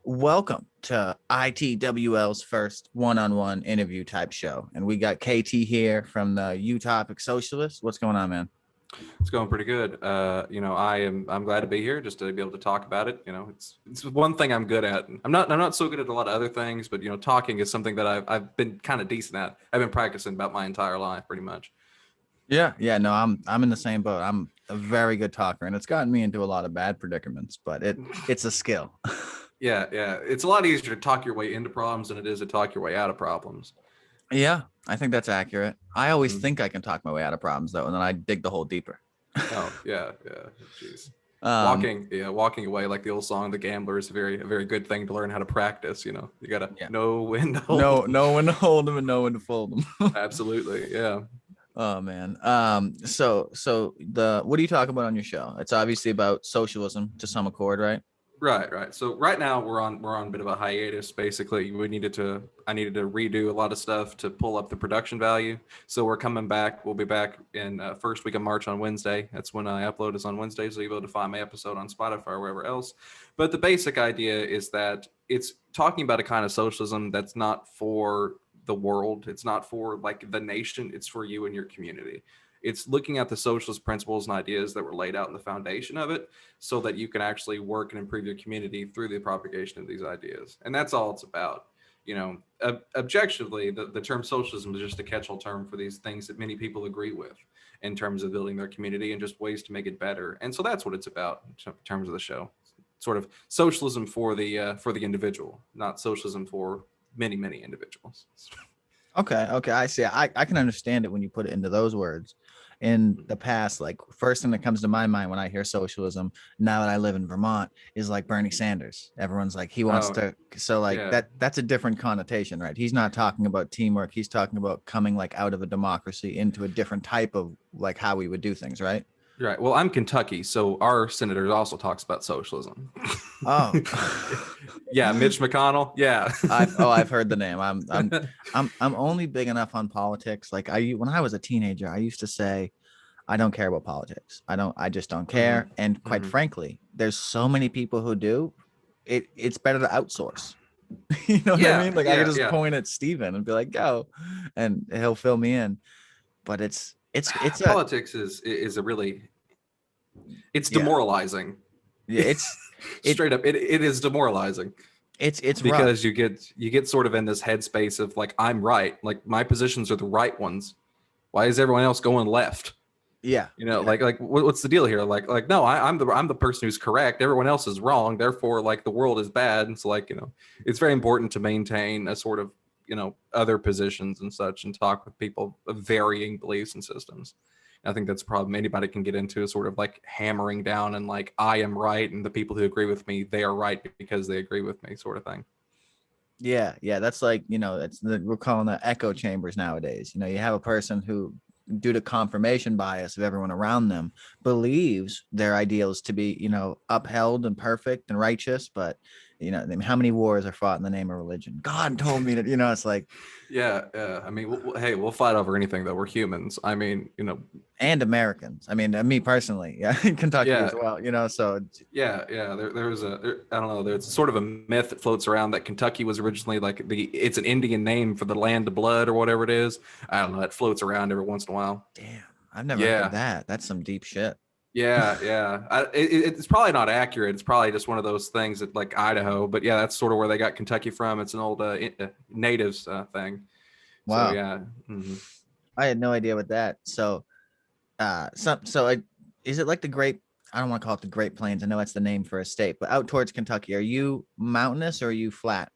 Welcome to ITWL's first one-on-one interview type show. And we got KT here from the Utopic Socialist. What's going on, man? It's going pretty good. I'm glad to be here just to be able to talk about it. It's one thing I'm good at. I'm not so good at a lot of other things, but talking is something that I've been kind of decent at. I've been practicing about my entire life pretty much. Yeah, no, I'm in the same boat. I'm a very good talker, and it's gotten me into a lot of bad predicaments, but it's a skill. Yeah. It's a lot easier to talk your way into problems than it is to talk your way out of problems. Yeah, I think that's accurate. I always think I can talk my way out of problems, though, and then I dig the hole deeper. Oh, yeah. Jeez. Walking away, like the old song "The Gambler," is a very good thing to learn how to practice. You gotta know when to hold know when to hold them and know when to fold them. Absolutely, yeah. Oh man. So what do you talk about on your show? It's obviously about socialism to some accord, right? Right. So right now we're on a bit of a hiatus. Basically, I needed to redo a lot of stuff to pull up the production value. So we're coming back. We'll be back in first week of March on Wednesday. That's when I upload is on Wednesday. So you'll be able to find my episode on Spotify or wherever else. But the basic idea is that it's talking about a kind of socialism that's not for the world. It's not for like the nation. It's for you and your community. It's looking at the socialist principles and ideas that were laid out in the foundation of it so that you can actually work and improve your community through the propagation of these ideas. And that's all it's about. Objectively, the term socialism is just a catch-all term for these things that many people agree with in terms of building their community and just ways to make it better. And so that's what it's about in terms of the show. Sort of socialism for the individual, not socialism for many individuals. Okay, I see. I can understand it when you put it into those words. In the past, like first thing that comes to my mind when I hear socialism, now that I live in Vermont, is like Bernie Sanders. Everyone's like he wants to. So like that's a different connotation, right? He's not talking about teamwork. He's talking about coming like out of a democracy into a different type of like how we would do things, right? Right. Well, I'm Kentucky, so our senator also talks about socialism. Oh, yeah, Mitch McConnell. Yeah. I've heard the name. I'm only big enough on politics. Like when I was a teenager, I used to say, I don't care about politics. I just don't care. Mm-hmm. And quite frankly, there's so many people who do. It's better to outsource. You know what I mean? Like I could just point at Steven and be like, go, and he'll fill me in. But it's politics is a really demoralizing. Yeah, it's straight up. It is demoralizing. It's because rough. you get sort of in this headspace of like, I'm right. Like my positions are the right ones. Why is everyone else going left? Yeah. Like what's the deal here? Like no, I'm the person who's correct. Everyone else is wrong. Therefore, like the world is bad. And so like, it's very important to maintain a sort of, other positions and such and talk with people of varying beliefs and systems. I think that's a problem anybody can get into, is sort of like hammering down and like, I am right. And the people who agree with me, they are right because they agree with me, sort of thing. Yeah. That's like, we're calling that echo chambers nowadays. You have a person who, due to confirmation bias of everyone around them, believes their ideals to be, upheld and perfect and righteous. But, how many wars are fought in the name of religion? God told me that, it's like. Yeah. I mean, we'll fight over anything, though. We're humans. I mean, and Americans. I mean, me personally, Kentucky as well, so. Yeah. There's I don't know. There's sort of a myth that floats around that Kentucky was originally like it's an Indian name for the land of blood or whatever it is. I don't know. It floats around every once in a while. Damn. I've never heard that. That's some deep shit. Yeah. It's probably not accurate. It's probably just one of those things that like Idaho, but yeah, that's sort of where they got Kentucky from. It's an old natives thing. Wow. So, yeah. Mm-hmm. I had no idea what that. So, is it like the Great? I don't want to call it the Great Plains. I know it's the name for a state, but out towards Kentucky, are you mountainous or are you flat?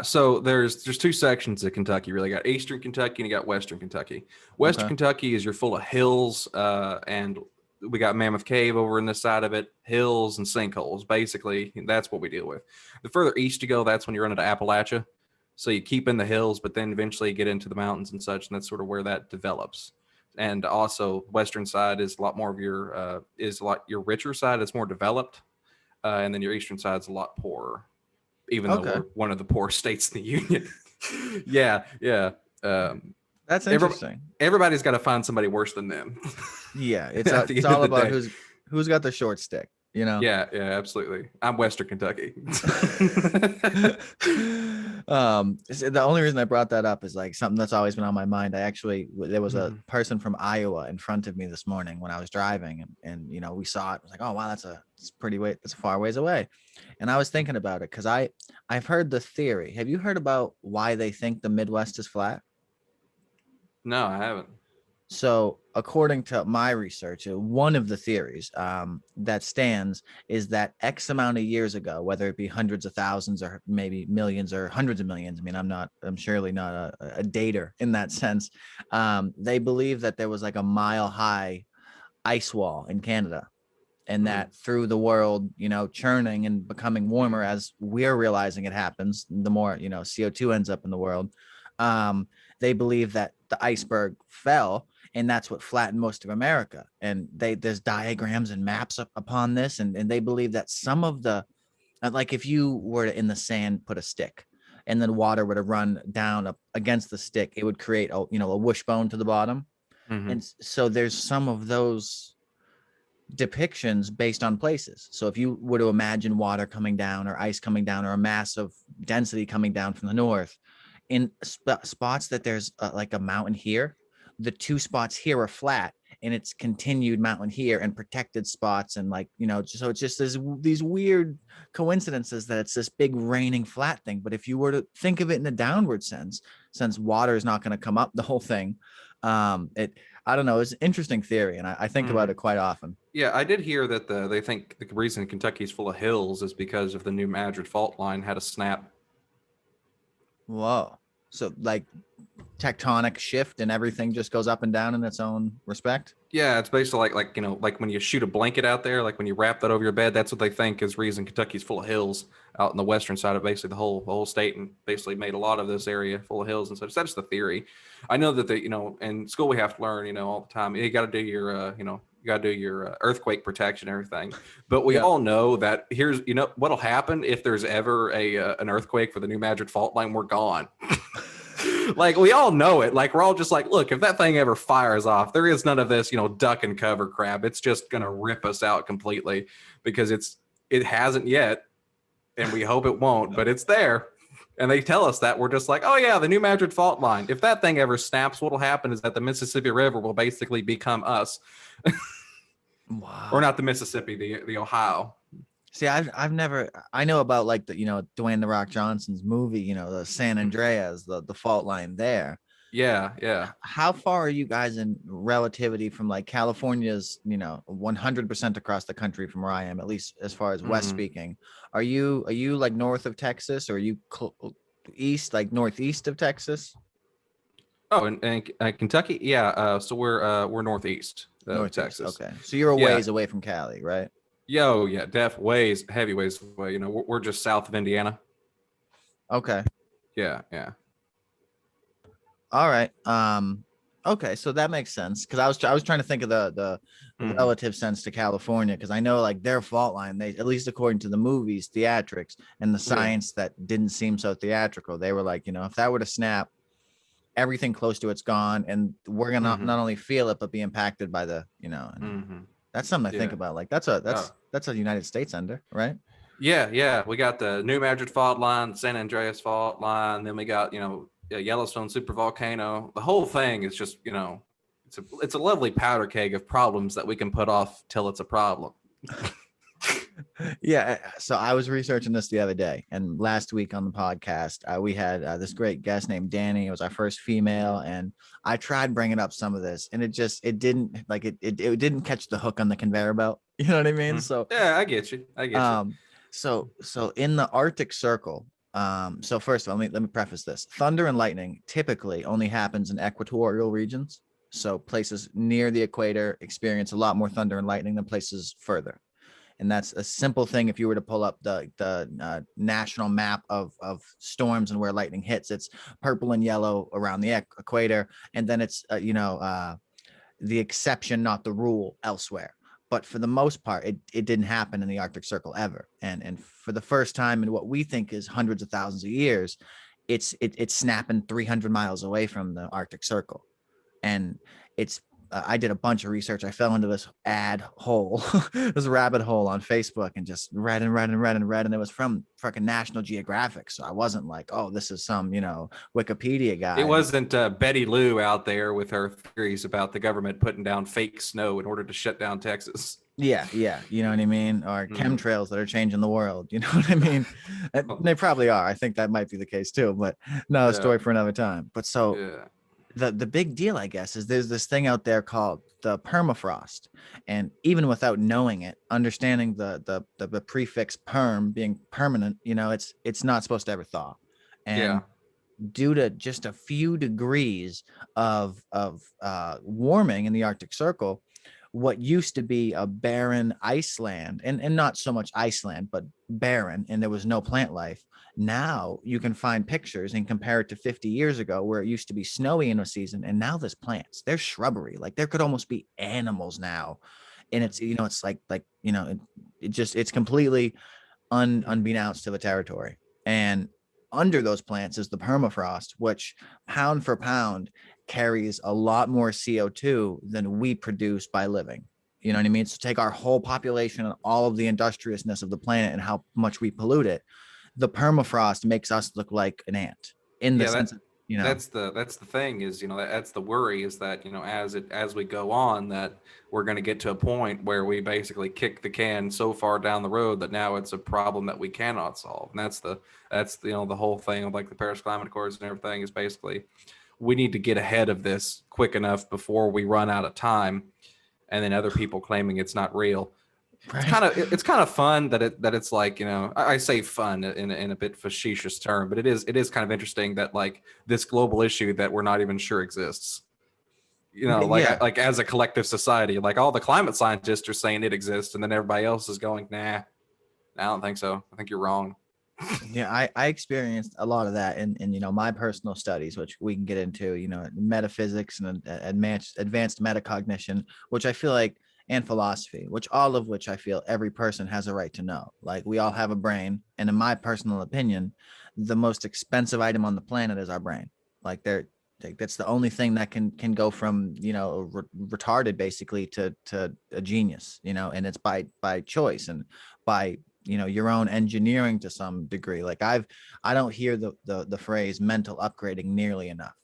So there's two sections of Kentucky. You really got Eastern Kentucky and you got Western Kentucky. Western Kentucky is you're full of hills, and we got Mammoth Cave over in this side of it, hills and sinkholes. Basically, that's what we deal with. The further east you go, that's when you run into Appalachia. So you keep in the hills, but then eventually you get into the mountains and such, and that's sort of where that develops. And also, western side is a lot more of your richer side. It's more developed, and then your eastern side is a lot poorer. Even though we're one of the poorest states in the union. Yeah. That's interesting. Everybody's got to find somebody worse than them. Yeah, it's all about who's got the short stick. you know. Yeah, yeah, absolutely. I'm Western Kentucky. The only reason I brought that up is like something that's always been on my mind. There was a Mhm. person from Iowa in front of me this morning when I was driving, and you know, we saw it. I was like, oh wow, that's a far ways away. And I was thinking about it because I've heard the theory. Have you heard about why they think the Midwest is flat? No, I haven't. So, according to my research, one of the theories that stands is that X amount of years ago, whether it be hundreds of thousands or maybe millions or hundreds of millions. I mean, I'm surely not a dater in that sense. They believe that there was like a mile high ice wall in Canada, and Mm, that through the world, you know, churning and becoming warmer as we're realizing it happens, the more, you know, CO2 ends up in the world. Um, they believe that the iceberg fell, and that's what flattened most of America. And there's diagrams and maps upon this, and they believe that some of the like if you were to in the sand put a stick and then water were to run down up against the stick, it would create a wishbone to the bottom. mhm, And so there's some of those depictions based on places. So if you were to imagine water coming down or ice coming down or a mass of density coming down from the north, in spots that there's like a mountain here, the two spots here are flat, and it's continued mountain here and protected spots, and like, you know, so it's just these weird coincidences that it's this big raining flat thing. But if you were to think of it in a downward sense, since water is not going to come up the whole thing, it I don't know, it's an interesting theory, and I think about mhm. it quite often. Yeah, I did hear that they think the reason Kentucky's full of hills is because of the New Madrid fault line had a snap. Whoa. So like tectonic shift and everything just goes up and down in its own respect. Yeah, it's basically like like when you shoot a blanket out there, like when you wrap that over your bed. That's what they think is reason Kentucky's full of hills out in the western side of basically the whole state, and basically made a lot of this area full of hills and such. That's the theory. I know that in school we have to learn all the time. You got to do your you got to do your earthquake protection and everything. But we Yeah. all know that here's what'll happen if there's ever a an earthquake for the New Madrid fault line. We're gone. Like we all know it. Like we're all just like, look, if that thing ever fires off, there is none of this, duck and cover crap. It's just gonna rip us out completely because it hasn't yet, and we hope it won't, but it's there. And they tell us that we're just like, oh yeah, the New Madrid fault line. If that thing ever snaps, what'll happen is that the Mississippi River will basically become us, or Wow. not the Mississippi, the Ohio. See, I've never I know about like the Dwayne the Rock Johnson's movie, the San Andreas, the fault line there. Yeah, yeah. How far are you guys in relativity from like California's, 100% across the country from where I am, at least as far as west Mhm. speaking? Are you like north of Texas, or are you east, like northeast of Texas? Oh, and Kentucky, yeah. So we're northeast of Northeast. Texas. Okay. So you're a Yeah. ways away from Cali, right? Yo, yeah, ways, heavy ways away. We're just south of Indiana. Okay. Yeah, yeah. All right. Okay, so that makes sense because I was trying to think of the Hmm. relative sense to California, because I know like their fault line, they at least according to the movies, theatrics, and the Yeah. science that didn't seem so theatrical, they were like, if that were to snap, everything close to it's gone, and we're gonna not, Hmm. not only feel it but be impacted by and Hmm. that's something I think Yeah. about. Like that's a Oh, that's a United States under, right? yeah, yeah. We got the New Madrid fault line, San Andreas fault line. Then we got Yellowstone super volcano. The whole thing is just it's a lovely powder keg of problems that we can put off till it's a problem. Yeah, so I was researching this the other day, and last week on the podcast, we had this great guest named Danny. It was our first female, and I tried bringing up some of this, and it didn't like it didn't catch the hook on the conveyor belt. You know what I mean? Mhm. So, Yeah, I get you. I get you. um, so in the Arctic Circle, so first of all, let me preface this: thunder and lightning typically only happens in equatorial regions. So places near the equator experience a lot more thunder and lightning than places further, and that's a simple thing. If you were to pull up the national map of storms and where lightning hits, it's purple and yellow around the equator, and then it's the exception, not the rule, elsewhere. But for the most part, it didn't happen in the Arctic Circle ever, and for the first time in what we think is hundreds of thousands of years, it's snapping 300 miles away from the Arctic Circle, and it's I did a bunch of research. I fell into this ad hole, this rabbit hole on Facebook, and just read and read and read and read. And it was from fucking National Geographic. So I wasn't like, oh, this is some, Wikipedia It guy. wasn't Betty Lou out there with her theories about the government putting down fake snow in order to shut down Texas. Yeah, yeah, you know what I mean? Or Mm. chemtrails that are changing the world, you know what I mean? They probably are. I think that might be the case too, but no, a Yeah, story for another time. But so yeah, the big deal, I guess, is there's this thing out there called the permafrost, and even without knowing it, understanding the prefix perm being permanent, it's not supposed to ever thaw, yeah. and due to just a few degrees of warming in the Arctic Circle, what used to be a barren Iceland, and not so much Iceland, but barren, and there was no plant life. Now you can find pictures and compare it to 50 years ago where it used to be snowy in a season, and now there's plants, there's shrubbery, like there could almost be animals now. And it's it's completely unbeknownst to the territory. And under those plants is the permafrost, which pound for pound carries a lot more CO2 than we produce by living. You know what I mean? So take our whole population and all of the industriousness of the planet and how much we pollute it. The permafrost makes us look like an ant in the Yeah, sense of, that's the thing is, that's the worry is that, as we go on, that we're going to get to a point where we basically kick the can so far down the road that now it's a problem that we cannot solve. And the whole thing of like the Paris Climate Accords and everything is basically we need to get ahead of this quick enough before we run out of time, and then other people claiming it's not real. right? It's kind of fun that it's like, I say fun in a bit facetious term, but it is kind of interesting that like this global issue that we're not even sure exists. Yeah. Like as a collective society, like all the climate scientists are saying it exists, and then everybody else is going, nah, I don't think so. I think you're wrong. Yeah, I experienced a lot of that in my personal studies, which we can get into, metaphysics and advanced metacognition, which I feel like, and philosophy, which I feel every person has a right to know. Like we all have a brain, and in my personal opinion, the most expensive item on the planet is our brain. Like that's the only thing that can go from retarded basically to a genius, and it's by choice and by your own engineering to some degree. Like I don't hear the phrase mental upgrading nearly enough.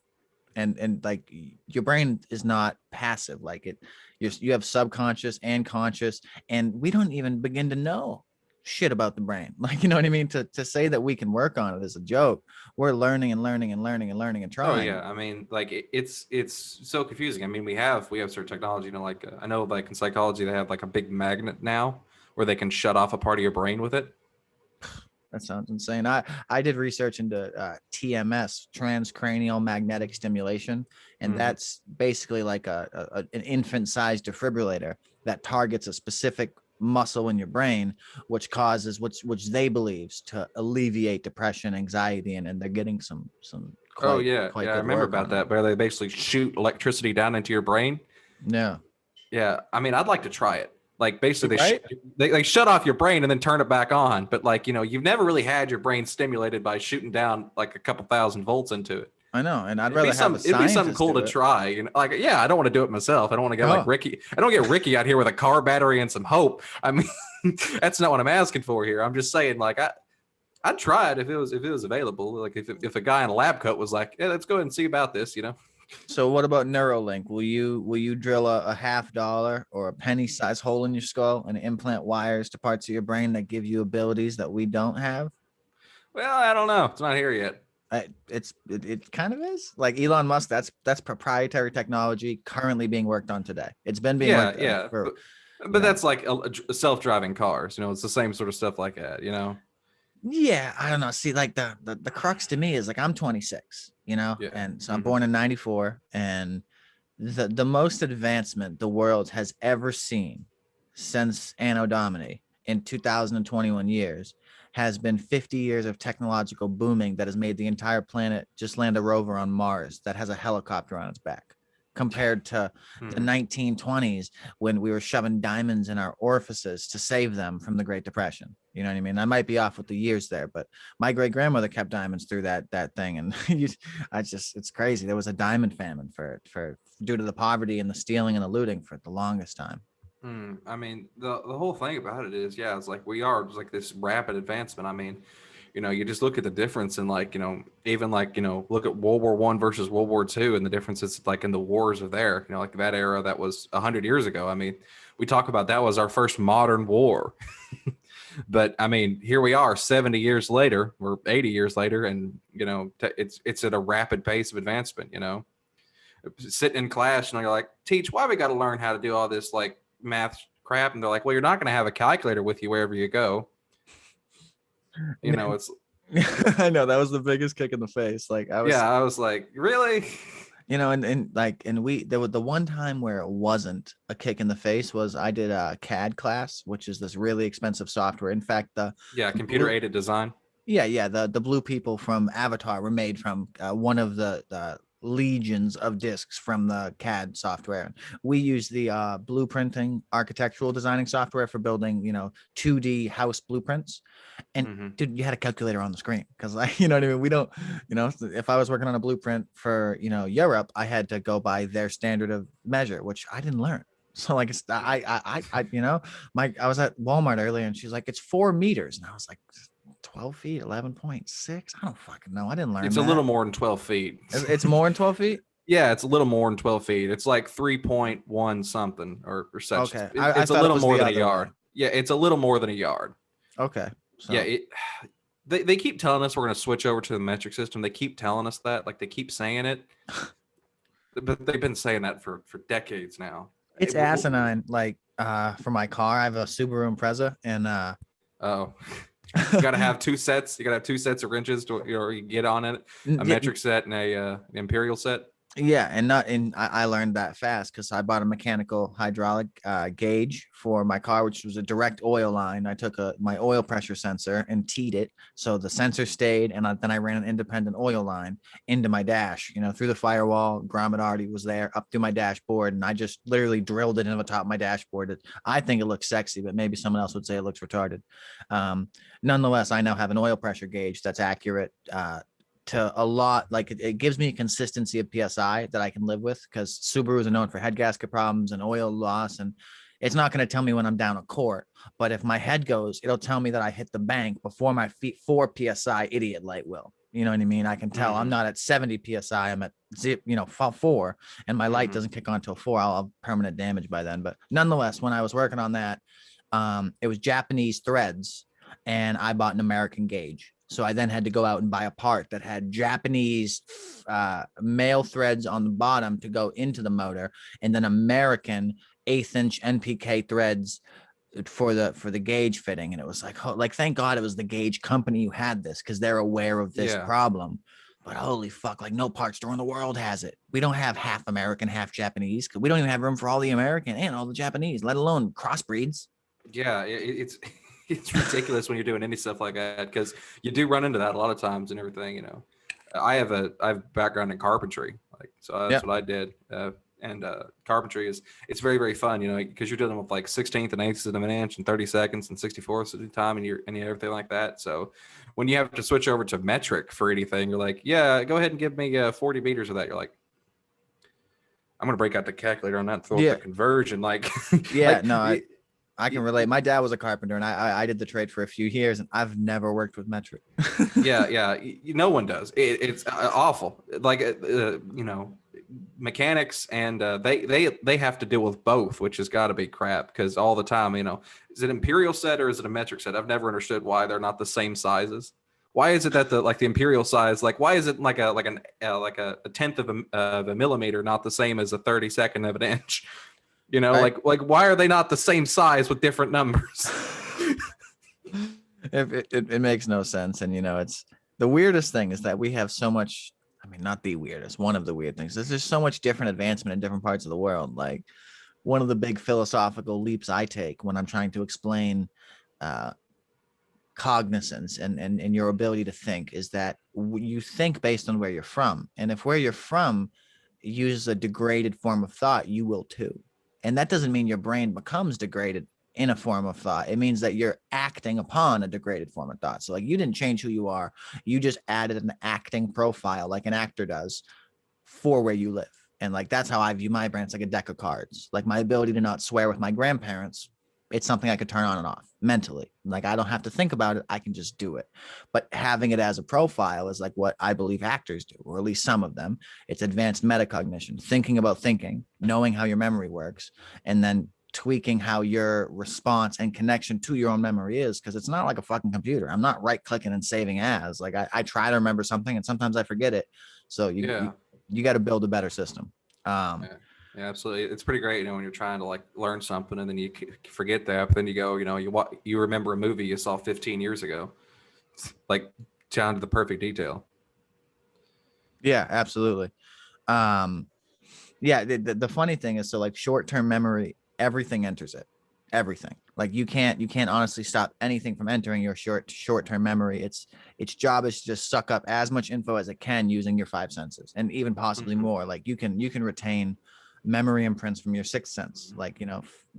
And like your brain is not passive. Like you have subconscious and conscious, and we don't even begin to know shit about the brain. Like, you know what I mean? To say that we can work on it is a joke. We're learning and learning and learning and learning and Oh trying. yeah, I mean, like it's so confusing. I mean, we have certain technology. Like I know, like in psychology, they have like a big magnet now where they can shut off a part of your brain with it. That sounds insane. I did research into TMS, transcranial magnetic stimulation, and Hmm. that's basically like an infant-sized defibrillator that targets a specific muscle in your brain, which causes which they believes to alleviate depression, anxiety, and they're getting some Oh quite yeah, quite yeah, I good remember work about on it. that. Where they basically shoot electricity down into your brain. Yeah, Yeah, I mean, I'd like to try it. Like basically, right. they shut off your brain and then turn it back on. But like you've never really had your brain stimulated by shooting down like a couple thousand volts into it. I know, and I'd It'd be rather have a some it'd be something scientist cool do to it. try. Like yeah, I don't want to do it myself. I don't want to get like Oh, Ricky. I don't get Ricky out here with a car battery and some hope. I mean, that's not what I'm asking for here. I'm just saying like I'd try it if it was available. Like if a guy in a lab coat was like, yeah, let's go ahead and see about this. so what about Neuralink? Will you drill a $50 or a penny size hole in your skull and implant wires to parts of your brain that give you abilities that we don't have? Well, I don't know. It's not here yet. It kind of is like Elon Musk. That's proprietary technology currently being worked on today. It's been being Yeah, worked on yeah, for but that's like self-driving cars. It's the same sort of stuff like that. yeah, I don't know. See, like the crux to me is like I'm 26, Yeah. and so I'm Hmm. born in 94, and the most advancement the world has ever seen since Anno Domini in 2021 years has been 50 years of technological booming that has made the entire planet just land a rover on Mars that has a helicopter on its back. compared to the 1920s when we were shoving diamonds in our orifices to save them from the Great Depression. You know what I mean? I might be off with the years there, but my great grandmother kept diamonds through that thing, and it's crazy. There was a diamond famine for due to the poverty and the stealing and the looting for the longest time. I mean, the whole thing about it is, yeah, it's like we are just like this rapid advancement. I mean, you just look at the difference in like, even like, look at World War I versus World War II and the differences like in the wars of there, like that era that was 100 years ago. I mean, we talk about that was our first modern war. But I mean, here we are 70 years later or 80 years later, and it's at a rapid pace of advancement. Sitting in class and you're like, teach, why we got to learn how to do all this like math crap? And they're like, well, you're not going to have a calculator with you wherever you go. It's I know that was the biggest kick in the face. Like I was like, really? And we there was the one time where it wasn't a kick in the face was I did a CAD class, which is this really expensive software. In fact, the computer aided design. The blue people from Avatar were made from one of the legions of discs from the CAD software. We use the blueprinting architectural designing software for building 2D house blueprints. And dude, you had a calculator on the screen because you know what I mean? We don't, if I was working on a blueprint for Europe, I had to go by their standard of measure, which I didn't learn. So like it's I was at Walmart earlier and she's like, it's 4 meters. And I was like, 12 feet, 11.6. I don't fucking know. I didn't learn. It's that. A little more than 12 feet. It's more than 12 feet. Yeah, it's a little more than 12 feet. It's like 3.1 something or such. Okay. It's a little more than a yard. Yeah, it's a little more than a yard. Okay. So. Yeah, they keep telling us we're going to switch over to the metric system. They keep telling us that, like they keep saying it, but they've been saying that for decades now. It's asinine. Like for my car, I have a Subaru Impreza, and you gotta have 2 sets. You gotta have 2 sets of wrenches to you get on it. A metric set and a imperial set. Yeah, and I learned that fast because I bought a mechanical hydraulic gauge for my car, which was a direct oil line. I took my oil pressure sensor and teed it so the sensor stayed, and then I ran an independent oil line into my dash, through the firewall. Grommet already was there up through my dashboard, and I just literally drilled it into the top of my dashboard. I think it looks sexy, but maybe someone else would say it looks retarded. Nonetheless, I now have an oil pressure gauge that's accurate to a lot. Like it gives me a consistency of PSI that I can live with, because Subarus are known for head gasket problems and oil loss, and it's not going to tell me when I'm down a quart, but if my head goes, it'll tell me that I hit the bank before my 4 PSI idiot light will. You know what I mean? I can tell I'm not at 70 PSI. I'm at 4, and my light doesn't kick on until 4. I'll have permanent damage by then. But nonetheless, when I was working on that, it was Japanese threads, and I bought an American gauge. So I then had to go out and buy a part that had Japanese male threads on the bottom to go into the motor, and then American 1/8 inch NPK threads for the gauge fitting. And it was like, thank God it was the gauge company who had this, because they're aware of this problem. But holy fuck, like no part store in the world has it. We don't have half American, half Japanese, because we don't even have room for all the American and all the Japanese, let alone crossbreeds. Yeah, it's ridiculous when you're doing any stuff like that, because you do run into that a lot of times and everything. I have background in carpentry, so that's what I did. And carpentry it's very, very fun, because you're dealing with like 16th and 1/8 of an inch and 30 seconds and 64ths at a time and everything like that. So when you have to switch over to metric for anything, you're like, yeah, go ahead and give me 40 meters of that. You're like, I'm gonna break out the calculator on that and throw up the conversion. Like, I can relate. My dad was a carpenter, and I did the trade for a few years, and I've never worked with metric. yeah. No one does. It's awful. Like, mechanics and they have to deal with both, which has got to be crap, because all the time, is it imperial set or is it a metric set? I've never understood why they're not the same sizes. Why is it that the imperial size, like why is it like a 1/10 of a millimeter not the same as a 32nd of an inch? Like why are they not the same size with different numbers? It makes no sense. And it's the weirdest thing is that we have so much. I mean, not the weirdest, one of the weird things. There's just so much different advancement in different parts of the world. Like one of the big philosophical leaps I take when I'm trying to explain cognizance and your ability to think is that you think based on where you're from. And if where you're from uses a degraded form of thought, you will too. And that doesn't mean your brain becomes degraded in a form of thought. It means that you're acting upon a degraded form of thought. So like you didn't change who you are. You just added an acting profile like an actor does for where you live. And like that's how I view my brain. It's like a deck of cards. Like my ability to not swear with my grandparents, it's something I could turn on and off mentally. Like I don't have to think about it. I can just do it. But having it as a profile is like what I believe actors do, or at least some of them. It's advanced metacognition, thinking about thinking, knowing how your memory works, and then tweaking how your response and connection to your own memory is. Cause it's not like a fucking computer. I'm not right clicking and saving as. Like I try to remember something and sometimes I forget it. So you got to build a better system. Yeah. Yeah, absolutely. It's pretty great, when you're trying to like learn something and then you forget that, but then you go, you remember a movie you saw 15 years ago, like down to the perfect detail. Yeah, absolutely. Um, yeah, the funny thing is, so like short-term memory, everything enters it. Everything. Like you can't honestly stop anything from entering your short-term memory. Its job is to just suck up as much info as it can using your five senses, and even possibly more. Like you can retain memory imprints from your sixth sense. Like,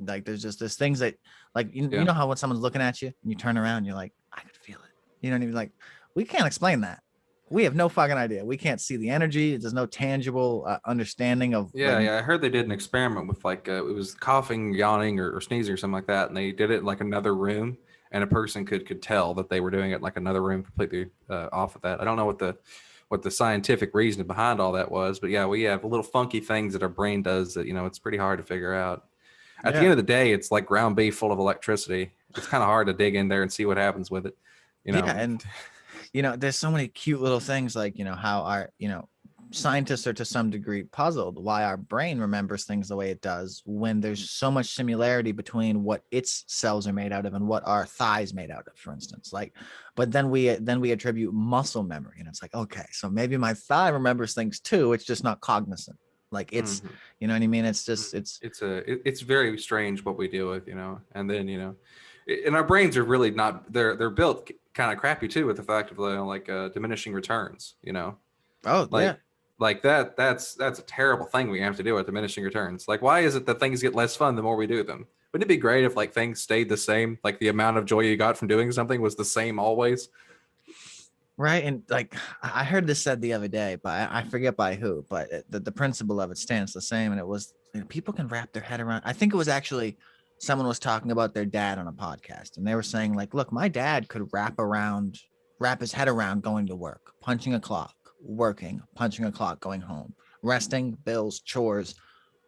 like there's things that like you know how when someone's looking at you and you turn around, you're like, I could feel it. You know what I mean? Like we can't explain that. We have no fucking idea. We can't see the energy. There's no tangible understanding of Yeah, like. yeah. I heard they did an experiment with like it was coughing, yawning, or sneezing or something like that, and they did it in like another room, and a person could tell that they were doing it in like another room completely off of that. I don't know what the scientific reason behind all that was, but yeah, we have little funky things that our brain does that it's pretty hard to figure out. At the Yeah. end of the day, it's like ground beef full of electricity. It's kind of hard to dig in there and see what happens with it. Yeah, and there's so many cute little things like how our scientists are to some degree puzzled why our brain remembers things the way it does when there's so much similarity between what its cells are made out of and what our thighs made out of, for instance. Like, but then we attribute muscle memory, and it's like, okay, so maybe my thigh remembers things too, it's just not cognizant. Like it's you know what I mean, it's just it's very strange what we deal with, and then and our brains are really not, they're built kind of crappy too, with the fact of like diminishing returns, oh like yeah. that's a terrible thing we have to do with diminishing returns. Like, why is it that things get less fun the more we do them? Wouldn't it be great if like things stayed the same, like the amount of joy you got from doing something was the same always? Right. And like I heard this said the other day, but I forget by who, but the principle of it stands the same. And it was people can wrap their head around. I think it was actually someone was talking about their dad on a podcast, and they were saying, like, look, my dad could wrap his head around going to work, punching a clock, working, punching a clock, going home, resting, bills, chores,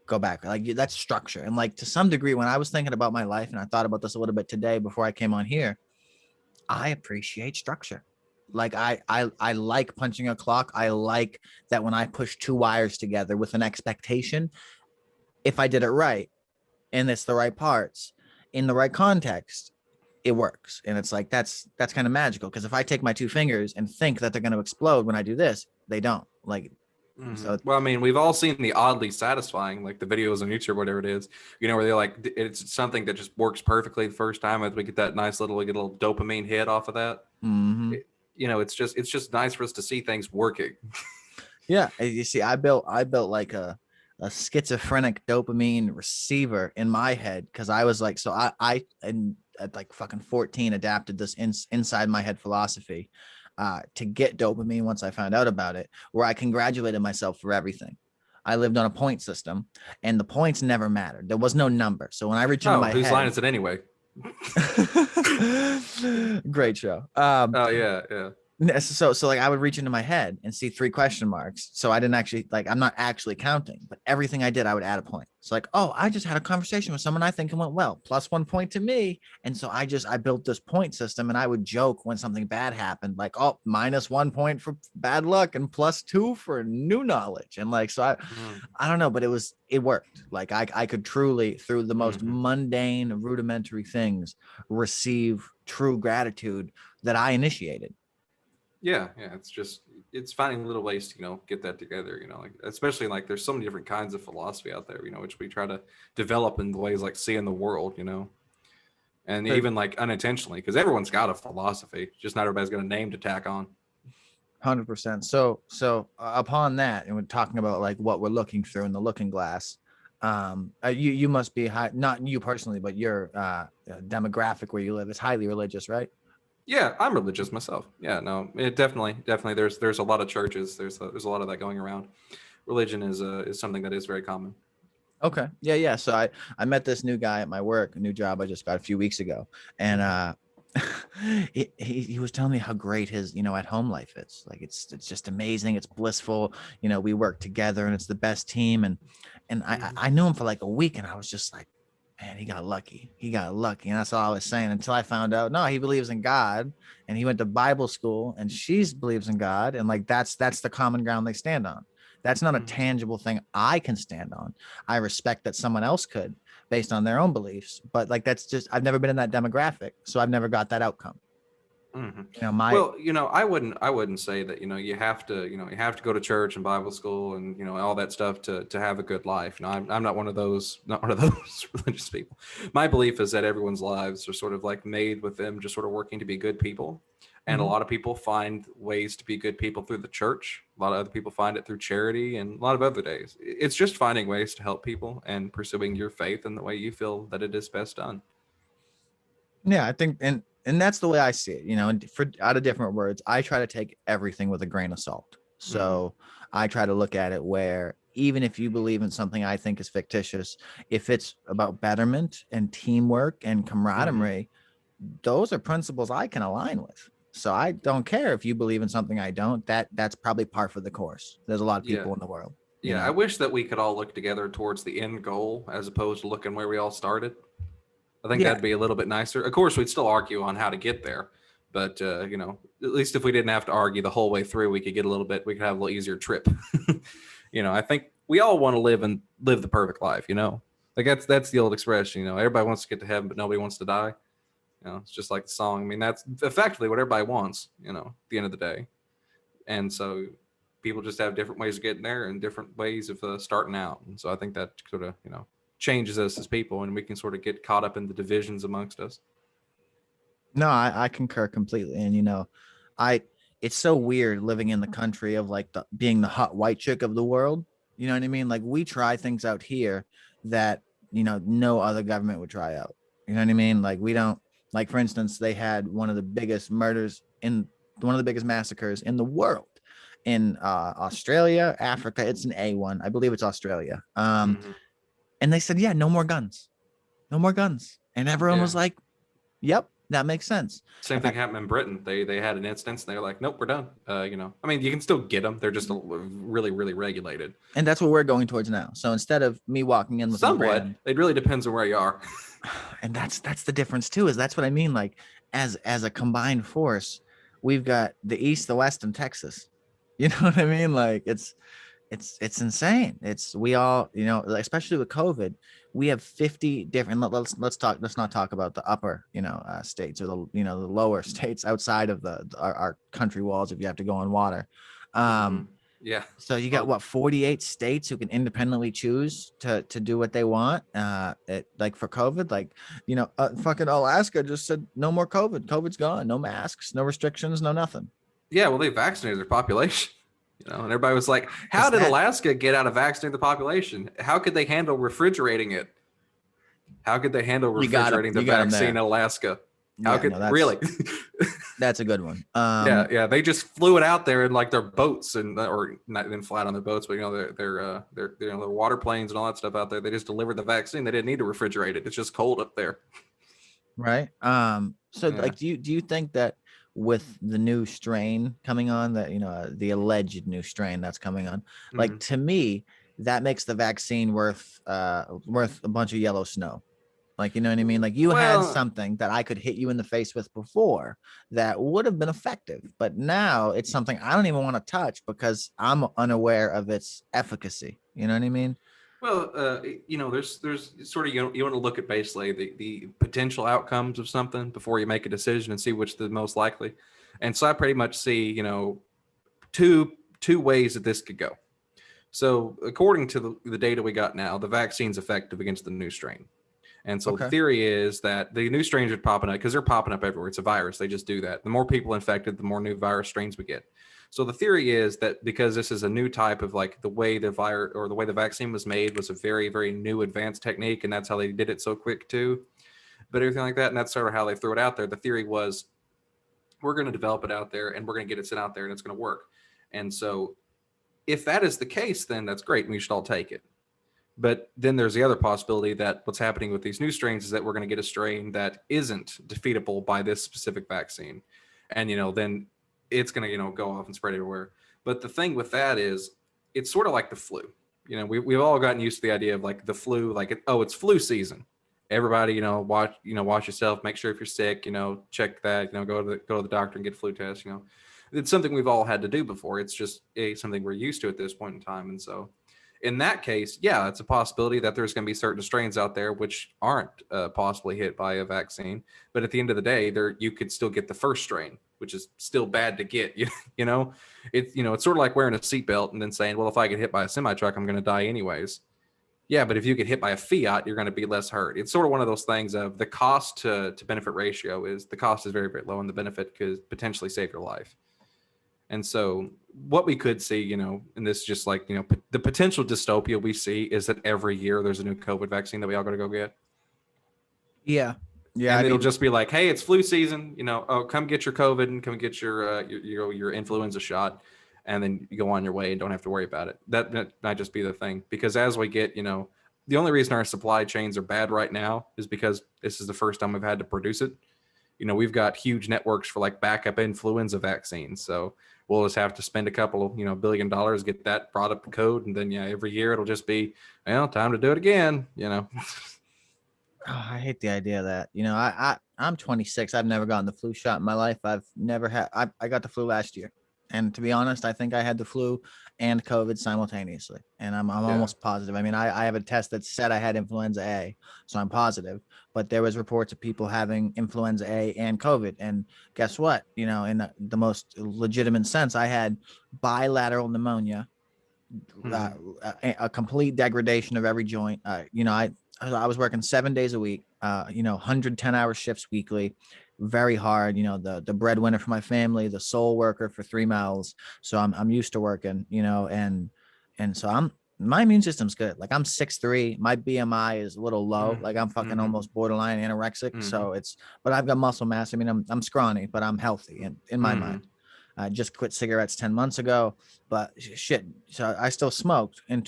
go back. Like that's structure. And like to some degree, when I was thinking about my life, and I thought about this a little bit today before I came on here, I appreciate structure. Like I like punching a clock. I like that when I push two wires together with an expectation, if I did it right and it's the right parts in the right context, it works. And it's like that's kind of magical, because if I take my two fingers and think that they're going to explode when I do this, they don't. Like so Well, I mean, we've all seen the oddly satisfying, like the videos on YouTube, whatever it is, where they're like, it's something that just works perfectly the first time. As we get that nice little, we get a little dopamine hit off of that. mm-hmm. It's just nice for us to see things working. Yeah, you see, I built like a schizophrenic dopamine receiver in my head, because I was like, so I and at like fucking 14 adapted this inside my head philosophy to get dopamine once I found out about it, where I congratulated myself for everything. I lived on a point system, and the points never mattered. There was no number. So when I reach into Oh, my whose line head, is it anyway? great show. Oh yeah, yeah. So like I would reach into my head and see three question marks. So I didn't actually, like, I'm not actually counting, but everything I did, I would add a point. It's like, oh, I just had a conversation with someone I think it went well, plus 1 point to me. And so I built this point system, and I would joke when something bad happened, like, oh, minus 1 point for bad luck and plus 2 for new knowledge. And like, so I don't know, but it worked. Like I could truly, through the most mundane, rudimentary things, receive true gratitude that I initiated. Yeah, yeah. It's finding little ways to get that together. Like, especially like there's so many different kinds of philosophy out there. Which we try to develop in the ways like seeing the world. And even like unintentionally, because everyone's got a philosophy, just not everybody's got a name to tack on. 100%. So upon that, and we're talking about like what we're looking through in the looking glass. You must be high, not you personally, but your demographic where you live is highly religious, right? Yeah, I'm religious myself. Yeah, no, it definitely. There's a lot of churches. There's a lot of that going around. Religion is something that is very common. Okay. Yeah. So I met this new guy at my work, a new job I just got a few weeks ago, and he was telling me how great his at home life is. Like it's just amazing. It's blissful. We work together, and it's the best team. And I knew him for like a week, and I was just like, man, he got lucky. He got lucky, and that's all I was saying until I found out. No, he believes in God, and he went to Bible school, and she believes in God, and like that's the common ground they stand on. That's not a Mhm. tangible thing I can stand on. I respect that someone else could based on their own beliefs, but like that's just I've never been in that demographic, so I've never got that outcome. Hmm. My Well, I wouldn't say that you have to go to church and Bible school and all that stuff to have a good life. I'm not one of those religious people. My belief is that everyone's lives are sort of like made with them just sort of working to be good people, and a Mhm. lot of people find ways to be good people through the church. A lot of other people find it through charity and a lot of other days. It's just finding ways to help people and pursuing your faith in the way you feel that it is best done. Yeah, I think and that's the way I see it. And for out of different words, I try to take everything with a grain of salt. Mm-hmm. So I try to look at it where even if you believe in something I think is fictitious, if it's about betterment and teamwork and Mm-hmm. camaraderie, those are principles I can align with. So I don't care if you believe in something I don't. That's probably par for the course. There's a lot of Yeah. people in the world, you Yeah, I know. wish that we could all look together towards the end goal as opposed to looking where we all started. I think Yeah, that'd be a little bit nicer. Of course, we'd still argue on how to get there, but at least if we didn't have to argue the whole way through, we could we could have a little easier trip. I think we all want to live the perfect life. Like that's the old expression. Everybody wants to get to heaven, but nobody wants to die. It's just like the song. I mean, that's effectively what everybody wants. At the end of the day, and so people just have different ways of getting there and different ways of starting out. And so I think that sort of changes us as people, and we can sort of get caught up in the divisions amongst us. no, I concur completely. And I it's so weird living in the country of like being the hot white chick of the world. You know what I mean? Like we try things out here that no other government would try out. You know what I mean? Like we don't like for instance, they had one of the biggest massacres in the world in Australia, Africa. It's an A1. I believe it's Australia. Mm-hmm. And they said, yeah, no more guns. No more guns. And everyone Yeah. was like, yep, that makes sense. Same And thing happened in Britain. They had an instance, and they were like, "Nope, we're done." I mean, you can still get them. They're just really, really regulated. that's what we're going towards now. So instead of me walking in with a Somewhat. brand, It really depends on where you are. and that's the difference too, is that's what I mean. Like as a combined force, we've got the East, the West, and Texas. You know what I mean? Like it's insane. It's we all, especially with COVID, we have 50 different let's not talk about the upper, states or the lower states outside of our country walls if you have to go on water. Mm-hmm. Um, Yeah. So you got Well, what 48 states who can independently choose to do what they want. Like for COVID, like fucking Alaska just said no more COVID. COVID's gone. No masks, no restrictions, no nothing. yeah. Well, they vaccinated their population. And everybody was like, "How It's did that Alaska get out of vaccinating the population? How could they handle refrigerating it? How could they handle you got them. refrigerating the You got them vaccine in there. Alaska? How Yeah, could no, really?" that's a good one. Yeah, yeah. They just flew it out there in like their boats and or not even flat on their boats, but their water planes and all that stuff out there. They just delivered the vaccine. They didn't need to refrigerate it. It's just cold up there. Right. So Yeah. like, do you think that with the new strain coming on, that the alleged new strain that's coming on, Hmm. like to me, that makes the vaccine worth a bunch of yellow snow. Like, you know what I mean? Like you had Well, something that I could hit you in the face with before that would have been effective, but now it's something I don't even want to touch because I'm unaware of its efficacy. You know what I mean? there's sort of you want to look at basically the potential outcomes of something before you make a decision and see which the most likely. And so I pretty much see two ways that this could go. So according to the data we got now, the vaccine's effective against the new strain. And so the Okay. theory is that the new strains are popping up because they're popping up everywhere. It's a virus. They just do that. The more people infected, the more new virus strains we get. So the theory is that because this is a new type of like the way the virus or the way the vaccine was made was a very, very new advanced technique. And that's how they did it so quick too. But everything like that. And that's sort of how they threw it out there. The theory was we're going to develop it out there and we're going to get it sent out there and it's going to work. And so if that is the case, then that's great. And we should all take it. But then there's the other possibility that what's happening with these new strains is that we're going to get a strain that isn't defeatable by this specific vaccine. And, then it's going to, go off and spread everywhere. But the thing with that is it's sort of like the flu. We've all gotten used to the idea of like the flu, like, it's flu season. Everybody, watch yourself, make sure if you're sick, check that, go to the doctor and get a flu test, It's something we've all had to do before. It's just something we're used to at this point in time. And so in that case, yeah, it's a possibility that there's going to be certain strains out there which aren't possibly hit by a vaccine. But at the end of the day, you could still get the first strain, which is still bad to get. It's sort of like wearing a seatbelt and then saying, well, if I get hit by a semi truck, I'm going to die anyways. Yeah, but if you get hit by a Fiat, you're going to be less hurt. It's sort of one of those things of the cost to benefit ratio is the cost is very, very low and the benefit could potentially save your life. And so what we could see, and this is just like, the potential dystopia we see is that every year there's a new COVID vaccine that we all got to go get. Yeah. Yeah. And it'll just be like, hey, it's flu season, come get your COVID and come get your influenza shot. And then you go on your way and don't have to worry about it. That might just be the thing. Because as we get, the only reason our supply chains are bad right now is because this is the first time we've had to produce it. We've got huge networks for like backup influenza vaccines. So we'll just have to spend a couple of, $1 billion, get that brought up to code. And then, every year it'll just be, well, time to do it again, Oh, I hate the idea of that. I'm 26. I've never gotten the flu shot in my life. I've never had, I got the flu last year. And to be honest, I think I had the flu and COVID simultaneously. And I'm almost positive. I mean, I have a test that said I had influenza A, so I'm positive. But there was reports of people having influenza A and COVID. And guess what? In the most legitimate sense, I had bilateral pneumonia, a complete degradation of every joint. I was working 7 days a week, 110-hour shifts weekly, very hard, the breadwinner for my family, the sole worker for 3 mouths. So I'm used to working, and so my immune system's good. Like I'm 6'3", my BMI is a little low. Like I'm fucking almost borderline anorexic. So but I've got muscle mass. I mean, I'm scrawny, but I'm healthy in my mind. I just quit cigarettes 10 months ago, but shit. So I still smoked in,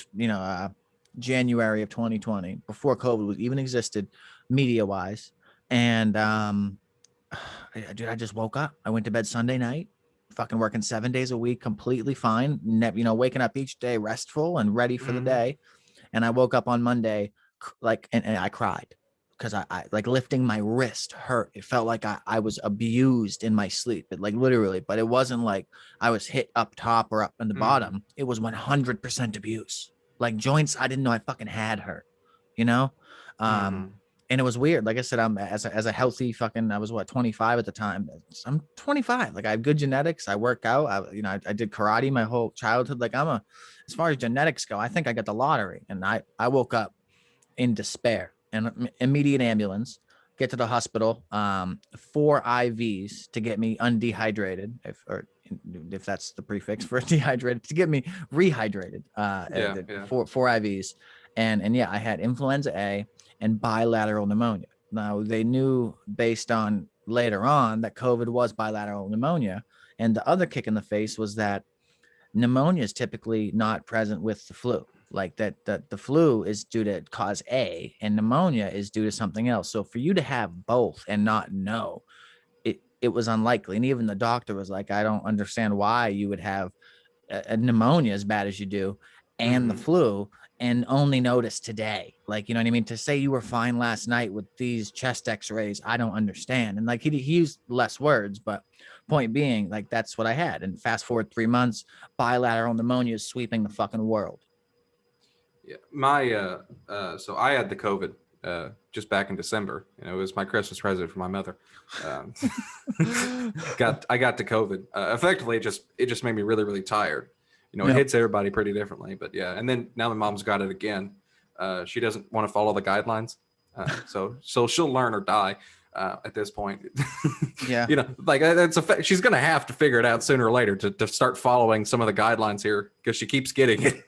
January of 2020 before COVID was even existed media wise. And, I just woke up. I went to bed Sunday night, fucking working 7 days a week, completely fine. Waking up each day restful and ready for the day. And I woke up on Monday, and I cried because I like lifting my wrist hurt. It felt like I was abused in my sleep, but like literally, but it wasn't like I was hit up top or up in the bottom. It was 100% abuse. Like joints I didn't know I fucking had hurt, and it was weird. Like I said, I'm as a healthy fucking, I was 25 at the time. I'm 25. Like I have good genetics. I work out. I did karate my whole childhood. Like as far as genetics go, I think I got the lottery. And I woke up in despair and immediate ambulance, get to the hospital, 4 IVs to get me undehydrated, if that's the prefix for dehydrated, to get me rehydrated, 4 IVs. And I had influenza A and bilateral pneumonia. Now they knew based on later on that COVID was bilateral pneumonia. And the other kick in the face was that pneumonia is typically not present with the flu. Like that the flu is due to cause A and pneumonia is due to something else. So for you to have both and not know, it was unlikely. And even the doctor was like, I don't understand why you would have a pneumonia as bad as you do and the flu and only notice today. Like, you know what I mean? To say you were fine last night with these chest x-rays, I don't understand. And like he used less words, but point being, like that's what I had. And fast forward 3 months, bilateral pneumonia is sweeping the fucking world. Yeah, so I had the COVID just back in December. It was my Christmas present for my mother. I got the COVID. Effectively, it just made me really, really tired. It hits everybody pretty differently, but yeah. And then now my mom's got it again. She doesn't want to follow the guidelines. So she'll learn or die at this point. Yeah. Like she's gonna have to figure it out sooner or later to start following some of the guidelines here because she keeps getting it.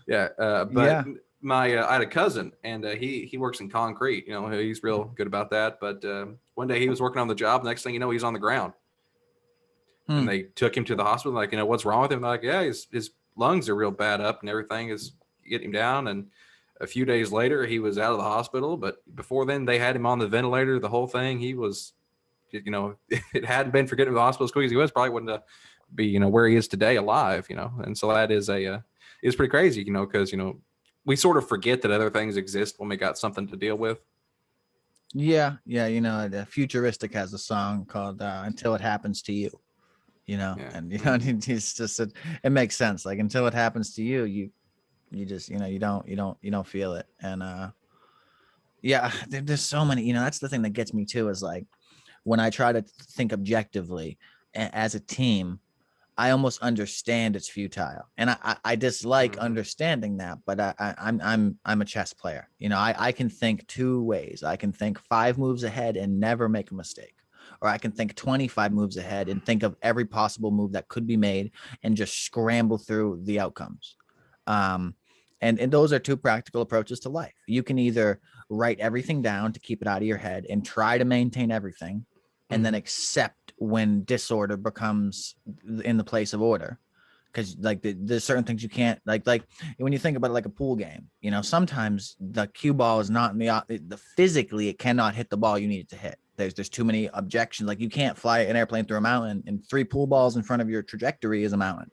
Yeah, but I had a cousin, and he works in concrete. He's real good about that. But one day he was working on the job. Next thing you know, he's on the ground, and they took him to the hospital. Like, what's wrong with him? They're like, yeah, his lungs are real bad up, and everything is getting him down. And a few days later, he was out of the hospital. But before then, they had him on the ventilator. The whole thing. He was, if it hadn't been for getting to the hospital as quick as he was, probably wouldn't be where he is today, alive. And so that is is pretty crazy, because we sort of forget that other things exist when we got something to deal with. Yeah. The Futuristic has a song called "Until It Happens to You." And it's just it makes sense. Like, until it happens to you, you just you don't feel it. And there's so many. That's the thing that gets me too, is like when I try to think objectively as a team, I almost understand it's futile, and I dislike understanding that. But I'm a chess player. I can think two ways. I can think 5 moves ahead and never make a mistake, or I can think 25 moves ahead and think of every possible move that could be made and just scramble through the outcomes. And those are 2 practical approaches to life. You can either write everything down to keep it out of your head and try to maintain everything, and then accept when disorder becomes in the place of order. Because like there's certain things you can't like when you think about it, like a pool game, sometimes the cue ball is not in the physically it cannot hit the ball you need it to hit. There's too many objections. Like, you can't fly an airplane through a mountain, and 3 pool balls in front of your trajectory is a mountain.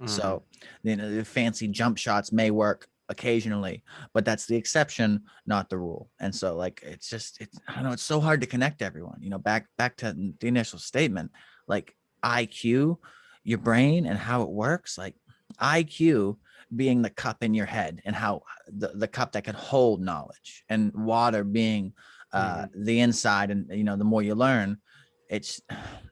So the fancy jump shots may work occasionally, but that's the exception, not the rule. And so like I don't know, it's so hard to connect everyone. Back to the initial statement, like IQ, your brain and how it works. Like IQ being the cup in your head, and how the cup that can hold knowledge, and water being the inside. And the more you learn, it's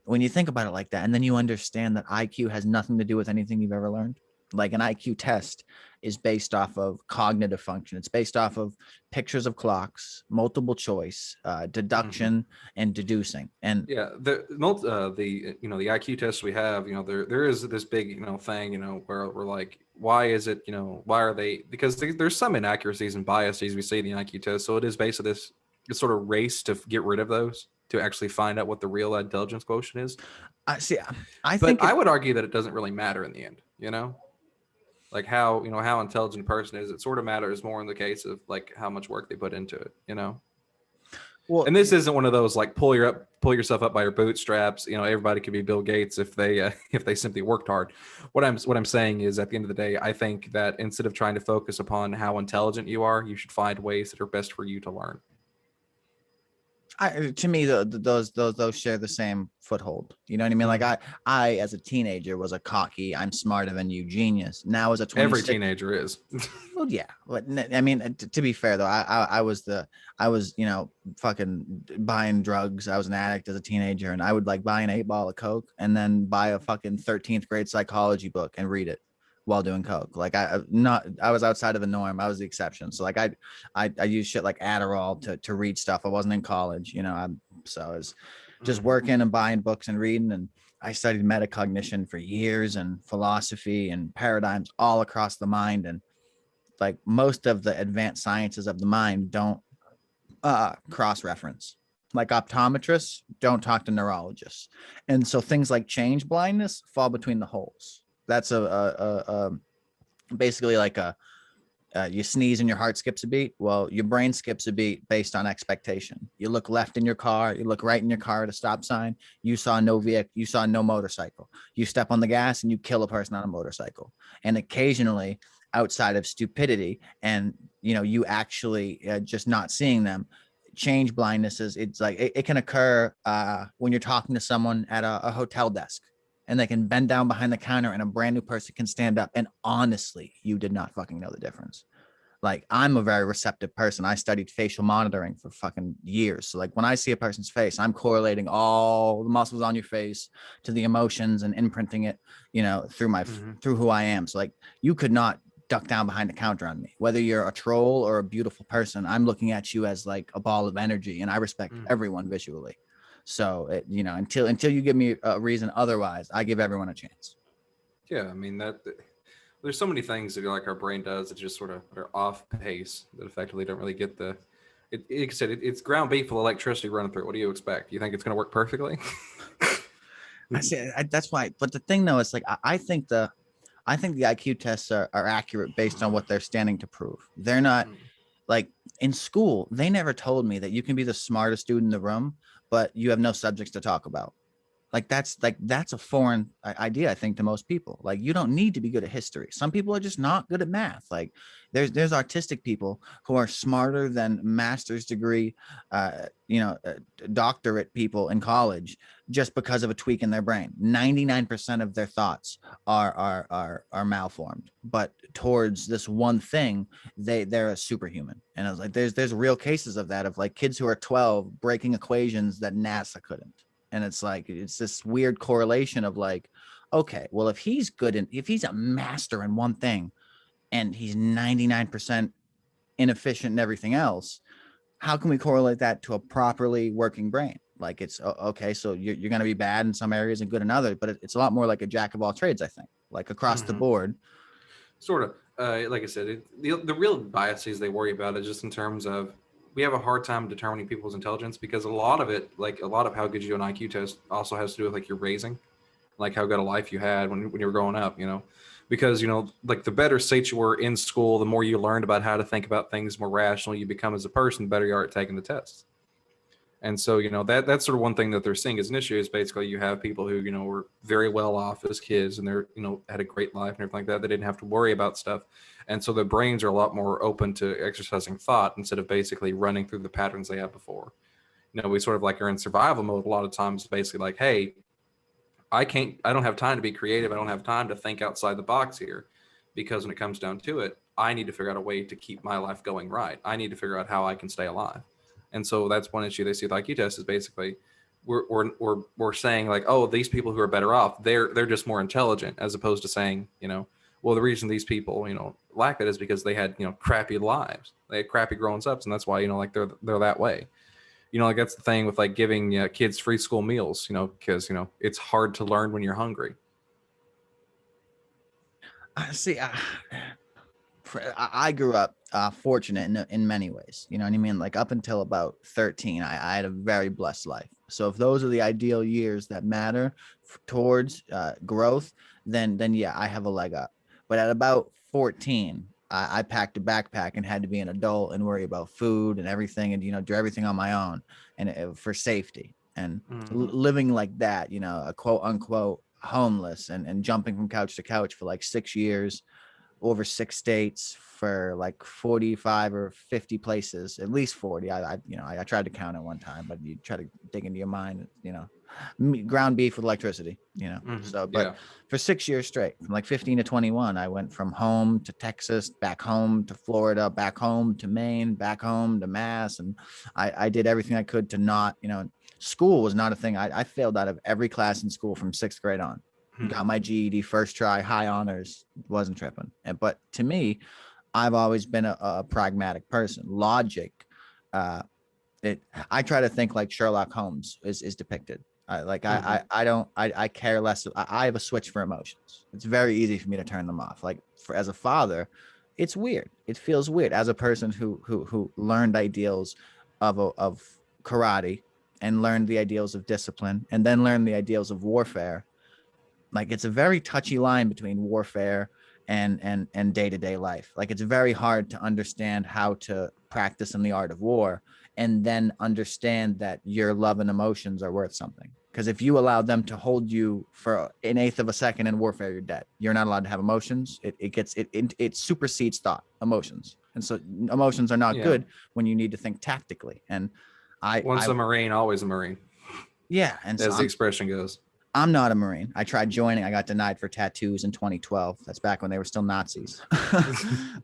when you think about it like that, and then you understand that IQ has nothing to do with anything you've ever learned. Like, an IQ test is based off of cognitive function. It's based off of pictures of clocks, multiple choice, deduction, and deducing. And the IQ tests we have, there is this big thing, where we're like, why is it, why are they? Because there's some inaccuracies and biases we see in the IQ test. So it is based on this sort of race to get rid of those, to actually find out what the real intelligence quotient is. I would argue that it doesn't really matter in the end. Like how intelligent a person is, it sort of matters more in the case of like how much work they put into it. Well, and this isn't one of those like pull yourself up by your bootstraps. Everybody could be Bill Gates if they simply worked hard. What I'm saying is, at the end of the day, I think that instead of trying to focus upon how intelligent you are, you should find ways that are best for you to learn. To me, those share the same foothold. You know what I mean? Like I as a teenager was a cocky, I'm smarter than you genius. Now as a 26, every teenager is. Well, yeah, but I mean, to be fair though, I was fucking buying drugs. I was an addict as a teenager, and I would like buy an 8-ball of Coke and then buy a fucking 13th grade psychology book and read it while doing Coke. Like I was outside of the norm. I was the exception. So like I used shit like Adderall to read stuff. I wasn't in college, so I was just working and buying books and reading. And I studied metacognition for years, and philosophy and paradigms all across the mind. And like most of the advanced sciences of the mind don't cross-reference. Like optometrists don't talk to neurologists. And so things like change blindness fall between the holes. That's basically like you sneeze and your heart skips a beat. Well, your brain skips a beat based on expectation. You look left in your car, you look right in your car at a stop sign. You saw no vehicle, you saw no motorcycle. You step on the gas and you kill a person on a motorcycle. And occasionally, outside of stupidity and you actually just not seeing them, change blindnesses. It's like it can occur when you're talking to someone at a hotel desk. And they can bend down behind the counter, and a brand new person can stand up. And honestly, you did not fucking know the difference. Like, I'm a very receptive person. I studied facial monitoring for fucking years. So like when I see a person's face, I'm correlating all the muscles on your face to the emotions and imprinting it, through my through who I am. So like you could not duck down behind the counter on me. Whether you're a troll or a beautiful person, I'm looking at you as like a ball of energy, and I respect everyone visually. So until you give me a reason otherwise, I give everyone a chance. Yeah, I mean there's so many things that like our brain does that just sort of are off pace that effectively don't really get the. Like I said, it's ground beef with electricity running through it. What do you expect? You think it's going to work perfectly? I see. That's why. But the thing though, is like I think the IQ tests are accurate based on what they're standing to prove. They're not like in school. They never told me that you can be the smartest dude in the room, but you have no subjects to talk about. That's a foreign idea, I think, to most people. Like, you don't need to be good at history. Some people are just not good at math. Like, there's artistic people who are smarter than master's degree doctorate people in college, just because of a tweak in their brain. 99% of their thoughts are malformed, but towards this one thing, they're a superhuman. And I was like, there's real cases of that, of like kids who are 12 breaking equations that NASA couldn't. And it's like, it's this weird correlation of like, okay, well, if he's a master in one thing and he's 99% inefficient in everything else, how can we correlate that to a properly working brain? Like, it's okay, so you're going to be bad in some areas and good in others, but it's a lot more like a jack of all trades, I think, like across the board. Sort of. Like I said, the real biases they worry about is just in terms of we have a hard time determining people's intelligence because a lot of it, like a lot of how good you do an IQ test, also has to do with like your raising, like how good a life you had when you were growing up, because like the better state you were in school, the more you learned about how to think about things more rational you become as a person, the better you are at taking the tests. And so, that's sort of one thing that they're seeing as an issue is basically you have people who, were very well off as kids and they're, had a great life and everything like that. They didn't have to worry about stuff. And so their brains are a lot more open to exercising thought instead of basically running through the patterns they had before. We sort of like are in survival mode a lot of times, basically like, hey, I don't have time to be creative. I don't have time to think outside the box here, because when it comes down to it, I need to figure out a way to keep my life going right. I need to figure out how I can stay alive. And so that's one issue they see with IQ tests is basically we're saying like, oh, these people who are better off, they're just more intelligent, as opposed to saying, well, the reason these people, lack that is because they had, crappy lives. They had crappy growing ups. And that's why, like they're that way. Like that's the thing with like giving kids free school meals, because, it's hard to learn when you're hungry. See, I grew up fortunate in many ways. You know what I mean? Like up until about 13, I had a very blessed life. So if those are the ideal years that matter towards growth, then yeah, I have a leg up. But at about 14, I packed a backpack and had to be an adult and worry about food and everything, and do everything on my own, and for safety. And living like that, a quote unquote homeless and jumping from couch to couch for like 6 years, over 6 states, for like 45 or 50 places, at least 40. I tried to count at one time, but you try to dig into your mind, ground beef with electricity, So, but for 6 years straight, from like 15 to 21, I went from home to Texas, back home to Florida, back home to Maine, back home to Mass. And I did everything I could to not, school was not a thing. I failed out of every class in school from 6th grade on. Got my GED first try, high honors, wasn't tripping. But to me, I've always been a pragmatic person. Logic, I try to think like Sherlock Holmes is depicted. I care less. I have a switch for emotions. It's very easy for me to turn them off. Like as a father, it's weird. It feels weird as a person who learned ideals of karate and learned the ideals of discipline and then learned the ideals of warfare. Like it's a very touchy line between warfare and day-to-day life. Like it's very hard to understand how to practice in the art of war and then understand that your love and emotions are worth something. Because if you allow them to hold you for an eighth of a second in warfare, you're dead. You're not allowed to have emotions. It supersedes thought, emotions. And so emotions are not good when you need to think tactically. And once a Marine, always a Marine. Yeah. And as the expression goes. I'm not a Marine. I tried joining. I got denied for tattoos in 2012. That's back when they were still Nazis.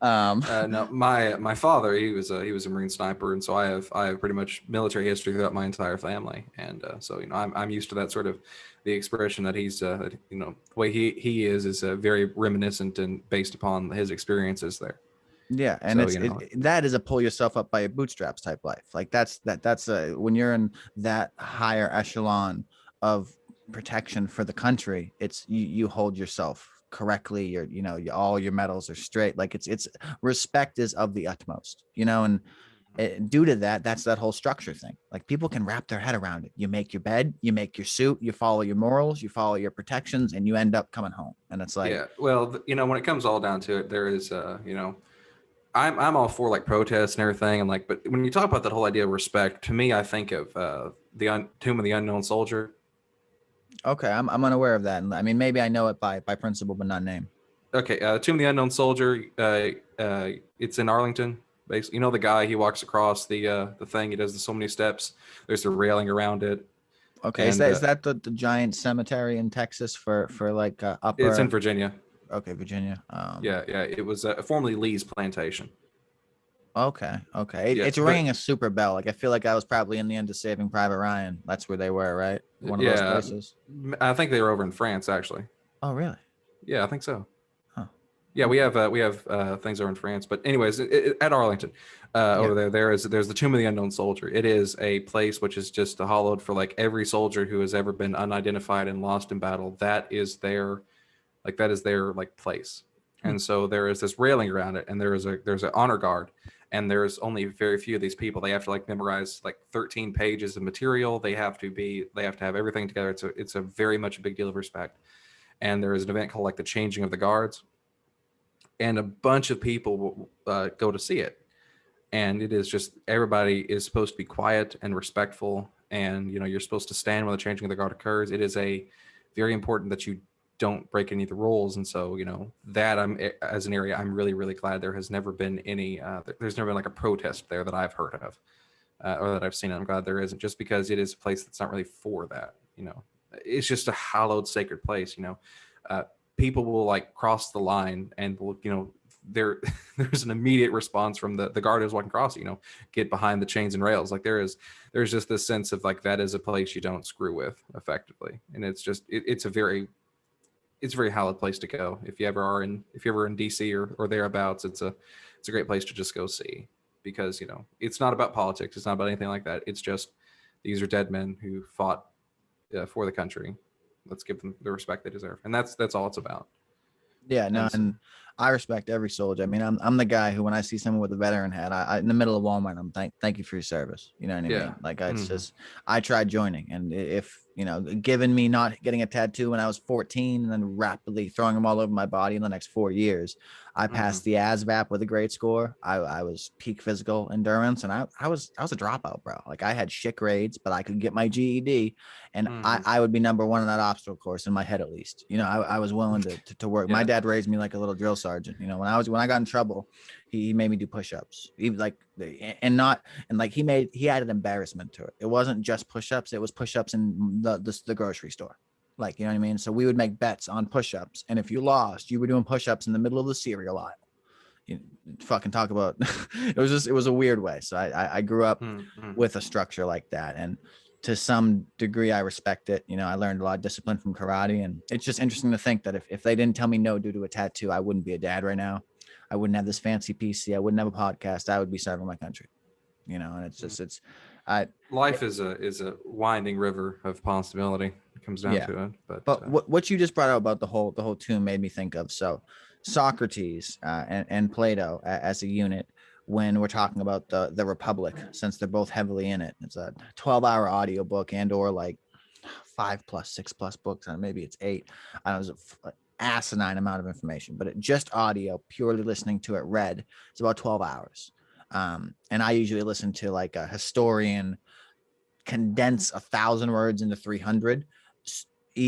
No, my father, he was a Marine sniper, and so I have pretty much military history throughout my entire family, and so I'm used to that sort of the expression that he's the way he is very reminiscent and based upon his experiences there. Yeah, and So that is a pull yourself up by your bootstraps type life. Like that's when you're in that higher echelon of protection for the country, it's you hold yourself correctly. All your medals are straight. Like it's respect is of the utmost, and due to that, that's that whole structure thing. Like people can wrap their head around it. You make your bed, you make your suit, you follow your morals, you follow your protections, and you end up coming home. And it's like, yeah, well, when it comes all down to it, there is I'm all for like protests and everything, and like, but when you talk about that whole idea of respect, to me, I think of the Tomb of the Unknown Soldier. okay, I'm unaware of that. And I mean, maybe I know it by principle, but not name. Okay, Tomb of the Unknown Soldier. It's in Arlington. Basically, the guy, he walks across the thing. He does so many steps. There's a railing around it, Okay, is and that the giant cemetery in Texas for like it's in upper? Virginia. Okay, Virginia. Yeah. It was formerly Lee's plantation. Okay. Yeah, It's but ringing a super bell. Like I feel like I was probably in the end of Saving Private Ryan. That's where they were, right? One of those yeah, places. I think they were over in France actually. Oh, really? Yeah, I think so. Huh. Yeah, we Okay. have things over in France, but anyways, at Arlington, Yeah. over there's the Tomb of the Unknown Soldier. It is a place which is just hollowed for like every soldier who has ever been unidentified and lost in battle. That is their like place, Hmm. and so there is this railing around it, and there's an honor guard, and there's only very few of these people. They have to like memorize like 13 pages of material. They have to have everything together. It's a very much a big deal of respect. And there is an event called like the Changing of the Guards, and a bunch of people will go to see it. And it is just everybody is supposed to be quiet and respectful, and you're supposed to stand when the changing of the guard occurs. It is a very important that you don't break any of the rules, and so that I'm as an area, I'm really really glad there has never been any there's never been like a protest there that I've heard of or that I've seen. I'm glad there isn't, just because it is a place that's not really for that. It's just a hallowed sacred place. Uh, People will like cross the line and will there's an immediate response from the guard who's walking across. Get behind the chains and rails. Like there's just this sense of like that is a place you don't screw with effectively, and it's just it's a very hallowed place to go if you ever in DC or thereabouts. It's a great place to just go see, because it's not about politics, it's not about anything like that. It's just these are dead men who fought for the country. Let's give them the respect they deserve, and that's all it's about. Yeah, no, And so, and I respect every soldier. I mean, I'm the guy who, when I see someone with a veteran hat, I in the middle of Walmart, I'm thank you for your service. You know what I yeah. mean? Like it's Hmm. just I tried joining, and if given me not getting a tattoo when I was 14, and then rapidly throwing them all over my body in the next 4 years, I Hmm. passed the ASVAB with a great score. I was peak physical endurance, and I was a dropout, bro. Like I had shit grades, but I could get my GED, and I, Hmm. I would be number one in that obstacle course in my head at least. I was willing to work. My Yeah. dad raised me like a little drill sergeant. When I got in trouble, he made me do push-ups. He like and not and like he added embarrassment to it. It wasn't just push-ups, it was push-ups in the grocery store. Like, you know what I mean? So we would make bets on push-ups. And if you lost, you were doing push-ups in the middle of the cereal aisle. You fucking talk about it was a weird way. So I grew up Hmm. with a structure like that, and to some degree I respect it. I learned a lot of discipline from karate, and it's just interesting to think that if they didn't tell me no due to a tattoo, I wouldn't be a dad right now. I wouldn't have this fancy PC, I wouldn't have a podcast, I would be serving my country. And it's Hmm. just it's I Life is a winding river of possibility. It comes down Yeah. to it, but But what you just brought out about the whole tomb made me think of, so Socrates and Plato as a unit, when we're talking about the Republic, since they're both heavily in it. It's a 12-hour audiobook and/or like 5+, 6+ books, and maybe it's 8. I don't know, it's an asinine amount of information, but just audio, purely listening to it read, it's about 12 hours. And I usually listen to like a historian condense 1,000 words into 300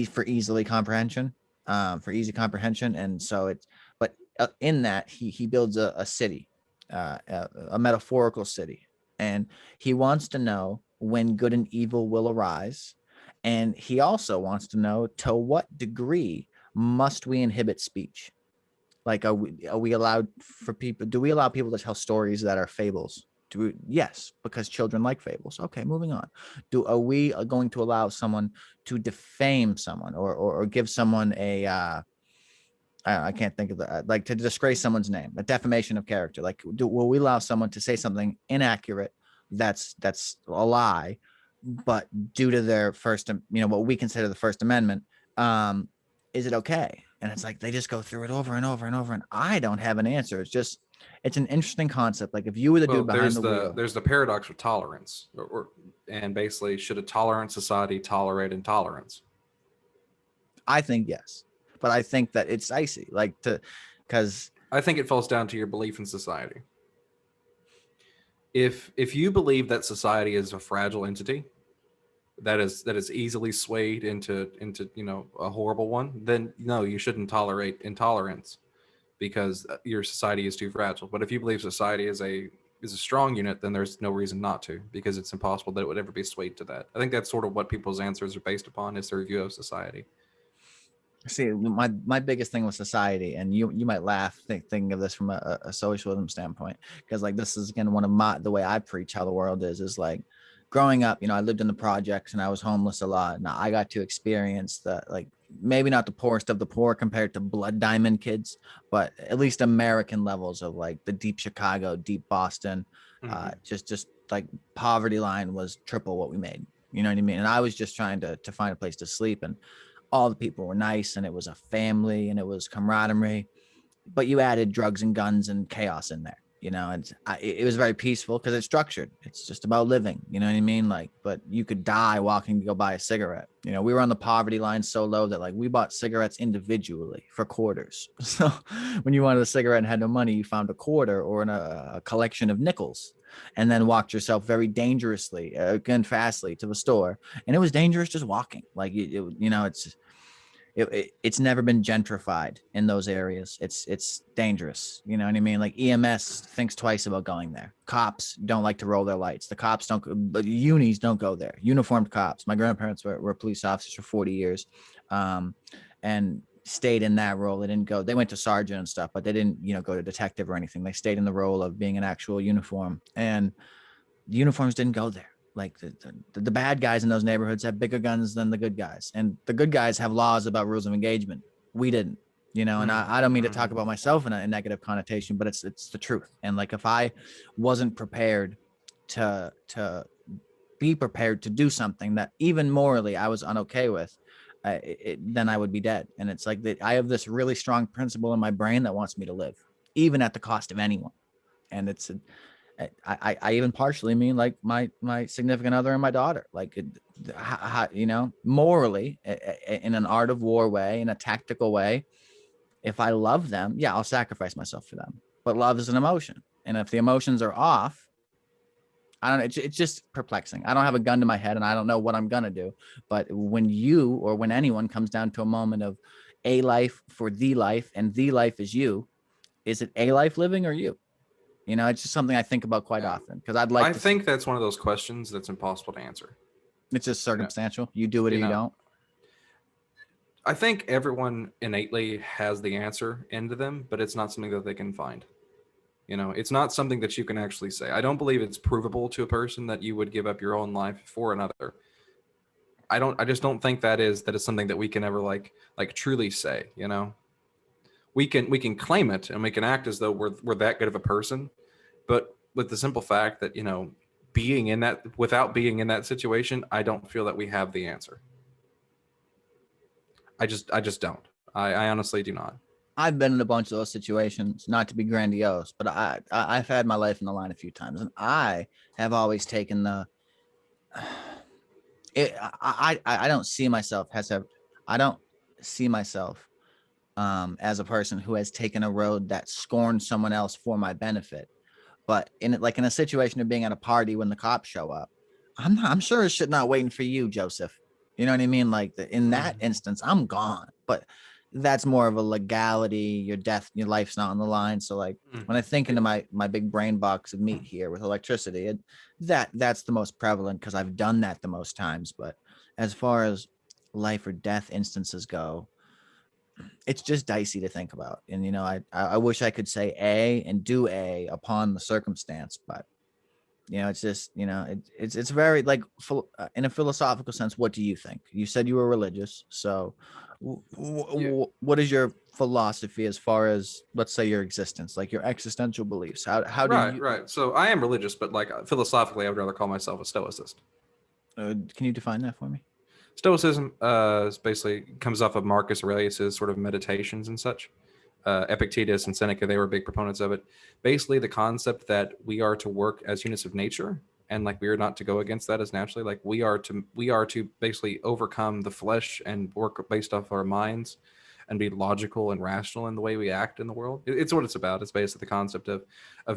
for easily comprehension, for easy comprehension. And so it's, but in that he builds a city, a metaphorical city, and he wants to know when good and evil will arise, And he also wants to know, to what degree must we inhibit speech? Like, are we allowed for people? Do we allow people to tell stories that are fables? Yes, because children like fables. Okay, moving on. Are we going to allow someone to defame someone, or give someone a I can't think of the like, to disgrace someone's name, a defamation of character? Like, will we allow someone to say something inaccurate that's a lie, but due to their first, what we consider the First Amendment, um, is it okay? And it's like they just go through it over and over and over, and I don't have an answer. It's an interesting concept. Like, if you were the Well, dude behind the wheel, there's the paradox of tolerance, and basically, should a tolerant society tolerate intolerance? I think yes, but I think that it's icy, like, because I think it falls down to your belief in society. If you believe that society is a fragile entity that is easily swayed into a horrible one, then no, you shouldn't tolerate intolerance because your society is too fragile. But if you believe society is a strong unit, then there's no reason not to, because it's impossible that it would ever be swayed to that. I think that's sort of what people's answers are based upon, is their view of society. see, my biggest thing with society, and you might laugh thinking of this from a socialism standpoint, because like, this is again one of the way I preach how the world is like, growing up, I lived in the projects and I was homeless a lot, and I got to experience the, like, maybe not the poorest of the poor compared to Blood Diamond kids, but at least American levels of like the deep Chicago, deep Boston. Mm-hmm. Just like, poverty line was triple what we made. You know what I mean? And I was just trying to find a place to sleep, and all the people were nice, and it was a family, and it was camaraderie, but you added drugs and guns and chaos in there, and it was very peaceful because it's structured. It's just about living, you know what I mean? Like, but you could die walking to go buy a cigarette. We were on the poverty line so low that like we bought cigarettes individually for quarters. So when you wanted a cigarette and had no money, you found a quarter or a collection of nickels, and then walked yourself very dangerously, again, fastly to the store. And it was dangerous just walking. Like, it's never been gentrified in those areas. It's dangerous. You know what I mean? Like, EMS thinks twice about going there. Cops don't like to roll their lights. The cops don't, but unis don't go there. Uniformed cops. My grandparents were police officers for 40 years, and stayed in that role. They didn't go. They went to sergeant and stuff, but they didn't, go to detective or anything. They stayed in the role of being an actual uniform, and the uniforms didn't go there. Like, the bad guys in those neighborhoods have bigger guns than the good guys, and the good guys have laws about rules of engagement. We didn't, and I don't mean to talk about myself in a negative connotation, but it's the truth. And like, if I wasn't prepared to be prepared to do something that even morally I was unokay with, then I would be dead. And it's like that I have this really strong principle in my brain that wants me to live, even at the cost of anyone. And I even partially mean like my significant other and my daughter, like, morally, in an art of war way, in a tactical way. If I love them, yeah, I'll sacrifice myself for them. But love is an emotion, and if the emotions are off, I don't know. It's just perplexing. I don't have a gun to my head, and I don't know what I'm gonna do. But when you, or when anyone comes down to a moment of a life for the life, and the life is you, is it a life living or you? It's just something I think about quite often, because I'd like I to think that's one of those questions that's impossible to answer. It's just circumstantial. You do it or you don't. I think everyone innately has the answer into them, but it's not something that they can find. It's not something that you can actually say. I don't believe it's provable to a person that you would give up your own life for another. I just don't think that is something that we can ever like truly say. We can claim it and we can act as though we're that good of a person, but with the simple fact that being in that, without being in that situation, I don't feel that we have the answer. I just don't. I honestly do not. I've been in a bunch of those situations, not to be grandiose, but I've had my life in the line a few times, and I have always taken the. I don't see myself I don't see myself as a person who has taken a road that scorned someone else for my benefit. But in a situation of being at a party when the cops show up, I'm sure as shit not waiting for you, Joseph. You know what I mean? Like, in that instance, I'm gone. But that's more of a legality. Your life's not on the line. So like, when I think into my big brain box of meat here with electricity, that's the most prevalent because I've done that the most times. But as far as life or death instances go, it's just dicey to think about. And I wish I could say A and do A upon the circumstance, but it's just it's very like in a philosophical sense. What do you think? You said you were religious, so Yeah. what is your philosophy as far as, let's say, your existence, like your existential beliefs? How do Right, you right. So I am religious, but like philosophically, I would rather call myself a stoicist. can you define that for me? Stoicism is basically comes off of Marcus Aurelius's sort of meditations and such. Epictetus and Seneca, they were big proponents of it. Basically, the concept that we are to work as units of nature, and like we are not to go against that as naturally. Like we are to basically overcome the flesh and work based off our minds, and be logical and rational in the way we act in the world. It's what it's about. It's basically the concept of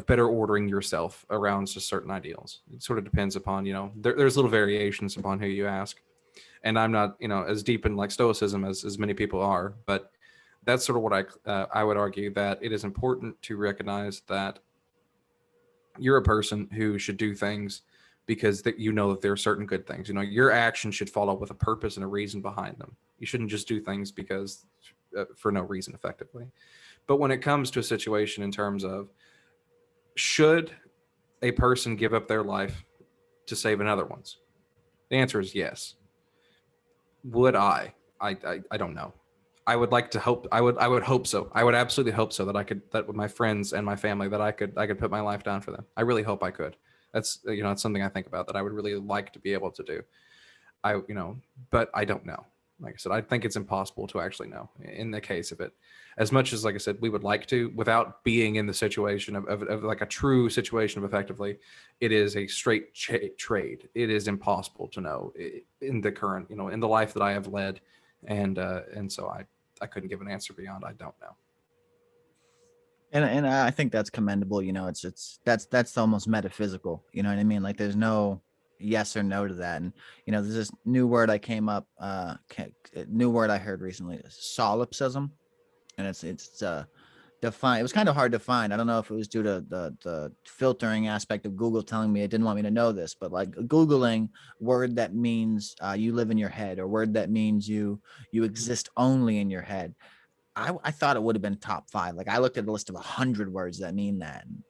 better ordering yourself around just certain ideals. It sort of depends upon there's little variations upon who you ask, and I'm not as deep in like stoicism as many people are, but that's sort of what I would argue, that it is important to recognize that you're a person who should do things because that that there are certain good things. Your action should follow with a purpose and a reason behind them. You shouldn't just do things because for no reason, effectively. But when it comes to a situation in terms of should a person give up their life to save another one's, the answer is yes. Would I? I don't know. I would like to hope. I would hope so. I would absolutely hope so that with my friends and my family that I could put my life down for them. I really hope I could. That's it's something I think about that I would really like to be able to do. But I don't know. Like I said, I think it's impossible to actually know in the case of it. As much as, like I said, we would like to, without being in the situation of like a true situation of effectively, it is a straight trade. It is impossible to know in the current, in the life that I have led, and so I couldn't give an answer beyond I don't know. And I think that's commendable. That's almost metaphysical. You know what I mean? Like there's no yes or no to that. And there's this new word I came up, new word I heard recently, solipsism, and it's defined. It was kind of hard to find. I don't know if it was due to the filtering aspect of Google telling me it didn't want me to know this, but like Googling word that means you live in your head, or word that means you exist only in your head. I thought it would have been top 5. Like I looked at a list of 100 words that mean that. And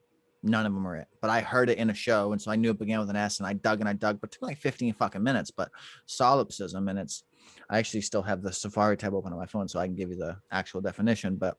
none of them are it. But I heard it in a show, and so I knew it began with an S, and I dug, but it took like 15 fucking minutes. But solipsism, and I actually still have the Safari tab open on my phone, so I can give you the actual definition. But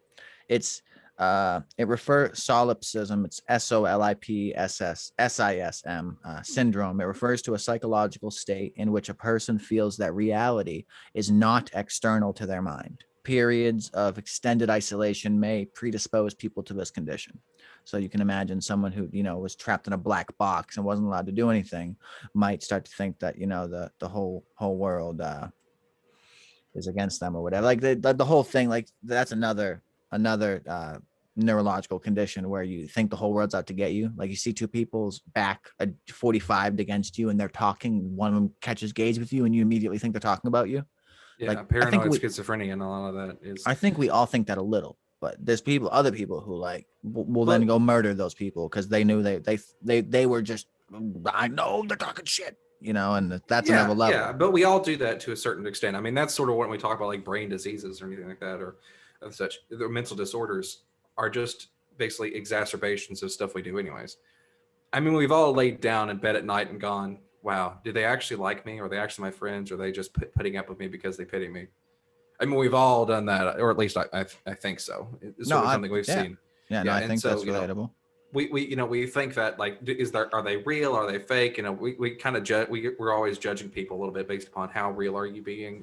it's it refers solipsism. It's SOLIPSISM syndrome. It refers to a psychological state in which a person feels that reality is not external to their mind. Periods of extended isolation may predispose people to this condition. So you can imagine someone who was trapped in a black box and wasn't allowed to do anything might start to think that the whole world is against them or whatever. Like the whole thing, like that's another neurological condition where you think the whole world's out to get you. Like you see two people's back 45 against you and they're talking. One of them catches gaze with you and you immediately think they're talking about you. Yeah, Like paranoid schizophrenia and a lot of that is. I think we all think that a little, but there's other people who like will But then go murder those people because they knew they were just, I know they're talking shit, and that's another level. yeah, but we all do that to a certain extent. I mean, that's sort of when we talk about like brain diseases or anything like that, or of such. The mental disorders are just basically exacerbations of stuff we do, anyways. I mean, we've all laid down in bed at night and gone, "Wow, do they actually like me? Or are they actually my friends? Or are they just putting up with me because they pity me?" I mean, we've all done that, or at least I think so. It's No, sort of something we've seen. yeah, no, Yeah, I and think so that's relatable. we think that like are they real, are they fake, we kind of judge, we're always judging people a little bit based upon how real are you being,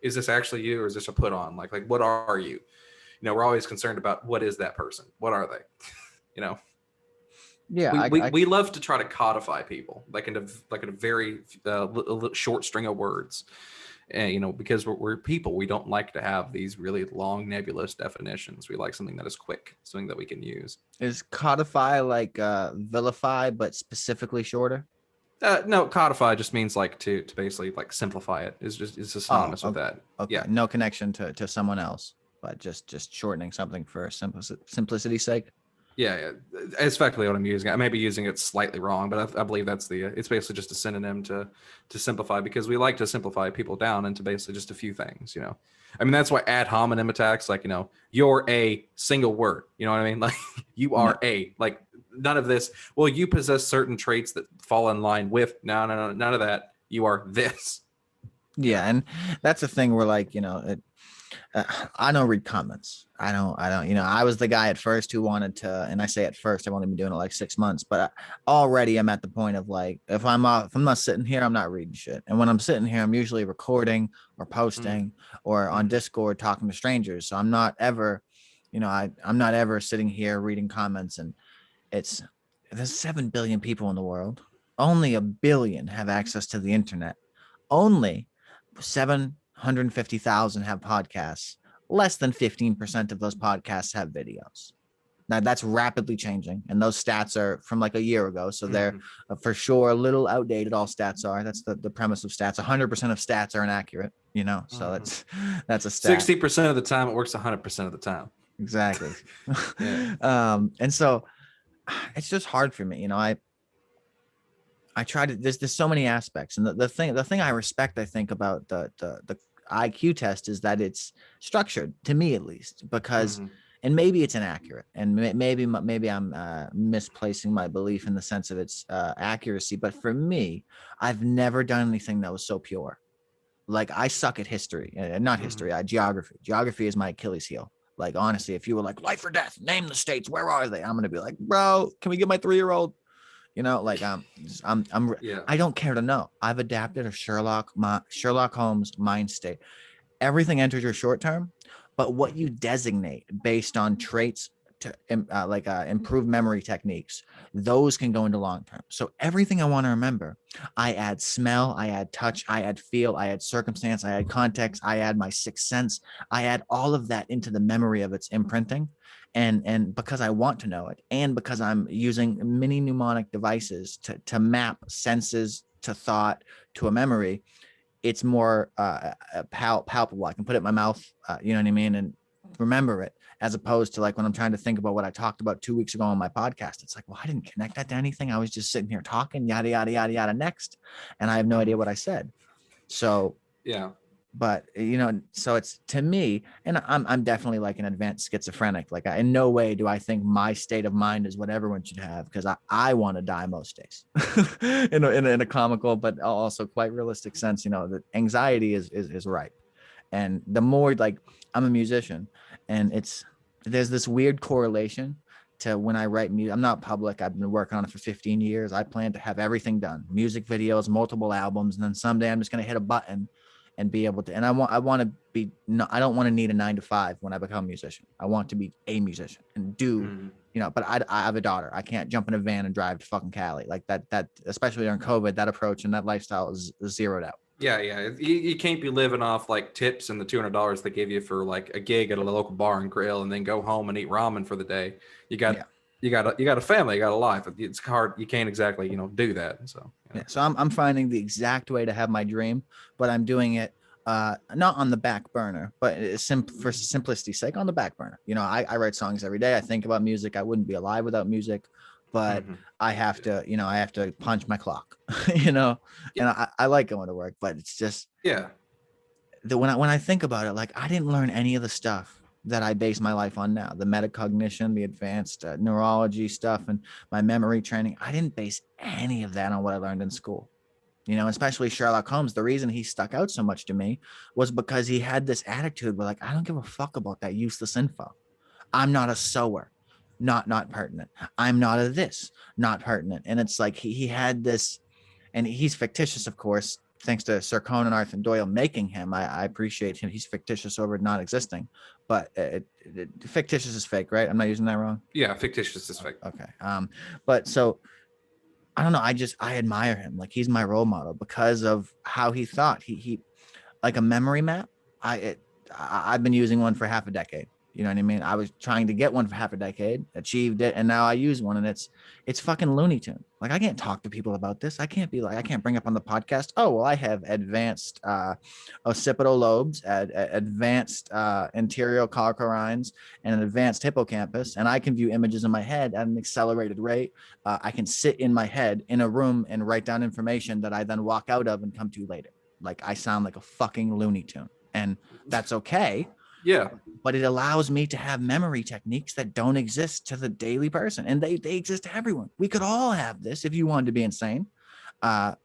is this actually you or is this a put on, like what are you, we're always concerned about what is that person, what are they, you know Yeah, we love to try to codify people like in a very short string of words, and, because we're people, we don't like to have these really long nebulous definitions. We like something that is quick, something that we can use. is codify like vilify, but specifically shorter? No, codify just means like to basically like simplify it. Is Oh, synonymous with that. okay. Yeah. No connection to someone else, but just shortening something for simplicity's sake. Yeah, yeah, it's effectively what I'm using. I may be using it slightly wrong, but I believe that's it's basically just a synonym to simplify, because we like to simplify people down into basically just a few things, you know. I mean, that's why ad hominem attacks, like, you know, you're a single word, you know what I mean? Like, you No. are a, like, none of this, well, you possess certain traits that fall in line with, no, no, no, none of that. You are this. You Yeah, know? and that's a thing where, like, I don't read comments. I don't, I was the guy at first who wanted to, and I say at first, I've only been doing it like 6 months, but already I'm at the point of like, if I'm not sitting here, I'm not reading shit. And when I'm sitting here, I'm usually recording or Mm, posting or on mm, Discord talking to strangers. So I'm not ever, I'm not ever sitting here reading comments. And it's, there's 7 billion people in the world. Only a billion have access to the internet. Only 750,000 have podcasts. Less than 15% of those podcasts have videos. Now that's rapidly changing, and those stats are from like a year ago, so they're mm. for sure a little outdated. All stats are. That's the premise of stats. 100% of stats are inaccurate. So Mm-hmm. that's a stat. 60% of the time, it works 100% of the time. Exactly. Yeah. And so it's just hard for me. I try to. There's so many aspects, and the thing I respect, I think, about the IQ test is that it's structured, to me at least, because, Mm-hmm. and maybe it's inaccurate, and maybe I'm misplacing my belief in the sense of its accuracy, but for me, I've never done anything that was so pure. Like, I suck at history, not Mm-hmm. history, geography. Geography is my Achilles heel. Like, honestly, if you were like, life or death, name the states, where are they? I'm gonna be like, bro, can we get my 3-year-old? Like, Yeah. I don't care to know. I've adapted a Sherlock Holmes mind state. Everything enters your short term, but what you designate based on traits to improve memory techniques, those can go into long term. So everything I want to remember, I add smell, I add touch, I add feel, I add circumstance, I add context, I add my sixth sense, I add all of that into the memory of its imprinting. And because I want to know it, and because I'm using mini mnemonic devices to map senses to thought to a memory, it's more palpable. I can put it in my mouth, you know what I mean, and remember it, as opposed to like when I'm trying to think about what I talked about 2 weeks ago on my podcast. It's like, well, I didn't connect that to anything. I was just sitting here talking, yada yada yada yada. Next, and I have no Mm-hmm. idea what I said. So, Yeah. but so it's, to me, and I'm definitely like an advanced schizophrenic. Like, in no way do I think my state of mind is what everyone should have, because I want to die most days in a comical but also quite realistic sense. That anxiety is ripe, and the more, like, I'm a musician, and there's this weird correlation to when I write music. I'm not public. I've been working on it for 15 years. I plan to have everything done, music videos, multiple albums, and then someday I'm just going to hit a button and be able to. And I want to be. No, I don't want to need a 9 to 5 when I become a musician. I want to be a musician and do. Mm-hmm. But I have a daughter. I can't jump in a van and drive to fucking Cali like that. That, especially during COVID, that approach and that lifestyle is zeroed out. Yeah, yeah. You can't be living off like tips and the $200 they give you for like a gig at a local bar and grill, and then go home and eat ramen for the day. You got Yeah. you got a family, you got a life. It's hard. You can't exactly do that. So yeah. Yeah. So I'm finding the exact way to have my dream, but I'm doing it not on the back burner, but for simplicity's sake, on the back burner. I write songs every day. I think about music. I wouldn't be alive without music, but Mm-hmm. I have to punch my clock, and I like going to work, but it's just Yeah. when I think about it, like, I didn't learn any of the stuff that I base my life on now, the metacognition, the advanced neurology stuff, and my memory training. I didn't base any of that on what I learned in school. Especially Sherlock Holmes. The reason he stuck out so much to me was because he had this attitude where, like, I don't give a fuck about that useless info. I'm not a sewer, not pertinent. I'm not a this, not pertinent. And it's like he had this, and he's fictitious, of course, thanks to Sir Conan Arthur Doyle making him. I appreciate him. He's fictitious over not existing, but fictitious is fake, right? I'm not using that wrong. Yeah. Fictitious is fake. Okay. But so I don't know. I admire him. Like, he's my role model because of how he thought. He like a memory map. I've been using one for half a decade. You know what I mean? I was trying to get one for half a decade, achieved it, and now I use one, and it's fucking Looney Tune. Like I can't talk to people about this. I can't be like I can't bring up on the podcast. Oh well, I have advanced occipital lobes, advanced anterior colliculines, and an advanced hippocampus, and I can view images in my head at an accelerated rate. I can sit in my head in a room and write down information that I then walk out of and come to later. Like I sound like a fucking Looney Tune, and that's okay, Yeah. but it allows me to have memory techniques that don't exist to the daily person, and they exist to everyone. We could all have this if you wanted to be insane. Well,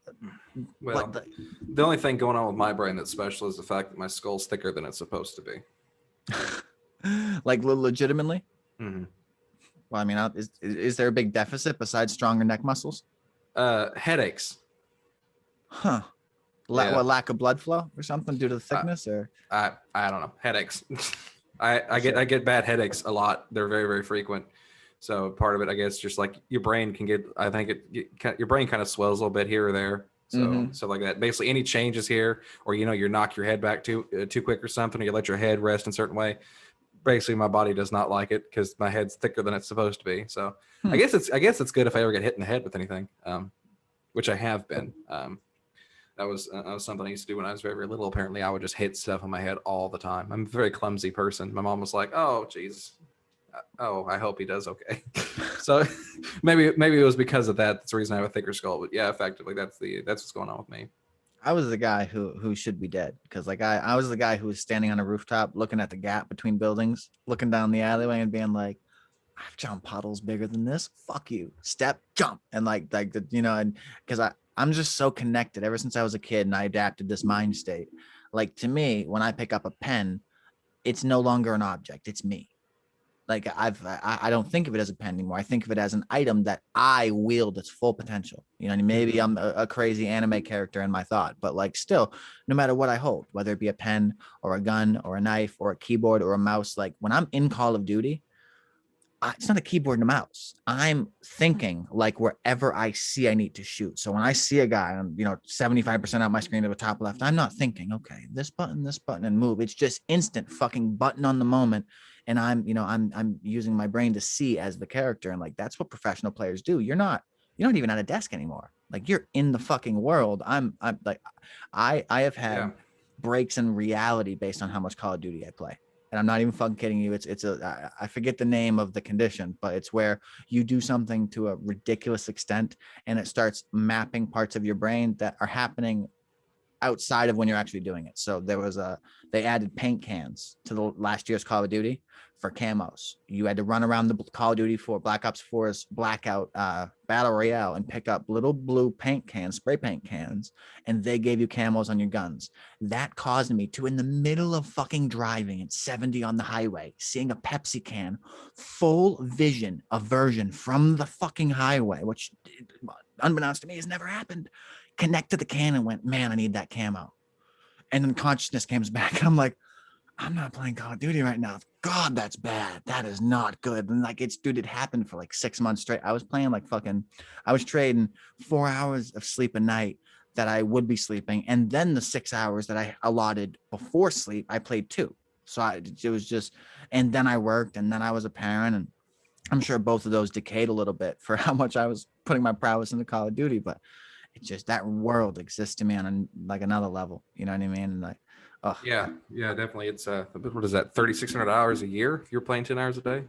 But the only thing going on with my brain that's special is the fact that my skull's thicker than it's supposed to be. like legitimately. Mm-hmm. Well, I mean, is there a big deficit besides stronger neck muscles? Headaches. Huh. Yeah. What, lack of blood flow or something due to the thickness, or I don't know. Headaches. I get bad headaches a lot. They're very, very frequent. So part of it, I guess, just like your brain can get. I think your brain kind of swells a little bit here or there. So so like that. Basically, any changes here, or you knock your head back too quick or something, or you let your head rest in a certain way. Basically, my body does not like it because my head's thicker than it's supposed to be. So I guess it's good if I ever get hit in the head with anything, which I have been. That was something I used to do when I was very, very little. Apparently, I would just hit stuff on my head all the time. I'm a very clumsy person. My mom was like, "Oh, geez, oh, I hope he does okay." So maybe it was because of that. That's the reason I have a thicker skull. But yeah, effectively, that's what's going on with me. I was the guy who should be dead, because like I was the guy who was standing on a rooftop looking at the gap between buildings, looking down the alleyway and being like, I've jumped puddles bigger than this. Fuck you. Step, jump. And like the, and because I'm just so connected ever since I was a kid, and I adapted this mind state. Like to me, when I pick up a pen, it's no longer an object. It's me. Like I don't think of it as a pen anymore. I think of it as an item that I wield its full potential. You know, and maybe I'm a crazy anime character in my thought, but like still, no matter what I hold, whether it be a pen or a gun or a knife or a keyboard or a mouse, like when I'm in Call of Duty, it's not a keyboard and a mouse. I'm thinking like wherever I see I need to shoot. So when I see a guy on, 75% out my screen to the top left, I'm not thinking, okay, this button, and move. It's just instant fucking button on the moment. And I'm using my brain to see as the character. And like, that's what professional players do. You're not even at a desk anymore. Like you're in the fucking world. I'm like, I have had breaks in reality based on how much Call of Duty I play. And I'm not even fucking kidding you. I forget the name of the condition, but it's where you do something to a ridiculous extent and it starts mapping parts of your brain that are happening outside of when you're actually doing it. So they added paint cans to the last year's Call of Duty for camos. You had to run around the Call of Duty for Black Ops 4's Blackout Battle Royale and pick up little blue paint cans, spray paint cans, and they gave you camos on your guns. That caused me to, in the middle of fucking driving at 70 on the highway, seeing a Pepsi can, full vision aversion from the fucking highway, which unbeknownst to me has never happened, connect to the can and went, man, I need that camo. And then consciousness comes back. And I'm like, I'm not playing Call of Duty right now. God, that's bad. That is not good. And like, it happened for like 6 months straight. I was playing I was trading 4 hours of sleep a night that I would be sleeping. And then the 6 hours that I allotted before sleep, I played 2. So it was just, and then I worked, and then I was a parent, and I'm sure both of those decayed a little bit for how much I was putting my prowess into Call of Duty, but it's just that world exists to me on like another level. You know what I mean? And like, yeah, definitely. It's what is that? 3,600 hours a year if you're playing 10 hours a day.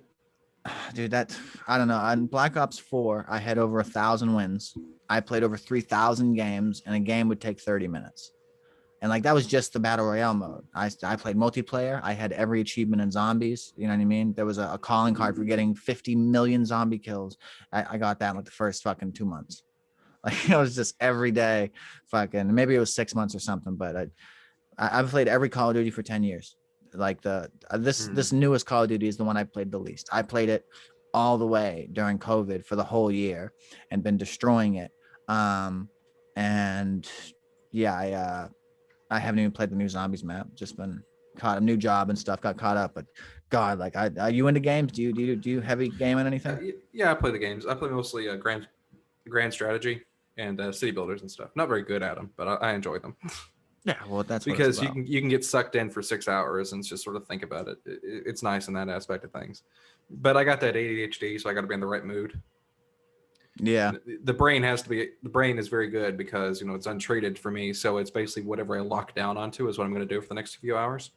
Dude, I don't know. On Black Ops 4, I had over 1,000 wins. I played over 3,000 games, and a game would take 30 minutes. And like that was just the battle royale mode. I played multiplayer. I had every achievement in zombies. You know what I mean? There was a calling card for getting 50 million zombie kills. I got that in like the first fucking 2 months. Like it was just every day, fucking. Maybe it was 6 months or something. But I've played every Call of Duty for 10 years. Like this newest Call of Duty is the one I played the least. I played it all the way during COVID for the whole year and been destroying it. And yeah, I haven't even played the new zombies map. Just been caught a new job and stuff. Got caught up, but God, like, are you into games? Do you heavy game on anything? Yeah, I play the games. I play mostly grand strategy and city builders and stuff. Not very good at them, but I enjoy them. Yeah, well, that's what it's because about. you can get sucked in for 6 hours and just sort of think about it. It's nice in that aspect of things. But I got that ADHD, so I got to be in the right mood. Yeah. The brain has to be, the brain is very good because, you know, it's untreated for me. So it's basically whatever I lock down onto is what I'm going to do for the next few hours.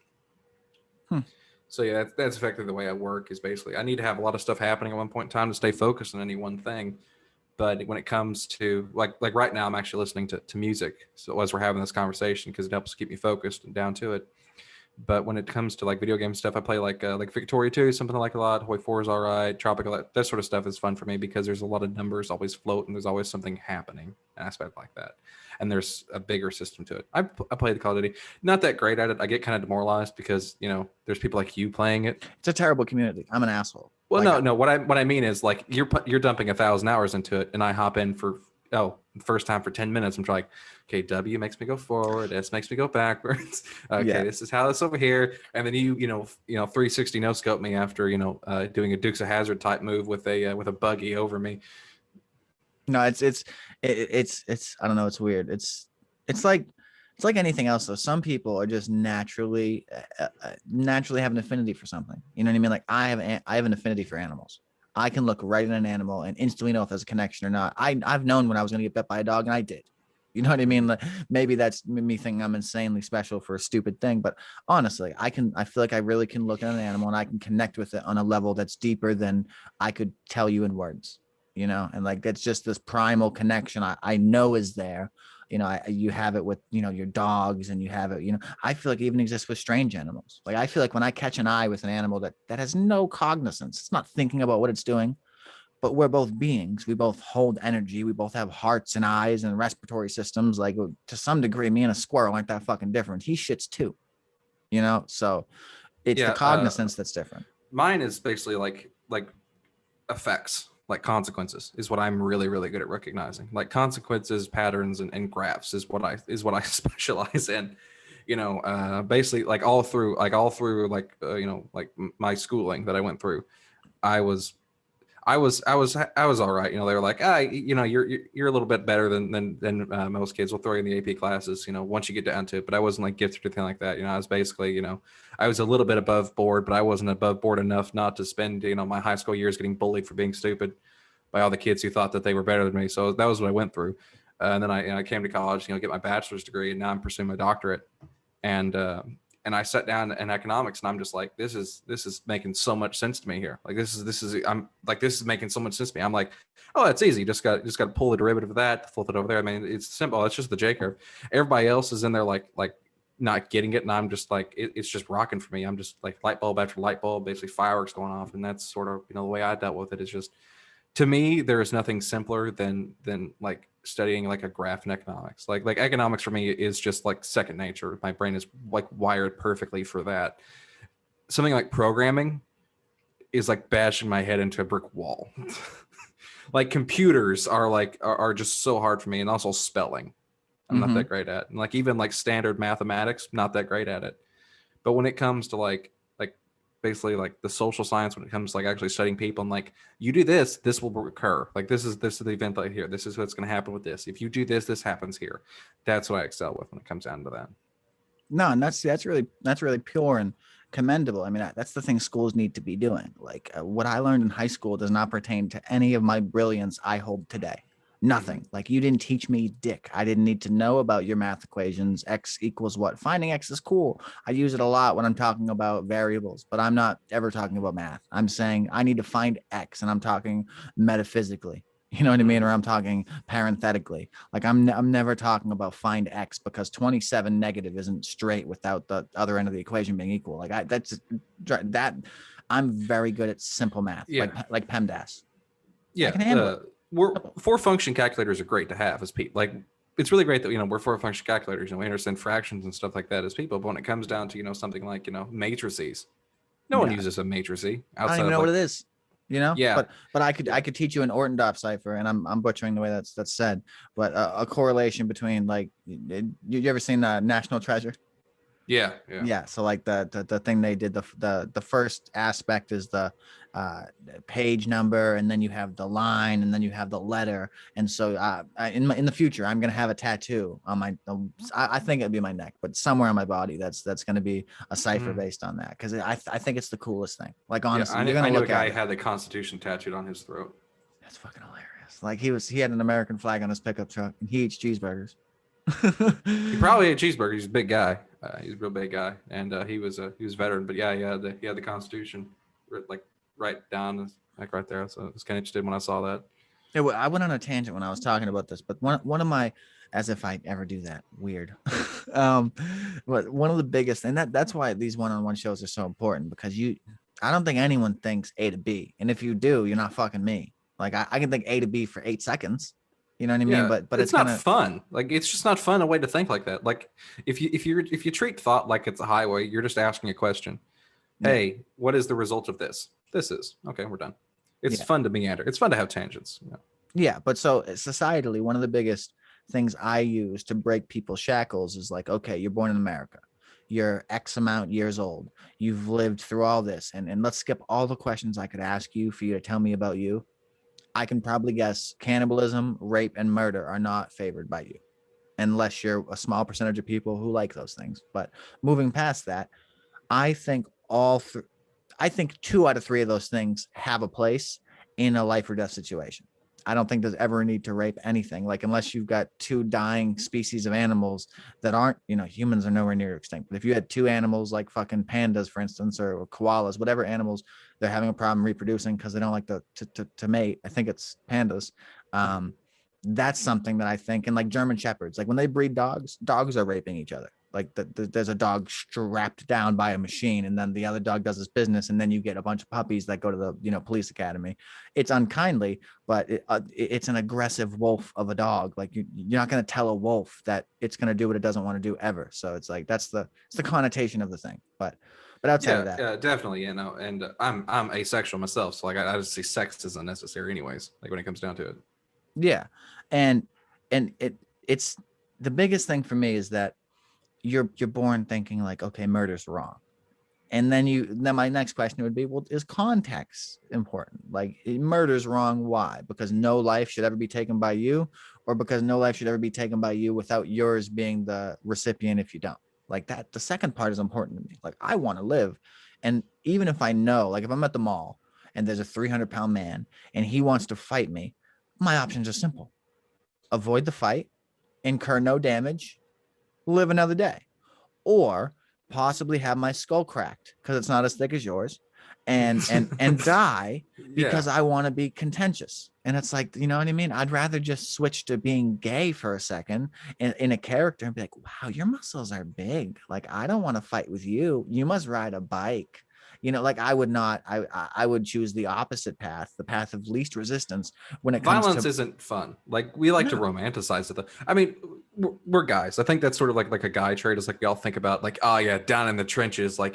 So yeah, that's effectively the way I work. Is basically I need to have a lot of stuff happening at one point in time to stay focused on any one thing. But when it comes to like right now, I'm actually listening to music. So as we're having this conversation, because it helps keep me focused and down to it. But when it comes to like video game stuff, I play like Victoria 2, something I like a lot. Hoi 4 is all right. Tropical, that sort of stuff is fun for me because there's a lot of numbers always float and there's always something happening, an aspect like that. And there's a bigger system to it. I play the Call of Duty, not that great at it. I get kind of demoralized because, you know, there's people like you playing it. It's a terrible community. I'm an asshole. Well, Like, no. What I mean is like you're dumping 1,000 hours into it, and I hop in for first time for 10 minutes. I'm like, okay, W makes me go forward, S makes me go backwards. Okay, yeah. this is how this over here, and then you know 360 no scope me after doing a Dukes of Hazzard type move with a buggy over me. No, it's I don't know. It's weird. It's like anything else though. Some people are just naturally have an affinity for something. You know what I mean? Like I have an affinity for animals. I can look right at an animal and instantly know if there's a connection or not. I've known when I was going to get bit by a dog, and I did. You know what I mean? Like, maybe that's me thinking I'm insanely special for a stupid thing, but honestly, I feel like I really can look at an animal and I can connect with it on a level that's deeper than I could tell you in words. You know, and like that's just this primal connection I know is there. You know, you have it with, you know, your dogs, and you have it, you know, I feel like it even exists with strange animals. Like I feel like when I catch an eye with an animal that has no cognizance, it's not thinking about what it's doing, but we're both beings. We both hold energy. We both have hearts and eyes and respiratory systems. Like to some degree, me and a squirrel aren't that fucking different. He shits too, you know? So it's the Yeah, cognizance that's different. mine is basically like effects, like consequences is what I'm really really good at recognizing. Like consequences, patterns, and graphs is what I specialize in. You know, basically like all through my schooling that I went through, I was I was all right. You know, they were like, you know, you're a little bit better than most kids. We'll throw you in the AP classes, you know, once you get down to it. But I wasn't like gifted or anything like that. You know, I was basically, you know, I was a little bit above board, but I wasn't above board enough not to spend, you know, my high school years getting bullied for being stupid by all the kids who thought that they were better than me. So that was what I went through. And then I came to college, you know, get my bachelor's degree, and now I'm pursuing my doctorate. And I sat down in economics, and I'm just like, this is making so much sense to me here. Like this is making so much sense to me. I'm like, oh, that's easy. Just got to pull the derivative of that, flip it over there. I mean, it's simple. It's just the J curve. Everybody else is in there like not getting it, and I'm just like, it's just rocking for me. I'm just like light bulb after light bulb, basically fireworks going off, and that's sort of, you know, the way I dealt with it. Is just, to me, there is nothing simpler than like studying like a graph in economics. Like economics for me is just like second nature. My brain is like wired perfectly for that. Something like programming is like bashing my head into a brick wall. Like computers are just so hard for me, and also spelling I'm not that great at. And like even like standard mathematics, not that great at it. But when it comes to like basically like the social science, when it comes to like actually studying people, and like you do this, this will occur. Like this is the event right here. This is what's going to happen with this. If you do this, this happens here. That's what I excel with when it comes down to that. No, and that's really pure and commendable. I mean, that's the thing schools need to be doing. Like what I learned in high school does not pertain to any of my brilliance I hold today. Nothing. Like you didn't teach me dick. I didn't need to know about your math equations. X equals what? Finding X is cool. I use it a lot when I'm talking about variables, but I'm not ever talking about math. I'm saying I need to find X, and I'm talking metaphysically. You know what I mean? Or I'm talking parenthetically. Like I'm never talking about find X, because 27 negative isn't straight without the other end of the equation being equal. Like that I'm very good at simple math, Yeah. like PEMDAS. Yeah. I can handle it. Four function calculators are great to have as people. Like it's really great that, you know, we're four function calculators and we understand fractions and stuff like that as people. But when it comes down to, you know, something like, you know, matrices, no one uses a matrice I don't outside even of know like, what it is, you know. yeah. But I could teach you an Ortendorf cipher, and I'm butchering the way that's said, but a correlation between like, you ever seen National Treasure? Yeah, yeah. Yeah, so like the thing they did, the first aspect is the page number, and then you have the line, and then you have the letter. And so in the future, I'm gonna have a tattoo on my I think it'd be my neck, but somewhere on my body that's gonna be a cipher Mhm. based on that, because I think it's the coolest thing. Like Yeah, honestly, you're I gonna knew a look guy at who it. had the Constitution tattooed on his throat. That's fucking hilarious. Like he had an American flag on his pickup truck, and he eats cheeseburgers. He probably ate cheeseburgers. He's a big guy. He's a real big guy, and he was a veteran. But yeah, he had the Constitution like right down, like right there. So I was kind of interested when I saw that. I went on a tangent when I was talking about this, but one of my, as if I ever do that, weird. um, but one of the biggest, and that's why these one-on-one shows are so important, because I don't think anyone thinks A to B, and if you do, you're not fucking me. Like I can think A to B for 8 seconds, you know what I mean? Yeah, But it's it's not gonna, fun. Like it's just not fun a way to think like that. Like if you treat thought like it's a highway, you're just asking a question. yeah, Hey, what is the result of this? This is okay. We're done. It's yeah. fun to meander. It's fun to have tangents. You know? Yeah, but so societally, one of the biggest things I use to break people's shackles is like, okay, you're born in America. You're X amount years old. You've lived through all this. And let's skip all the questions I could ask you for you to tell me about you. I can probably guess cannibalism, rape, and murder are not favored by you, unless you're a small percentage of people who like those things. But moving past that, I think I think 2 out of 3 of those things have a place in a life or death situation. I don't think there's ever a need to rape anything. Like unless you've got 2 dying species of animals that aren't, humans are nowhere near extinct. But if you had 2 animals like fucking pandas, for instance, or koalas, whatever animals they're having a problem reproducing because they don't like to mate. I think it's pandas. Um, that's something that I think, and like German shepherds, like when they breed dogs, dogs are raping each other. Like there's a dog strapped down by a machine, and then the other dog does his business, and then you get a bunch of puppies that go to the police academy. It's unkindly, but it's an aggressive wolf of a dog. Like you're not going to tell a wolf that it's going to do what it doesn't want to do ever. So it's like it's the connotation of the thing. But outside of Yeah, that, yeah, definitely. You know, and I'm asexual myself, so like I just see sex as unnecessary, anyways. Like when it comes down to it. yeah, and it's the biggest thing for me is that you're born thinking like, okay, murder's wrong. And then my next question would be, well, is context important? Like murder's wrong. Why? Because no life should ever be taken by you, or because no life should ever be taken by you without yours being the recipient if you don't. Like that, the second part is important to me. Like I want to live. And even if I know, like if I'm at the mall and there's a 300-pound man and he wants to fight me, my options are simple. Avoid the fight, incur no damage, live another day, or possibly have my skull cracked because it's not as thick as yours, and die Yeah. because I want to be contentious. And it's like, you know what I mean? I'd rather just switch to being gay for a second in a character and be like, wow, your muscles are big. Like, I don't want to fight with you. You must ride a bike. Like I would not, I would choose the opposite path, the path of least resistance when it comes Violence to, isn't fun. Like we like to no, romanticize it. I mean, we're guys. I think that's sort of like a guy trait. Is like we all think about like, oh yeah, down in the trenches, like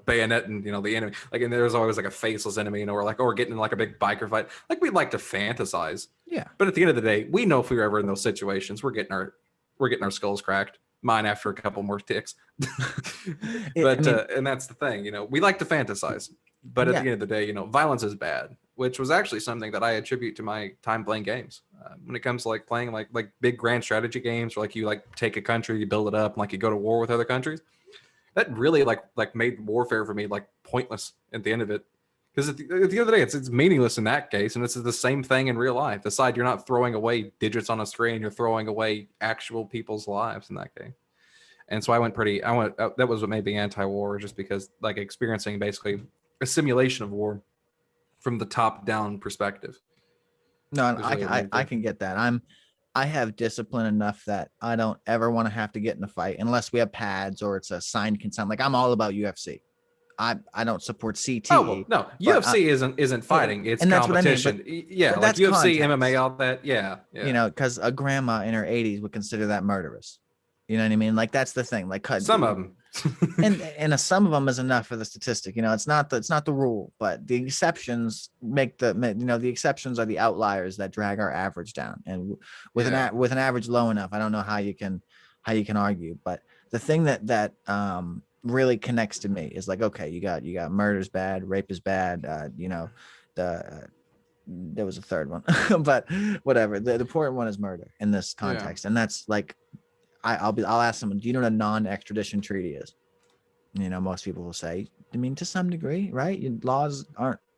bayonet and the enemy. Like and there's always like a faceless enemy, or like, oh, we're getting in like a big biker fight. Like we like to fantasize. yeah. But at the end of the day, we know if we were ever in those situations, we're getting our skulls cracked. Mine after a couple more ticks. I But mean, and that's the thing, we like to fantasize. But at the yeah. end of the day, violence is bad, which was actually something that I attribute to my time playing games. When it comes to like playing like big grand strategy games, or like you like take a country, you build it up, and like you go to war with other countries. That really like made warfare for me like pointless at the end of it. Because at the end of the day, it's meaningless in that case, and it's the same thing in real life. Aside, you're not throwing away digits on a screen; you're throwing away actual people's lives in that case. And so that was what made me anti-war, just because like experiencing basically a simulation of war from the top down perspective No, is I really can what made I me. can get that. I have discipline enough that I don't ever want to have to get in a fight unless we have pads or it's a signed consent. Like I'm all about UFC. I don't support Oh well, CTE, no, but UFC isn't fighting; it's and that's what I mean. competition. Yeah, But like that's UFC, MMA, context, all that. Yeah, yeah. because a grandma in her 80s would consider that murderous. You know what I mean? Like that's the thing. Like Some of them. some of them is enough for the statistic. It's not the rule, but the exceptions make the exceptions are the outliers that drag our average down. And with Yeah. with an average low enough, I don't know how you can argue. But the thing that really connects to me is like, okay, you got murder's bad, rape is bad, the there was a third one, but whatever. The important one is murder in this Yeah. context, and that's like, I'll ask someone, do you know what a non-extradition treaty is? Most people will say, I mean, to some degree, right? Your laws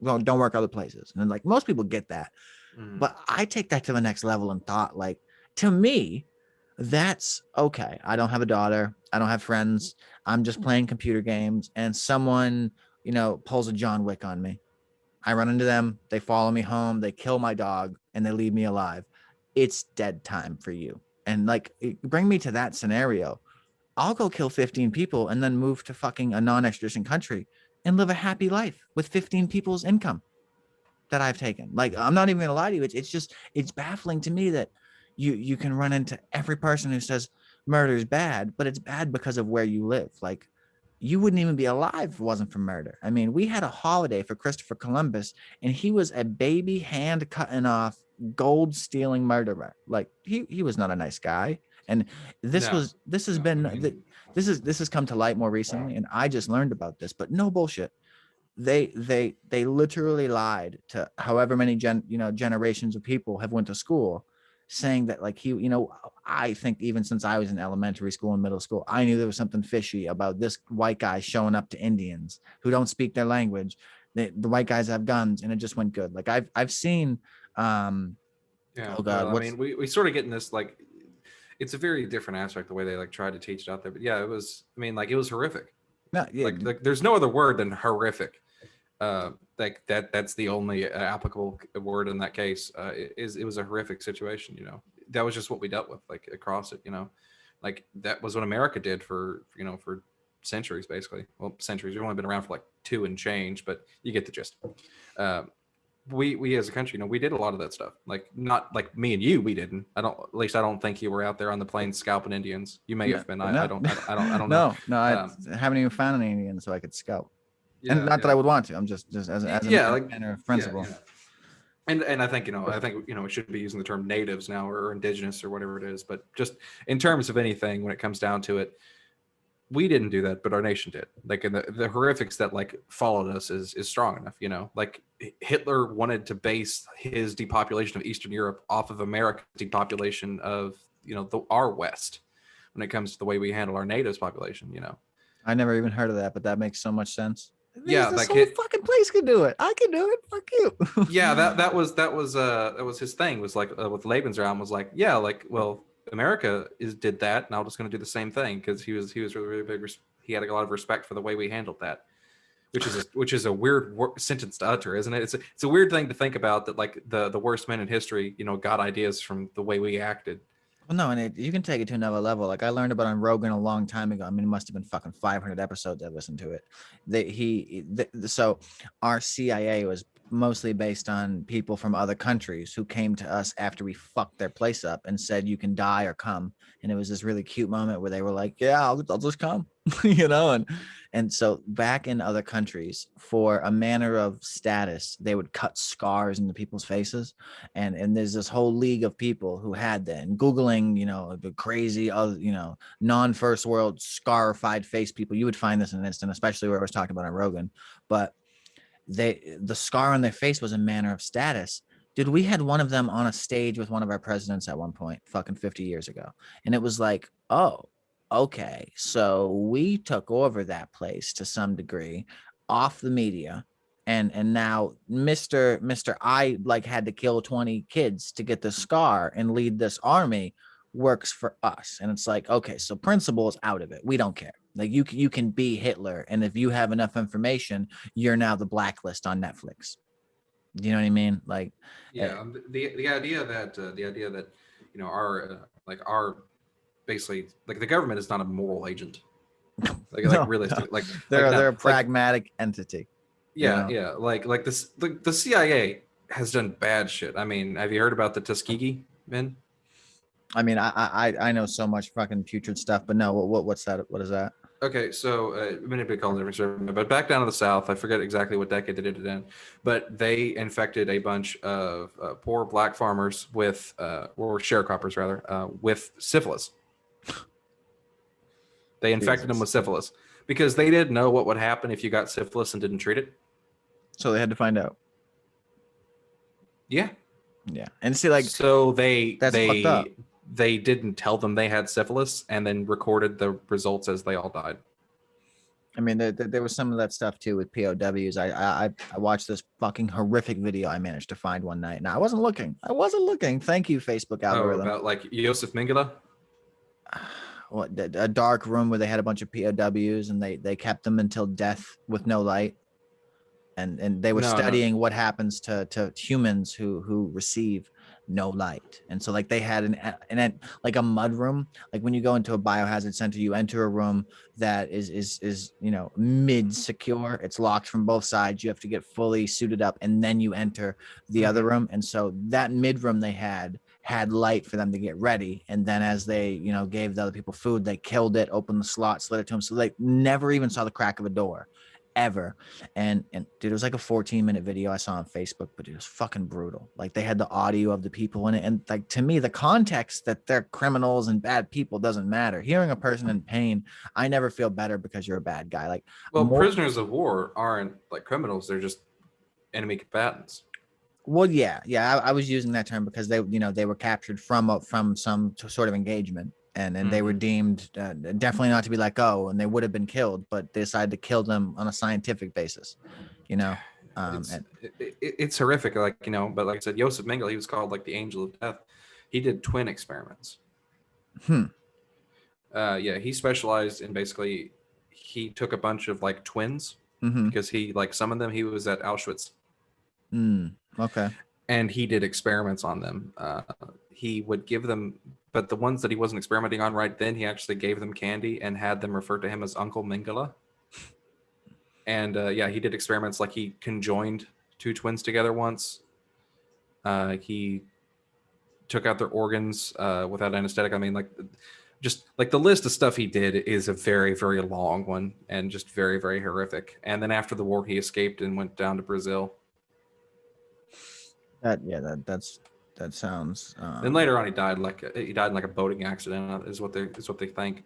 don't work other places, and then, like, most people get that. Mhm. But I take that to the next level and thought, like, to me, that's okay. I don't have a daughter. I don't have friends. I'm just playing computer games, and someone, pulls a John Wick on me. I run into them. They follow me home. They kill my dog, and they leave me alive. It's dead time for you. And like, bring me to that scenario. I'll go kill 15 people and then move to fucking a non-extradition country and live a happy life with 15 people's income that I've taken. Like, I'm not even gonna lie to you. It's baffling to me that you can run into every person who says murder is bad, but it's bad because of where you live. Like, you wouldn't even be alive if it wasn't for murder. I mean, we had a holiday for Christopher Columbus, and he was a baby hand cutting off gold stealing murderer. Like, he was not a nice guy. And No. this has No. I been mean, this has come to light more recently, and I just learned about this, but no bullshit. They literally lied to however many generations of people have went to school, saying that, like, I think even since I was in elementary school and middle school, I knew there was something fishy about this white guy showing up to Indians who don't speak their language. The white guys have guns, and it just went good. Like, I've seen yeah. oh god, Well, I what's mean, we sort of get in this, like, it's a very different aspect the way they like tried to teach it out there. But yeah, it was. I mean, like, it was horrific. no, yeah, Like there's no other word than horrific. Like that's the only applicable word in that case. It was a horrific situation. That was just what we dealt with, like, across it. Like, that was what America did for centuries, basically. Well, centuries. We've only been around for like two and change, but you get the gist. Uh, we as a country, we did a lot of that stuff. Like, not like me and you, we didn't. At least I don't think you were out there on the plains scalping Indians. You may no, have been. I no, don't. I don't know. no, I Um, haven't even found any Indians so I could scout. And yeah, not that yeah, I would want to. I'm just as a yeah. Like, manner of yeah, principle. yeah. And I think we should be using the term natives now, or indigenous, or whatever it is. But just in terms of anything, when it comes down to it, we didn't do that, but our nation did. Like, and the horrifics that like followed us is strong enough. Like, Hitler wanted to base his depopulation of Eastern Europe off of America's depopulation of our West. When it comes to the way we handle our natives population. I never even heard of that, but that makes so much sense. Yeah, This like whole it. fucking place can do it. I can do it. Fuck you. Yeah, that was his thing. Was like, with Lebensraum, was like, yeah, like, well, America did that, and I'm just going to do the same thing, because he was really, really big. He had a lot of respect for the way we handled that, which is a weird sentence to utter, isn't it? It's a weird thing to think about, that like the worst men in history, got ideas from the way we acted. Well, no, and you can take it to another level. Like, I learned about on Rogan a long time ago. I mean, it must have been fucking 500 episodes I listened to it. So our CIA was mostly based on people from other countries who came to us after we fucked their place up and said, you can die or come. And it was this really cute moment where they were like, yeah, I'll just come, and so back in other countries, for a manner of status, they would cut scars into people's faces, and there's this whole league of people who had that. And googling, the crazy, non-first world scarified face people, you would find this in an instant, especially where I was talking about on Rogan. But the scar on their face was a manner of status. Dude, we had one of them on a stage with one of our presidents at one point, fucking 50 years ago. And it was like, oh, okay. So we took over that place to some degree off the media. And now Mr. I like had to kill 20 kids to get the scar and lead this army works for us. And it's like, okay, so principle is out of it. We don't care. Like, you can be Hitler, and if you have enough information, you're now the blacklist on Netflix. Do you know what I mean? Like, Yeah, the idea that our basically, like, the government is not a moral agent. Like, no, realistic, like they're no, they're a pragmatic entity. You yeah, know, yeah, like this, the CIA has done bad shit. I mean, have you heard about the Tuskegee men? I mean, I know so much fucking putrid stuff, but no, what's that? What is that? Okay, so many big calls different, but back down to the south, I forget exactly what decade they did it in, but they infected a bunch of poor black farmers with, or sharecroppers rather, with syphilis. They infected him Jesus. with syphilis because they didn't know what would happen if you got syphilis and didn't treat it. So they had to find out. Yeah. Yeah. And see, like, So they that's fucked up. they didn't tell them they had syphilis and then recorded the results as they all died. I mean, there was some of that stuff too with POWs. I watched this fucking horrific video I managed to find one night. Now I wasn't looking. Thank you, Facebook Oh, algorithm. about like Yosef Mengele? What, a dark room where they had a bunch of POWs and they kept them until death with no light. And they were studying what happens to humans who receive no light. And so like they had an like a mud room. Like when you go into a biohazard center, you enter a room that is mid secure. It's locked from both sides. You have to get fully suited up and then you enter the other room. And so that mid room they had light for them to get ready. And then as they gave the other people food, they killed it, opened the slot, slid it to them, so they never even saw the crack of a door ever. And dude, it was like a 14-minute video I saw on Facebook, but it was fucking brutal. Like they had the audio of the people in it, and like to me, the context that they're criminals and bad people doesn't matter. Hearing a person in pain, I never feel better because you're a bad guy. Like, well, prisoners of war aren't like criminals; they're just enemy combatants. Well, yeah, I was using that term because they were captured from some sort of engagement, and they were deemed definitely not to be let go, and they would have been killed, but they decided to kill them on a scientific basis, It's horrific, like but like I said, Joseph Mengele, he was called like the angel of death. He did twin experiments. Yeah, he specialized in basically he took a bunch of like twins because he like summoned them. He was at Auschwitz. Okay. And he did experiments on them. He would give them, but the ones that he wasn't experimenting on right then, he actually gave them candy and had them refer to him as Uncle Mengele. And yeah, he did experiments like he conjoined two twins together once. He took out their organs without anesthetic. I mean, like, just like the list of stuff he did is a very, very long one and just very, very horrific. And then after the war, he escaped and went down to Brazil. That sounds. Then later on, he died in like a boating accident, is what they think.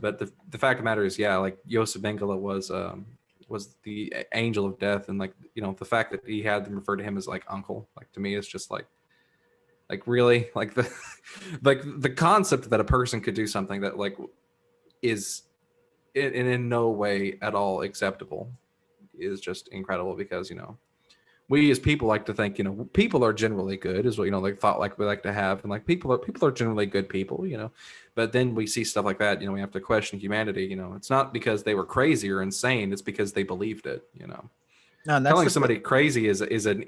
But the fact of the matter is, yeah, like Joseph Mengele was the angel of death, and like the fact that he had them refer to him as like uncle, like to me, it's just like really like the concept that a person could do something that like is in no way at all acceptable is just incredible, because we as people like to think people are generally good, is what like thought like we like to have, and like people are generally good people, but then we see stuff like that, we have to question humanity. It's not because they were crazy or insane, it's because they believed it. No, and telling somebody crazy is an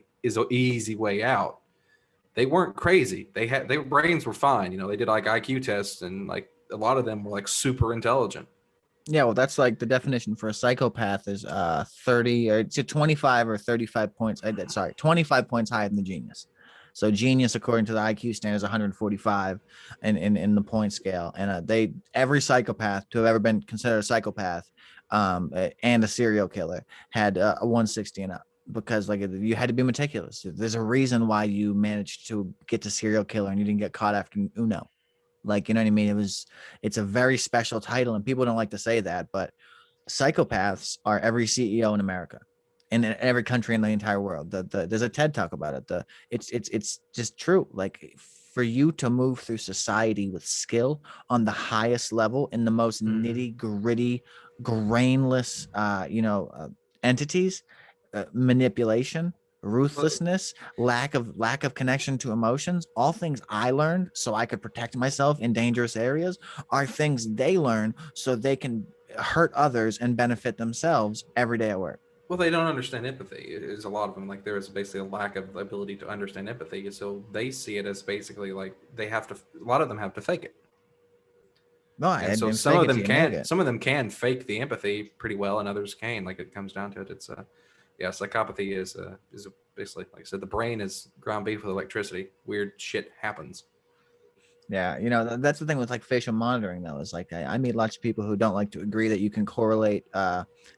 easy way out. They weren't crazy. Their brains were fine. They did like IQ tests, and like a lot of them were like super intelligent. Yeah, well, that's like the definition for a psychopath is 30 or 25 or 35 points. 25 points higher than the genius. So genius, according to the IQ standard, is 145 in the point scale. And every psychopath to have ever been considered a psychopath and a serial killer had a 160 and up, because like you had to be meticulous. There's a reason why you managed to get to serial killer and you didn't get caught after Uno. Like, you know what I mean? It's a very special title, and people don't like to say that, but psychopaths are every CEO in America and in every country in the entire world. There's a TED talk about it. It's just true. Like, for you to move through society with skill on the highest level in the most nitty gritty, grainless, entities, manipulation, ruthlessness, lack of connection to emotions, all things I learned so I could protect myself in dangerous areas, are things they learn so they can hurt others and benefit themselves every day at work. Well, they don't understand empathy. There's a lot of them. Like, there is basically a lack of ability to understand empathy, so they see it as basically like a lot of them have to fake it. No, and so some of them can fake the empathy pretty well, and others can. Like, it comes down to it. It's psychopathy is basically, like I said, the brain is ground beef with electricity. Weird shit happens. Yeah, that's the thing with like facial monitoring, though, is like I meet lots of people who don't like to agree that you can correlate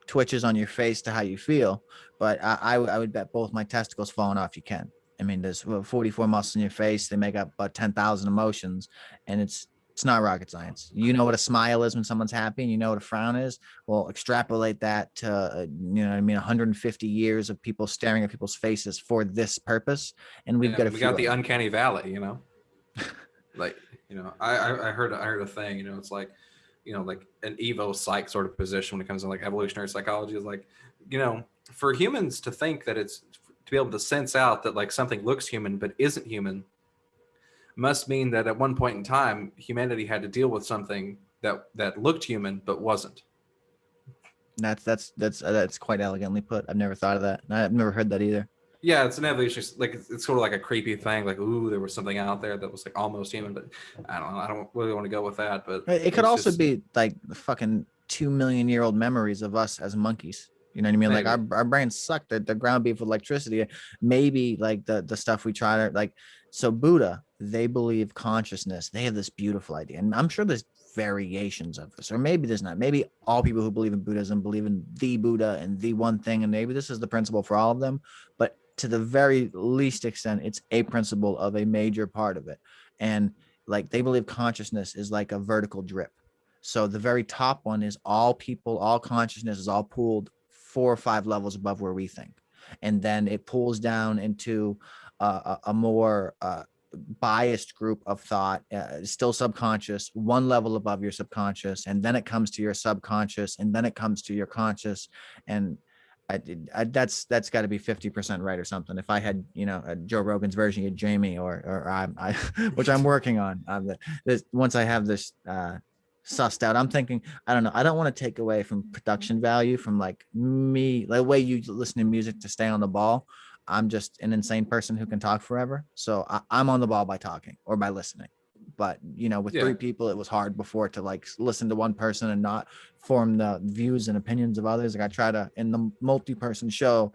twitches on your face to how you feel, but I would bet both my testicles falling off you can. I mean, there's 44 muscles in your face. They make up about 10,000 emotions, and it's It's not rocket science. You know what a smile is when someone's happy, and you know what a frown is. Well, extrapolate that to, you know what I mean, 150 years of people staring at people's faces for this purpose, and we've Yeah, got a we few got of the them. uncanny valley, you know. Like, you know, I heard a thing, you know, it's like, you know, like an evo psych sort of position when it comes to like evolutionary psychology is like, you know, for humans to think that it's to be able to sense out that like something looks human but isn't human must mean that at one point in time humanity had to deal with something that looked human but wasn't. That's quite elegantly put. I've never thought of that. I've never heard that either. Yeah, it's an evolution. Like it's sort of like a creepy thing. Like, ooh, there was something out there that was like almost human, but I don't know. I don't really want to go with that. But It could it's also just be like the fucking 2 million-year-old memories of us as monkeys. You know what I mean? Like maybe. our brains suck the ground beef with electricity. Maybe like the stuff we try to like. So Buddha, they believe consciousness. They have this beautiful idea, and I'm sure there's variations of this, or maybe there's not. Maybe all people who believe in Buddhism believe in the Buddha and the one thing, and maybe this is the principle for all of them. But to the very least extent, it's a principle of a major part of it, and like they believe consciousness is like a vertical drip. So the very top one is all people, all consciousness is all pooled 4 or 5 levels above where we think. And then it pulls down into a more biased group of thought, still subconscious, one level above your subconscious. And then it comes to your subconscious, and then it comes to your conscious. And that's got to be 50% right or something. If I had, you know, a Joe Rogan's version of Jamie, or I which I'm working on. Once I have this sussed out, I'm thinking, I don't know. I don't want to take away from production value from like me, like the way you listen to music to stay on the ball. I'm just an insane person who can talk forever. So I'm on the ball by talking or by listening. But you know, with Yeah. 3 people, it was hard before to like listen to one person and not form the views and opinions of others. Like I try to, in the multi-person show,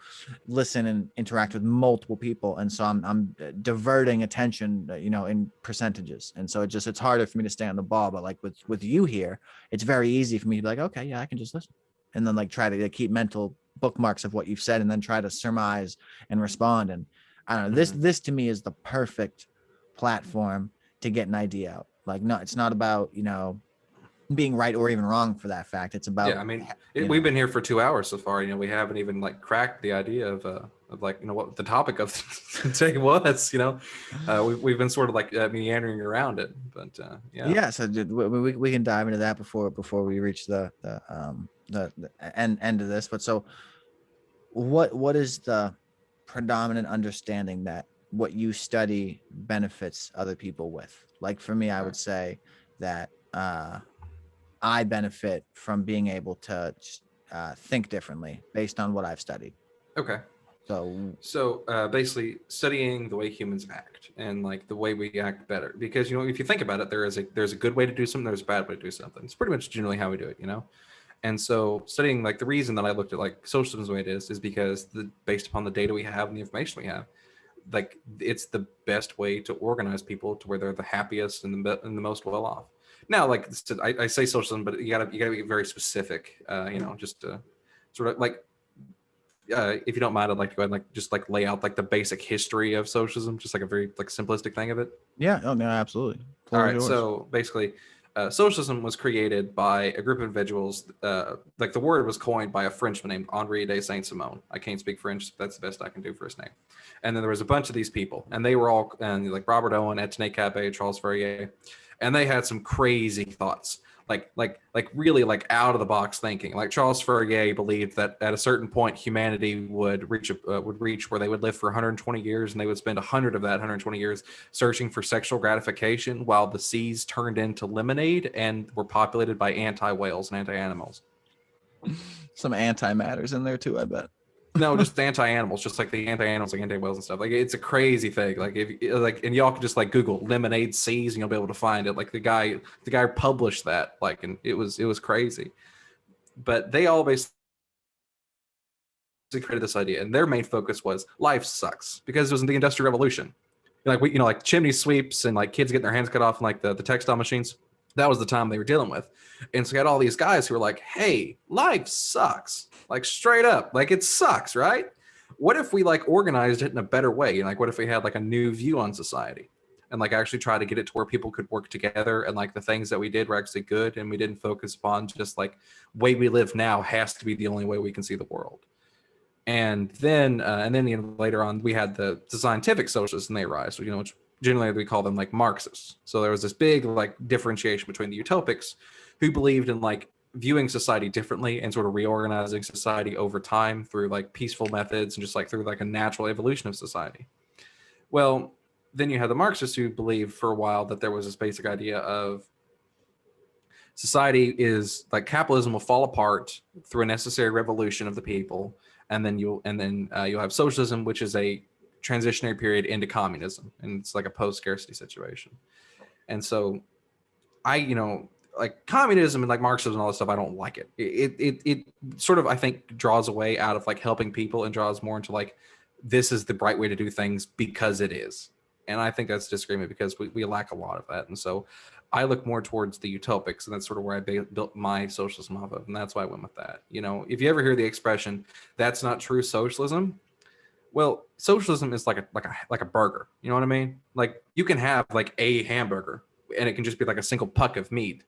listen and interact with multiple people, and so I'm diverting attention, you know, in percentages, and so it's harder for me to stay on the ball. But like with you here, it's very easy for me to be like, okay, yeah, I can just listen, and then like try to keep mental bookmarks of what you've said, and then try to surmise and respond. And I don't know, this to me is the perfect platform to get an idea out. Like, no, it's not about, you know, being right or even wrong for that fact. It's Yeah, about, I mean, you we've know, been here for 2 hours so far. You know, we haven't even like cracked the idea of like, you know, what the topic of today was. You know, we've been sort of like meandering around it, but yeah. yeah. So we can dive into that before we reach the end of this. But so what is the predominant understanding that what you study benefits other people with? Like for me, I All would right. say that I benefit from being able to think differently based on what I've studied. Okay. So So basically, studying the way humans act and like the way we act better, because you know, if you think about it, there's a good way to do something, there's a bad way to do something. It's pretty much generally how we do it, you know. And so studying like the reason that I looked at like socialism the way it is because based upon the data we have and the information we have, like it's the best way to organize people to where they're the happiest and and the most well off. Now, like I say socialism, but you gotta be very specific, you know, just to sort of like if you don't mind, I'd like to go ahead and like just like lay out like the basic history of socialism, just like a very like simplistic thing of it. yeah, oh no, absolutely. All Floor is right, yours. so basically, socialism was created by a group of individuals. Like the word was coined by a Frenchman named Henri de Saint-Simon. I can't speak French. That's the best I can do for his name. And then there was a bunch of these people, and they were all and like Robert Owen, Etienne Capet, Charles Fourier, and they had some crazy thoughts. Like really like out of the box thinking. Like Charles Fourier believed that at a certain point humanity would reach where they would live for 120 years, and they would spend 100 of that 120 years searching for sexual gratification while the seas turned into lemonade and were populated by anti-whales and anti-animals. Some antimatters in there too, I bet. No, just anti-animals, just like the anti-animals, like anti-whales and stuff. Like it's a crazy thing. Like if like, and y'all can just like Google lemonade seas, and you'll be able to find it. Like the guy published that. Like, and it was crazy. But they all basically created this idea, and their main focus was life sucks because it was in the Industrial Revolution. Like we, you know, like chimney sweeps and like kids getting their hands cut off and like the textile machines. That was the time they were dealing with. And so you had all these guys who were like, hey, life sucks. Like straight up, like it sucks, right? What if we like organized it in a better way? And like, what if we had like a new view on society? and like actually try to get it to where people could work together, and like the things that we did were actually good, and we didn't focus upon just like way we live now has to be the only way we can see the world. And then later on we had the scientific socialists, and they rise, which generally we call them like Marxists. So there was this big like differentiation between the utopics, who believed in like viewing society differently and sort of reorganizing society over time through like peaceful methods and just like through like a natural evolution of society. Well, then you had the Marxists, who believed for a while that there was this basic idea of society is like capitalism will fall apart through a necessary revolution of the people, and then you'll have socialism, which is a transitionary period into communism, and it's like a post-scarcity situation. And so like communism and like Marxism and all this stuff, I don't like it. It sort of, I think, draws away out of like helping people and draws more into like, this is the right way to do things because it is. And I think that's disagreement, because we lack a lot of that. And so I look more towards the utopics, and that's sort of where I built my socialism off of. And that's why I went with that. If you ever hear the expression, that's not true socialism, well, socialism is like a burger. You know what I mean? Like you can have like a hamburger and it can just be like a single puck of meat,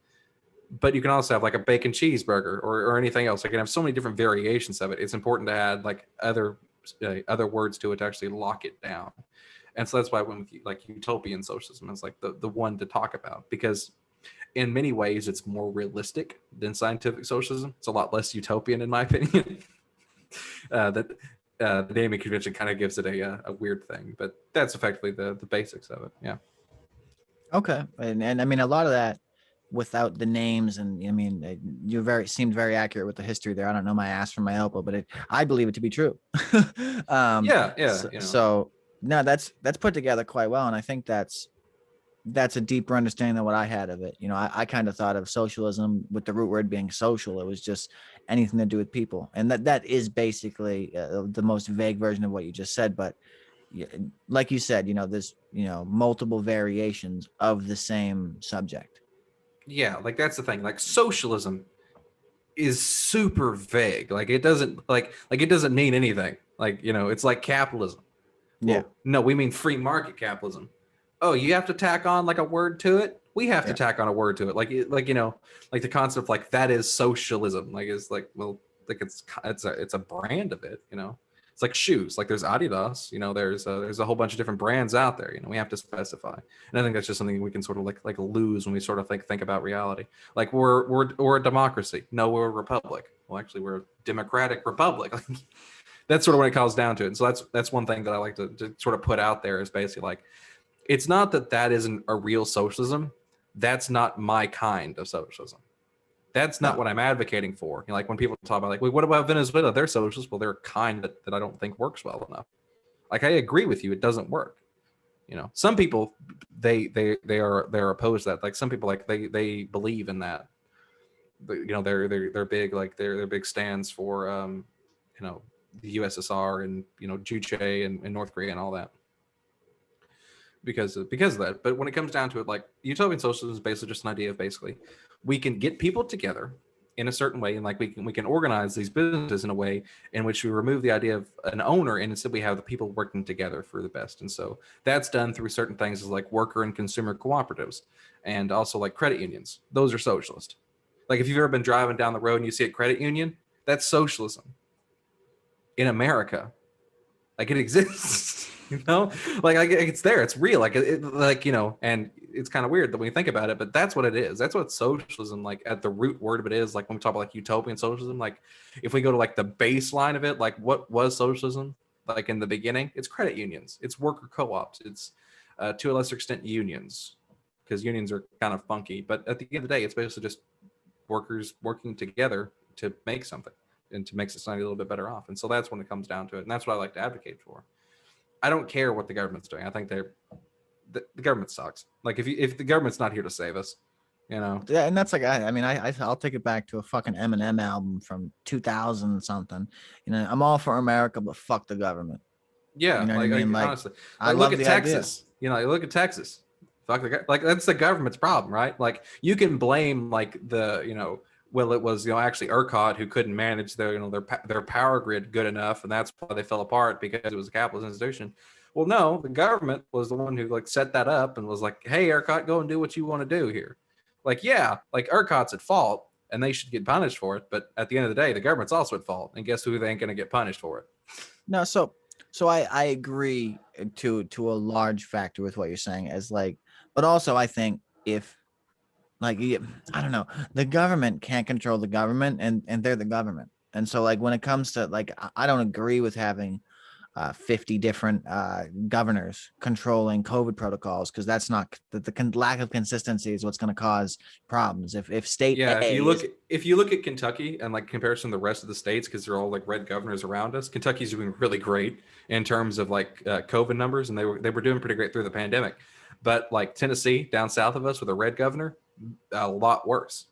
but you can also have like a bacon cheeseburger or anything else. Like you can have so many different variations of it. It's important to add like other words to it to actually lock it down. And so that's why I went with like utopian socialism as like the one to talk about, because in many ways it's more realistic than scientific socialism. It's a lot less utopian in my opinion. The naming convention kind of gives it a weird thing, but that's effectively the basics of it. Yeah. Okay. And I mean, a lot of that without the names, and I mean, you seemed very accurate with the history there. I don't know my ass from my elbow, but I believe it to be true. Yeah. So no, that's put together quite well. And I think that's a deeper understanding than what I had of it. I kind of thought of socialism with the root word being social. It was just anything to do with people. And that is basically the most vague version of what you just said. But like you said, there's, multiple variations of the same subject. Yeah. Like that's the thing. Like socialism is super vague. Like it doesn't it doesn't mean anything. Like, it's like capitalism. Well, Yeah. No, we mean free market capitalism. Oh, you have to tack on like a word to it. We have to tack on a word to it. Like the concept of like that is socialism. Like it's like, well, like it's a brand of it. It's like shoes. Like there's Adidas. There's a whole bunch of different brands out there. We have to specify. And I think that's just something we can sort of like lose when we sort of think about reality. Like we're a democracy. No, we're a republic. Well, actually, we're a democratic republic. That's sort of what it comes down to. And so that's one thing that I like to sort of put out there is basically like, it's not that isn't a real socialism. That's not my kind of socialism. That's not what I'm advocating for. Like when people talk about like, well, what about Venezuela? They're socialists. Well, they're a kind that I don't think works well enough. Like I agree with you, it doesn't work. Some people they're opposed to that. Like some people like they believe in that. They're big, like their big stands for the USSR and Juche and North Korea and all that. Because of that. But when it comes down to it, like utopian socialism is basically just an idea of basically we can get people together in a certain way, and like we can organize these businesses in a way in which we remove the idea of an owner, and instead we have the people working together for the best. And so that's done through certain things as like worker and consumer cooperatives, and also like credit unions. Those are socialist. Like if you've ever been driving down the road and you see a credit union, that's socialism in America. Like it exists. Like it's there, it's real, like and it's kind of weird that when you think about it, but that's what it is. That's what socialism, like at the root word of it is. Like when we talk about like utopian socialism, like if we go to like the baseline of it, like what was socialism like in the beginning? It's credit unions, it's worker co-ops, it's to a lesser extent unions, because unions are kind of funky, but at the end of the day it's basically just workers working together to make something and to make society a little bit better off. And so that's when it comes down to it, and that's what I like to advocate for. I don't care what the government's doing. I think the government sucks. Like if the government's not here to save us, Yeah, and that's like I'll take it back to a fucking Eminem album from 2000 something. I'm all for America, but fuck the government. Yeah, you know what I mean? Like honestly, I look love at the Texas. idea. Look at Texas. Fuck like that's the government's problem, right? Like you can blame like the well, it was actually ERCOT who couldn't manage their power grid good enough, and that's why they fell apart, because it was a capitalist institution. Well, no, the government was the one who like set that up and was like, hey, ERCOT, go and do what you want to do here. Like, yeah, like ERCOT's at fault and they should get punished for it. But at the end of the day, the government's also at fault. And guess who they ain't going to get punished for it? No, so I agree to a large factor with what you're saying as like, but also I think if like I don't know, the government can't control the government and they're the government. And so like when it comes to like I don't agree with having 50 different governors controlling COVID protocols because that's not the lack of consistency is what's going to cause problems. If state Yeah, A is if you look at Kentucky and like comparison to the rest of the states, because they're all like red governors around us, Kentucky's doing really great in terms of like COVID numbers, and they were doing pretty great through the pandemic. But like Tennessee down south of us with a red governor, a lot worse.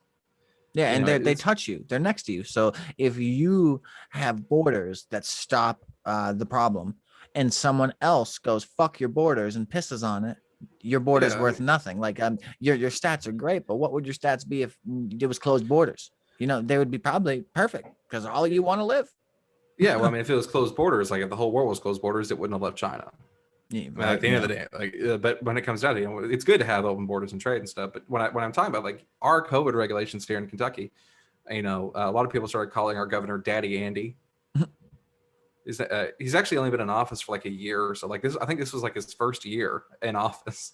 yeah, You and know, they it's touch you, they're next to you. So if you have borders that stop the problem, and someone else goes fuck your borders and pisses on it, your border's yeah, worth nothing. Like your stats are great, but what would your stats be if it was closed borders? You know, they would be probably perfect because all you want to live. yeah. Well, I mean, if it was closed borders, like if the whole world was closed borders, it wouldn't have left China. Yeah, I mean, at the you end of know, the day, like, but when it comes down to, it's good to have open borders and trade and stuff. But when I'm talking about like our COVID regulations here in Kentucky, a lot of people started calling our governor Daddy Andy. Is that he's actually only been in office for like a year or so. Like this, I think this was like his first year in office.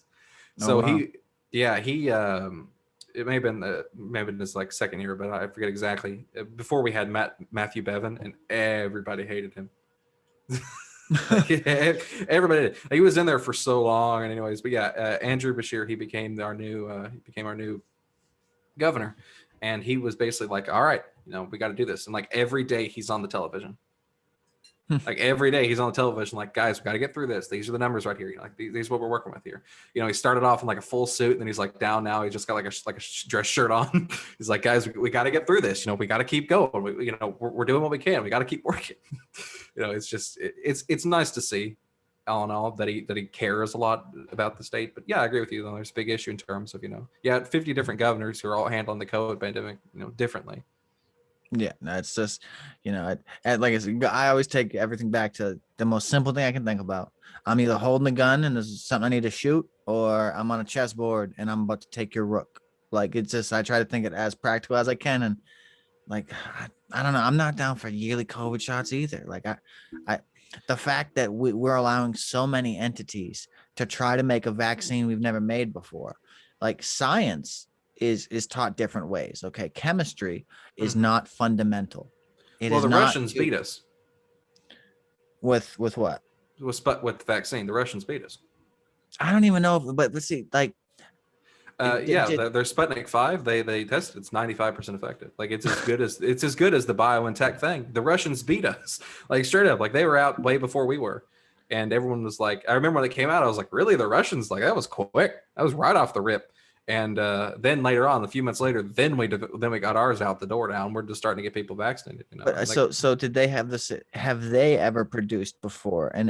oh So wow. he it may have been his like second year, but I forget exactly. Before we had Matthew Bevin, and everybody hated him. Like, everybody did. He was in there for so long, and anyways, but yeah, Andrew Bashir, he became our new governor, and he was basically like, all right, we got to do this, and like every day he's on the television. Like every day he's on the television, like, guys, we got to get through this. These are the numbers right here. Like these are what we're working with here. He started off in like a full suit, and then he's like down now. He just got like a dress shirt on. He's like, guys, we got to get through this. We got to keep going. We're doing what we can. We got to keep working. It's just it's nice to see, all in all, that he cares a lot about the state. But yeah, I agree with you. Though there's a big issue in terms of 50 different governors who are all handling the COVID pandemic differently. Yeah, no, it's just, like I said, I always take everything back to the most simple thing I can think about. I'm either holding a gun and there's something I need to shoot, or I'm on a chessboard and I'm about to take your rook. Like it's just, I try to think it as practical as I can. And like, I don't know, I'm not down for yearly COVID shots either. Like the fact that we're allowing so many entities to try to make a vaccine we've never made before, like science is taught different ways. Okay, chemistry is Mhm. not fundamental. It Well, is the not Russians beat us with what? with the vaccine. The Russians beat us. I don't even know, but let's see, like, Yeah, did their Sputnik 5. They tested. It's 95% effective. Like it's as good as the BioNTech thing. The Russians beat us, like straight up. Like they were out way before we were, and everyone was like, I remember when it came out, I was like, really, the Russians? Like that was quick. That was right off the rip. And then later on, a few months later, then we got ours out the door now, and we're just starting to get people vaccinated. but so did they have this? Have they ever produced before an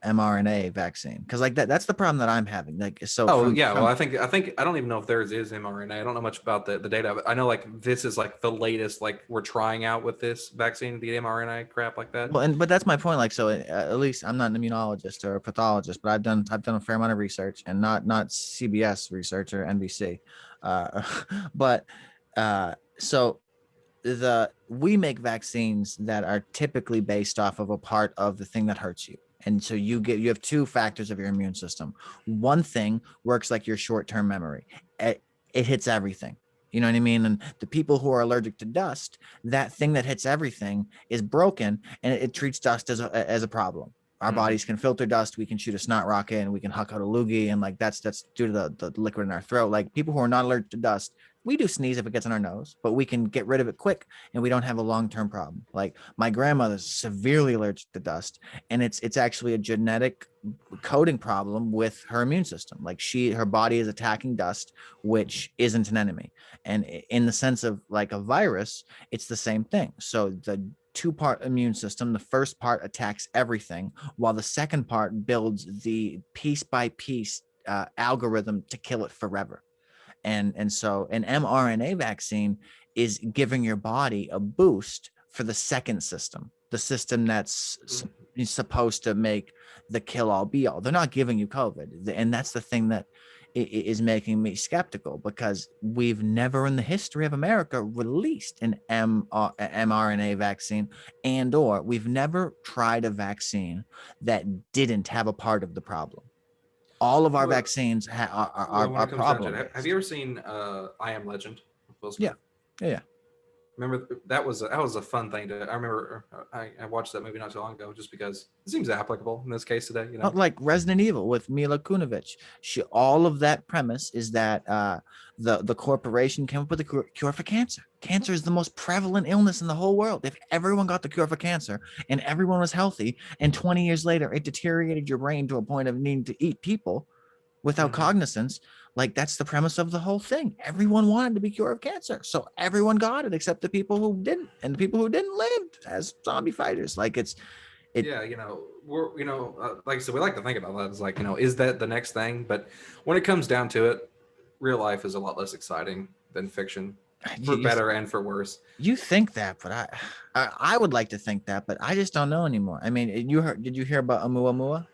mRNA vaccine? Because like that's the problem that I'm having. Like so Oh from yeah, well I think I don't even know if theirs is mRNA. I don't know much about the data. But I know like this is like the latest. Like we're trying out with this vaccine, the mRNA crap like that. well, but that's my point. Like so, at least I'm not an immunologist or a pathologist, but I've done a fair amount of research, and not CBS research or NBC, uh, but so we make vaccines that are typically based off of a part of the thing that hurts you. And so you have two factors of your immune system. One thing works like your short-term memory. It hits everything. You know what I mean? And the people who are allergic to dust, that thing that hits everything is broken, and it treats dust as a problem. Our bodies can filter dust. We can shoot a snot rocket, and we can huck out a loogie, and like that's due to the liquid in our throat. Like people who are not allergic to dust, we do sneeze if it gets in our nose, but we can get rid of it quick, and we don't have a long-term problem. Like my grandmother's severely allergic to dust, and it's actually a genetic coding problem with her immune system. Like her body is attacking dust, which isn't an enemy. And in the sense of like a virus, it's the same thing. So the two-part immune system, the first part attacks everything, while the second part builds the piece by piece algorithm to kill it forever. And so an mRNA vaccine is giving your body a boost for the second system, the system that's supposed to make the kill all be all. They're not giving you COVID. And that's the thing that is making me skeptical, because we've never in the history of America released an mRNA vaccine, and or we've never tried a vaccine that didn't have a part of the problem. All of our Well, vaccines when are it comes down to problem it, have based. you ever seen I Am Legend? Will Yeah. Smith? Yeah. Remember that was a fun thing to. I remember I watched that movie not so long ago just because it seems applicable in this case today. You know. Like Resident Evil with Mila Kunovich. All of that premise is that the corporation came up with a cure for cancer. Cancer is the most prevalent illness in the whole world. If everyone got the cure for cancer and everyone was healthy, and 20 years later it deteriorated your brain to a point of needing to eat people without Mm-hmm. cognizance, like that's the premise of the whole thing. Everyone wanted to be cured of cancer, so everyone got it except the people who didn't, and the people who didn't lived as zombie fighters. Like it. Yeah, we're like I said, we like to think about that as like is that the next thing? But when it comes down to it, real life is a lot less exciting than fiction, for You, better and for worse. you think that, but I would like to think that, but I just don't know anymore. I mean, did you hear about Oumuamua?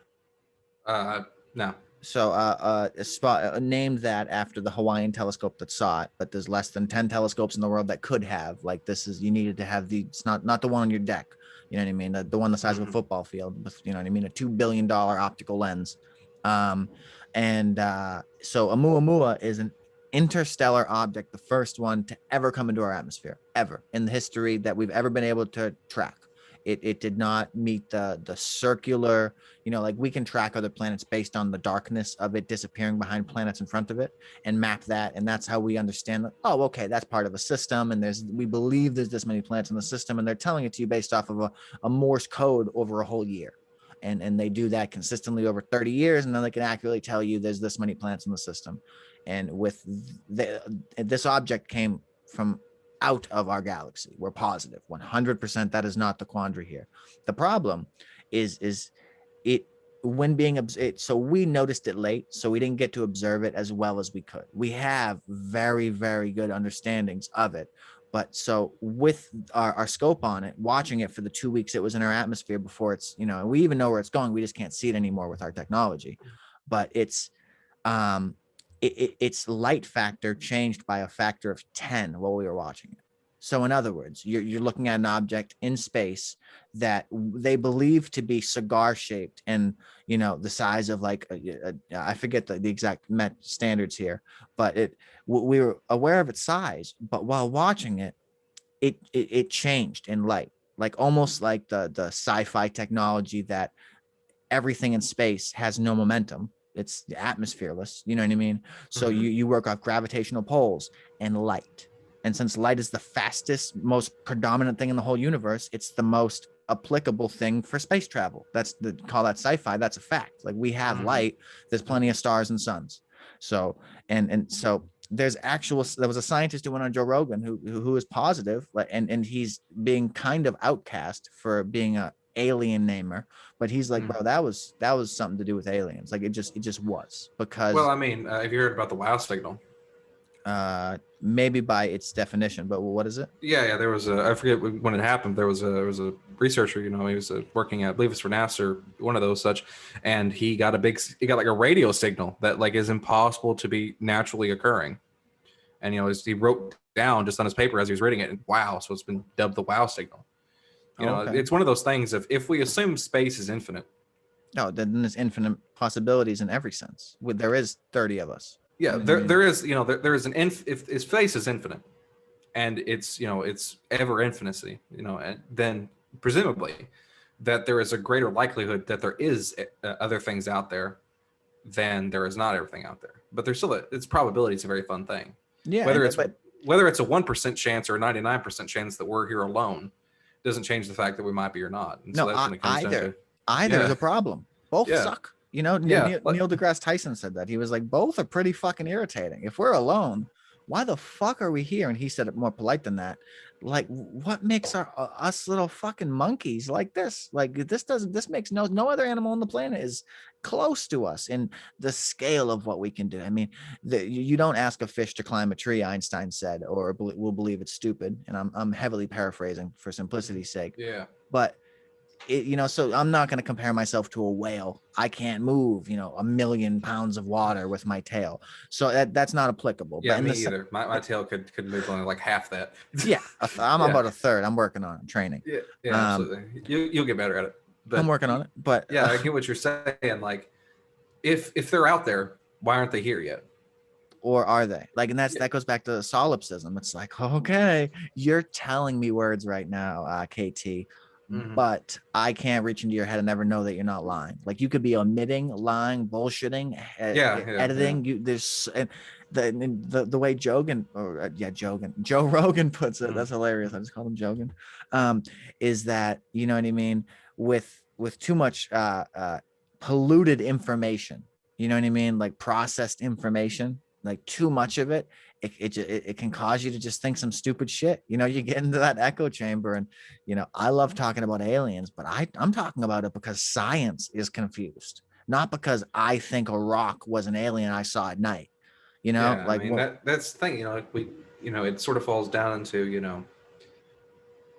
No. So a spot named that after the Hawaiian telescope that saw it, but there's less than 10 telescopes in the world that could have. Like, this is, you needed to have it's not the one on your deck, you know what I mean, the one the size of a Mm-hmm. football field with, you know what I mean, a $2 billion optical lens. And so Oumuamua is an interstellar object, the first one to ever come into our atmosphere, ever in the history that we've ever been able to track. It did not meet the circular, like we can track other planets based on the darkness of it disappearing behind planets in front of it and map that. And that's how we understand that, oh, okay, that's part of a system. And we believe there's this many planets in the system, and they're telling it to you based off of a Morse code over a whole year. And they do that consistently over 30 years. And then they can accurately tell you there's this many planets in the system. And with this object came from out of our galaxy. We're positive 100% that is not the quandary here. The problem is it when being so we noticed it late, so we didn't get to observe it as well as we could. We have very, very good understandings of it, but so with our scope on it, watching it for the 2 weeks it was in our atmosphere before it's, we even know where it's going, we just can't see it anymore with our technology. But um its light factor changed by a factor of 10 while we were watching it. So in other words, you're looking at an object in space that they believe to be cigar shaped and, the size of like, I forget the exact standards here, but we were aware of its size, but while watching it, it changed in light, like almost like the sci-fi technology that everything in space has no momentum. It's atmosphereless. You know what I mean? So Mm-hmm. you work off gravitational poles and light. And since light is the fastest, most predominant thing in the whole universe, it's the most applicable thing for space travel. Call that sci-fi. That's a fact. Like, we have Mm-hmm. light. There's plenty of stars and suns. So so there was a scientist who went on Joe Rogan who is positive, and he's being kind of outcast for being a alien namer, but he's like, bro, that was something to do with aliens. Like, it just was, Well, because I mean, have you heard about the wow signal? maybe by its definition, but what is it? Yeah. There was I forget when it happened. There was a researcher. He was working at, I believe it's for NASA, or one of those such, and he got like a radio signal that like is impossible to be naturally occurring. And he wrote down just on his paper as he was reading it, and wow, so it's been dubbed the wow signal. Okay. It's one of those things of, if we assume space is infinite. No, then there's infinite possibilities in every sense. There is 30 of us. Yeah, You know what I mean? there is, there is if space is infinite, and it's it's ever infinity, and then presumably that there is a greater likelihood that there is other things out there than there is not everything out there. But there's still it's probability is a very fun thing. Yeah, Whether it's a 1% chance or a 99% chance that we're here alone doesn't change the fact that we might be or not. And so no, that's when it comes down to either is yeah, a problem. Both yeah, suck. yeah. Neil deGrasse Tyson said that. He was like, both are pretty fucking irritating. If we're alone, why the fuck are we here? And he said it more polite than that. Like, what makes us little fucking monkeys like this? Like, this makes no other animal on the planet is close to us in the scale of what we can do. I mean, you don't ask a fish to climb a tree, Einstein said, or we'll believe it's stupid. And I'm heavily paraphrasing for simplicity's sake. Yeah. But so I'm not going to compare myself to a whale. I can't move, 1,000,000 pounds of water with my tail. So that's not applicable. Yeah, But me either. My tail could move only like half that. yeah, I'm Yeah. about a third. I'm working on it, training. Yeah, absolutely. You'll get better at it. I'm But working on it. But yeah, I get what you're saying. Like, if they're out there, why aren't they here yet? or are they? Like, and that goes back to solipsism. It's like, okay, you're telling me words right now, KT, Mm-hmm. but I can't reach into your head and never know that you're not lying. Like, you could be omitting, lying, bullshitting, editing. There's and the way Joe Rogan puts it. That's hilarious. I just called him Jogan. Is that, you know what I mean? With too much polluted information, you know what I mean? Like processed information, like too much of it, it can cause you to just think some stupid shit. You get into that echo chamber. And I love talking about aliens, but I'm talking about it because science is confused, not because I think a rock was an alien I saw at night. Yeah, I Like, mean that's the thing. Like it sort of falls down into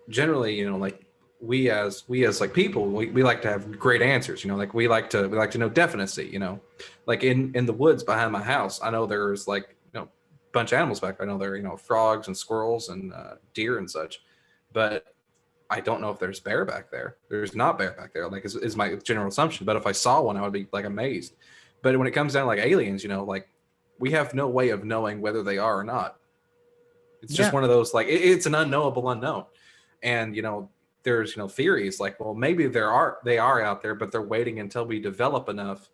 generally like we as like people, we like to have great answers. Like we like to know definicy. Like in the woods behind my house, I know there's like a bunch of animals back there. I know there are frogs and squirrels and deer and such, but I don't know if there's bear back there. There's not bear back there. Like is my general assumption. But if I saw one, I would be like amazed. But when it comes down to like aliens, like we have no way of knowing whether they are or not. It's just one of those like it's an unknowable unknown. And there's theories like, well, maybe they are out there, but they're waiting until we develop enough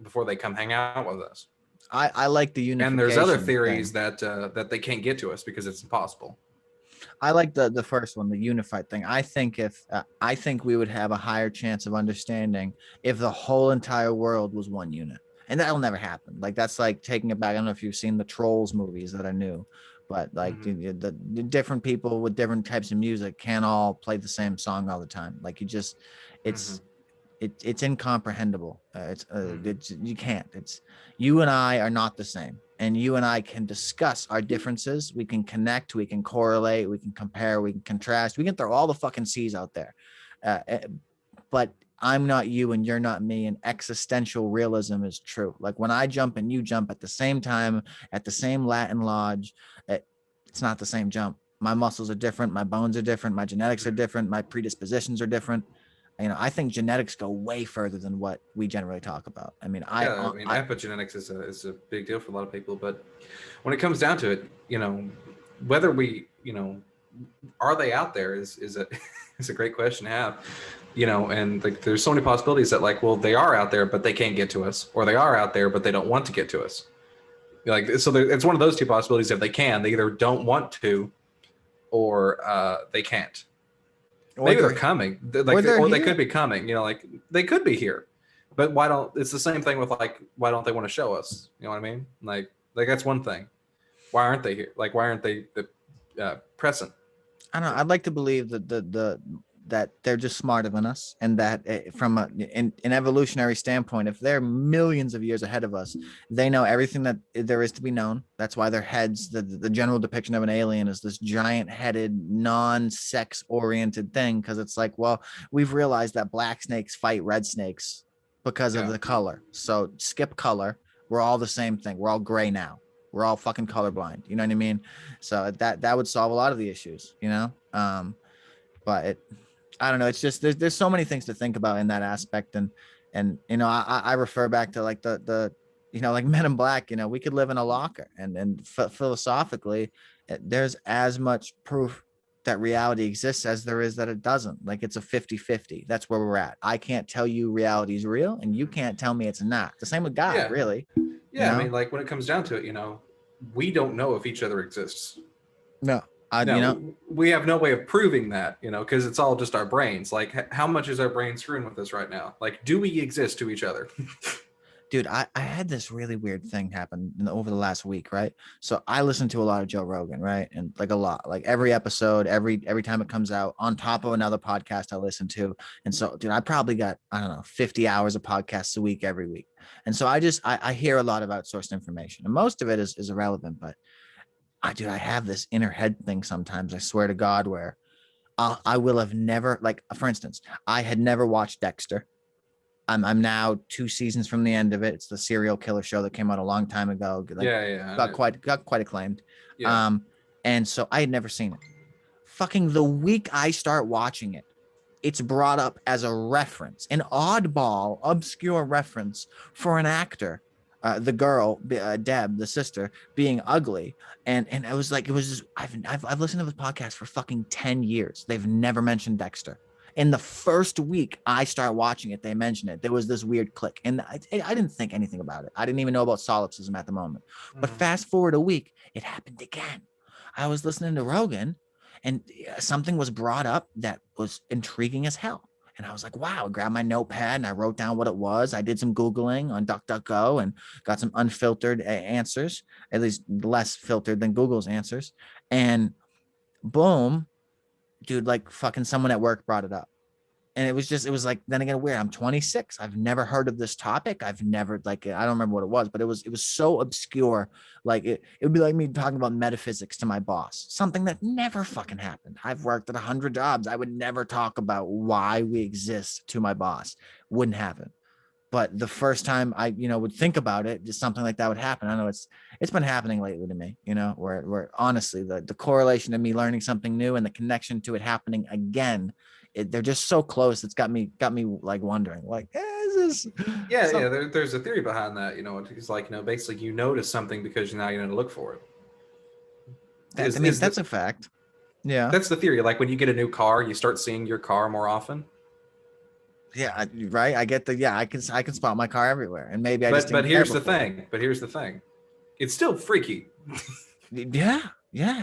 before they come hang out with us. I like the unification. And there's other theories that they can't get to us because it's impossible. I like the first one, the unified thing. I think I think we would have a higher chance of understanding if the whole entire world was one unit, and that'll never happen. Like, that's like taking it back. I don't know if you've seen the Trolls movies that are new, but like the different people with different types of music can't all play the same song all the time. Like, it's incomprehensible. You can't. It's you and I are not the same, and you and I can discuss our differences. We can connect. We can correlate. We can compare. We can contrast. We can throw all the fucking C's out there, but I'm not you and you're not me. And existential realism is true. Like, when I jump and you jump at the same time at the same Latin lodge, it's not the same jump. My muscles are different. My bones are different. My genetics are different. My predispositions are different. I think genetics go way further than what we generally talk about. I mean, epigenetics is a big deal for a lot of people, but when it comes down to it, whether we, are they out there is a great question to have, and like there's so many possibilities that like, well, they are out there, but they can't get to us, or they are out there, but they don't want to get to us. Like, so it's one of those two possibilities. If they can, they either don't want to, or they can't. Maybe they're coming, or they could be coming. Like they could be here, but why don't? It's the same thing with like, why don't they want to show us? You know what I mean? Like that's one thing. Why aren't they here? Like, why aren't they present? I don't know. I'd like to believe that that they're just smarter than us, and that from an evolutionary standpoint, if they're millions of years ahead of us, they know everything that there is to be known. That's why their heads, the general depiction of an alien is this giant headed, non-sex oriented thing. Cause it's like, well, we've realized that black snakes fight red snakes because of the color. So skip color. We're all the same thing. We're all gray now. We're all fucking colorblind. You know what I mean? So that would solve a lot of the issues, but I don't know. It's just there's so many things to think about in that aspect, and I refer back to like the like Men in Black. We could live in a locker, and philosophically, there's as much proof that reality exists as there is that it doesn't. Like, it's a 50-50. That's where we're at. I can't tell you reality is real, and you can't tell me it's not. The same with God, really. Yeah, I mean, like when it comes down to it, we don't know if each other exists. No. We have no way of proving that, because it's all just our brains. Like, how much is our brain screwing with us right now? Like, do we exist to each other? Dude, I had this really weird thing happen over the last week, right? So I listen to a lot of Joe Rogan, right? And like a lot, like every episode, every time it comes out, on top of another podcast I listen to. And so, dude, I probably got, I don't know, 50 hours of podcasts a week every week. And so I hear a lot of outsourced information, and most of it is irrelevant. But I have this inner head thing sometimes, I swear to God, where I will have never, like, for instance, I had never watched Dexter. I'm now 2 seasons from the end of it. It's the serial killer show that came out a long time ago. Like, Yeah, got quite acclaimed. yeah. Um, and so I had never seen it. Fucking the week I start watching it, it's brought up as a reference, an oddball, obscure reference for an actor, the girl, Deb, the sister, being ugly, and I was like, it was just, I've listened to this podcast for fucking 10 years. They've never mentioned Dexter. In the first week I start watching it, they mention it. There was this weird click, and I didn't think anything about it. I didn't even know about solipsism at the moment. But Mhm. fast forward a week, it happened again. I was listening to Rogan, and something was brought up that was intriguing as hell. And I was like, wow, I grabbed my notepad and I wrote down what it was. I did some Googling on DuckDuckGo and got some unfiltered answers, at least less filtered than Google's answers. And boom, dude, like fucking someone at work brought it up. And it was like, then again, weird. I'm 26. I've never heard of this topic. I've never, like, I don't remember what it was, but it was so obscure. Like it would be like me talking about metaphysics to my boss, something that never fucking happened. I've worked at 100 jobs. I would never talk about why we exist to my boss. Wouldn't happen. But the first time I, would think about it, just something like that would happen. I know it's been happening lately to me, where honestly the correlation of me learning something new and the connection to it happening again, they're just so close. It's got me like wondering, like, is this Yeah, some, there's a theory behind that. It's like, basically you notice something because now you know to look for it. that? I mean, Is that's the a fact. Yeah, That's the theory. Like when you get a new car, you start seeing your car more often. yeah, right. I get the yeah. I can spot my car everywhere, and maybe I just But didn't care here's the before. thing. But here's the thing. It's still freaky. Yeah, yeah,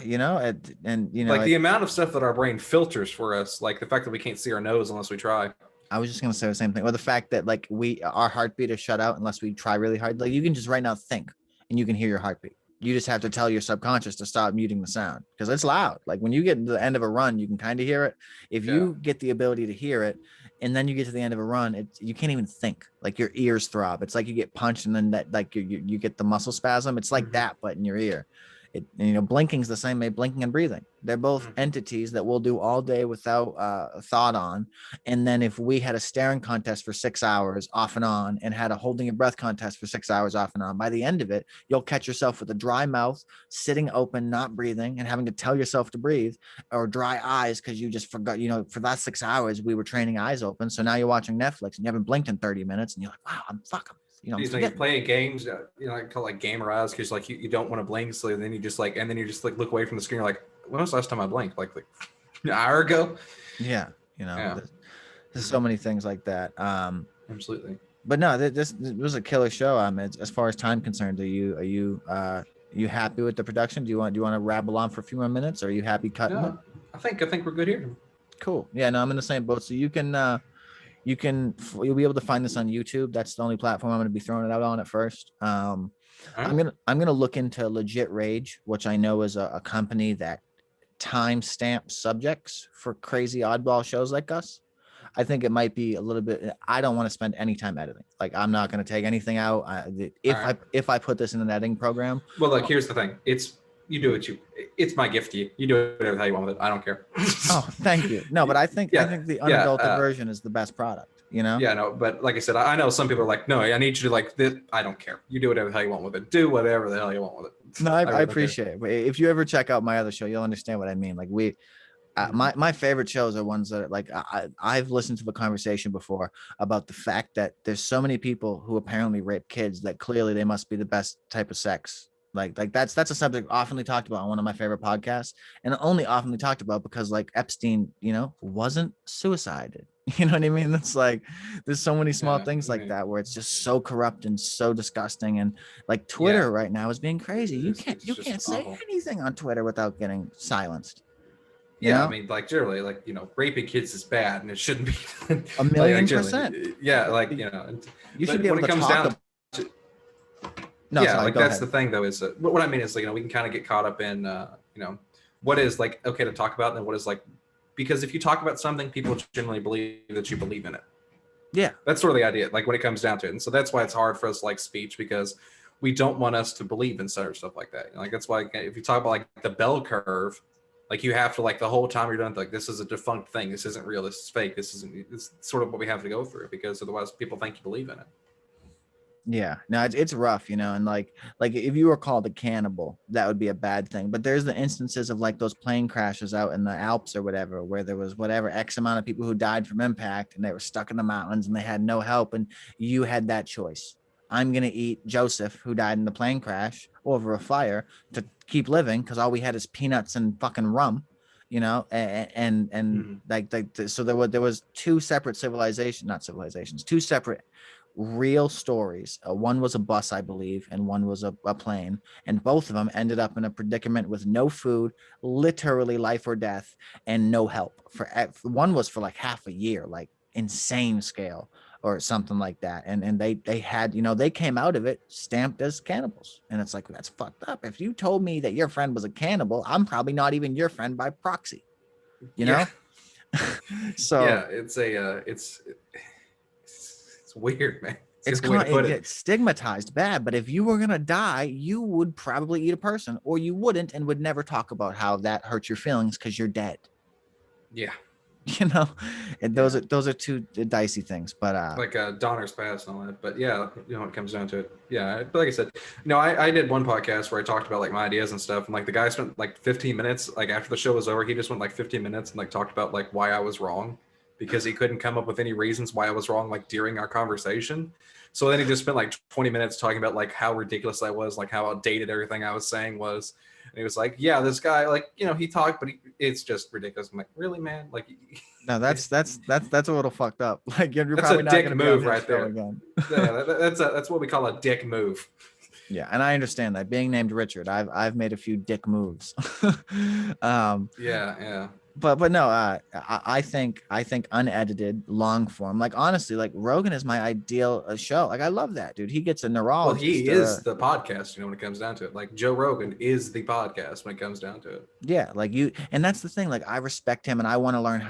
and Like the amount of stuff that our brain filters for us, like the fact that we can't see our nose unless we try. I was just gonna say the same thing. Or the fact that like our heartbeat is shut out unless we try really hard. Like you can just right now think and you can hear your heartbeat. You just have to tell your subconscious to stop muting the sound because it's loud. Like when you get to the end of a run, you can kind of hear it. If Yeah. you get the ability to hear it, and then you get to the end of a run, you can't even think. Like your ears throb. It's like you get punched and then that like you get the muscle spasm. It's like Mm-hmm. that, but in your ear. Blinking's the same way. Blinking and breathing. They're both Mm-hmm. entities that we'll do all day without thought on, and then if we had a staring contest for 6 hours off and on and had a holding your breath contest for 6 hours off and on, by the end of it, you'll catch yourself with a dry mouth, sitting open, not breathing, and having to tell yourself to breathe, or dry eyes because you just forgot, for that 6 hours, we were training eyes open. So now you're watching Netflix and you haven't blinked in 30 minutes and you're like, wow, I'm fucking, I'm You're forgetting. playing games, I call it like gamer eyes because like you don't want to blink, so then you just like look away from the screen. You're like, when was the last time I blinked? Like an hour ago. Yeah, Yeah, there's so many things like that. absolutely. But no, this was a killer show. As far as time concerned, you happy with the production? Do you want to rabble on for a few more minutes, or are you happy cutting it? No, I think we're good here. Cool. Yeah, no, I'm in the same boat. So you'll be able to find this on YouTube. That's the only platform I'm going to be throwing it out on at first. All right. I'm gonna look into Legit Rage, which I know is a company that timestamps subjects for crazy oddball shows like us. I think it might be a little bit. I don't want to spend any time editing. Like I'm not going to take anything out. All right. If I put this in an editing program. Well, look, here's the thing. It's my gift to you. You do whatever the hell you want with it. I don't care. Oh, thank you. No, but I think the unadulted version is the best product. Yeah, no, but like I said, I know some people are like, no, I need you to like this. I don't care. You do whatever the hell you want with it. Do whatever the hell you want with it. No, I appreciate it. But if you ever check out my other show, you'll understand what I mean. Like my favorite shows are ones that are like I've listened to the conversation before about the fact that there's so many people who apparently rape kids that clearly they must be the best type of sex. Like that's a subject oftenly talked about on one of my favorite podcasts, and only oftenly talked about because like Epstein, wasn't suicided. You know what I mean? It's like there's so many small things like that where it's just so corrupt and so disgusting, and like Twitter right now is being crazy. You can't say anything on Twitter without getting silenced. Yeah, I mean, like generally, like raping kids is bad, and it shouldn't be. 1,000,000%. Yeah, like you should be able to talk. No, yeah, like that's the thing, though. Is what I mean is like we can kind of get caught up in what is like okay to talk about, and then what is like because if you talk about something, people generally believe that you believe in it. Yeah, that's sort of the idea. Like when it comes down to it, and so that's why it's hard for us to like speech because we don't want us to believe in certain stuff like that. Like that's why if you talk about like the bell curve. Like you have to, like, the whole time you're doing, like, this is a defunct thing. This isn't real. This is fake. This is sort of what we have to go through, because otherwise people think you believe in it. Yeah, no, it's rough, and like if you were called a cannibal, that would be a bad thing. But there's the instances of like those plane crashes out in the Alps or whatever, where there was whatever X amount of people who died from impact and they were stuck in the mountains and they had no help, and you had that choice. I'm gonna eat Joseph, who died in the plane crash over a fire, to keep living because all we had is peanuts and fucking rum, and Mm-hmm. so there was two separate not civilizations, two separate real stories. One was a bus, I believe, and one was a plane. And both of them ended up in a predicament with no food, literally life or death, and no help. One was for like half a year, like insane scale or something like that. And they had, they came out of it stamped as cannibals. And it's like, that's fucked up. If you told me that your friend was a cannibal, I'm probably not even your friend by proxy, you know? So Yeah, it's weird, man. It's it's a good way to put it. it's stigmatized bad, but if you were gonna die, you would probably eat a person, or you wouldn't and would never talk about how that hurts your feelings because you're dead. Yeah. You know, and Yeah. those are two dicey things. But Like Donner's Pass and all that. But yeah, when it comes down to it, yeah. But like I said, I did one podcast where I talked about like my ideas and stuff, and like the guy spent like 15 minutes, like after the show was over, he just went like 15 minutes and like talked about like why I was wrong, because he couldn't come up with any reasons why I was wrong, like during our conversation. So then he just spent like 20 minutes talking about like how ridiculous I was, like how outdated everything I was saying was. And he was like, yeah, this guy, like, he talked, but it's just ridiculous. I'm like, really, man? Like, no, that's a little fucked up. Like you're that's probably a not dick gonna be on move his right show there. again. Yeah, that's what we call a dick move. Yeah, and I understand that. Being named Richard, I've made a few dick moves. Yeah, yeah. But no, I think unedited long form, like honestly, like Rogan is my ideal show. Like I love that dude. He gets a Well, he neurologist. is the podcast, when it comes down to it. Like Joe Rogan is the podcast when it comes down to it. Yeah, like you, and that's the thing. Like I respect him, and I want to learn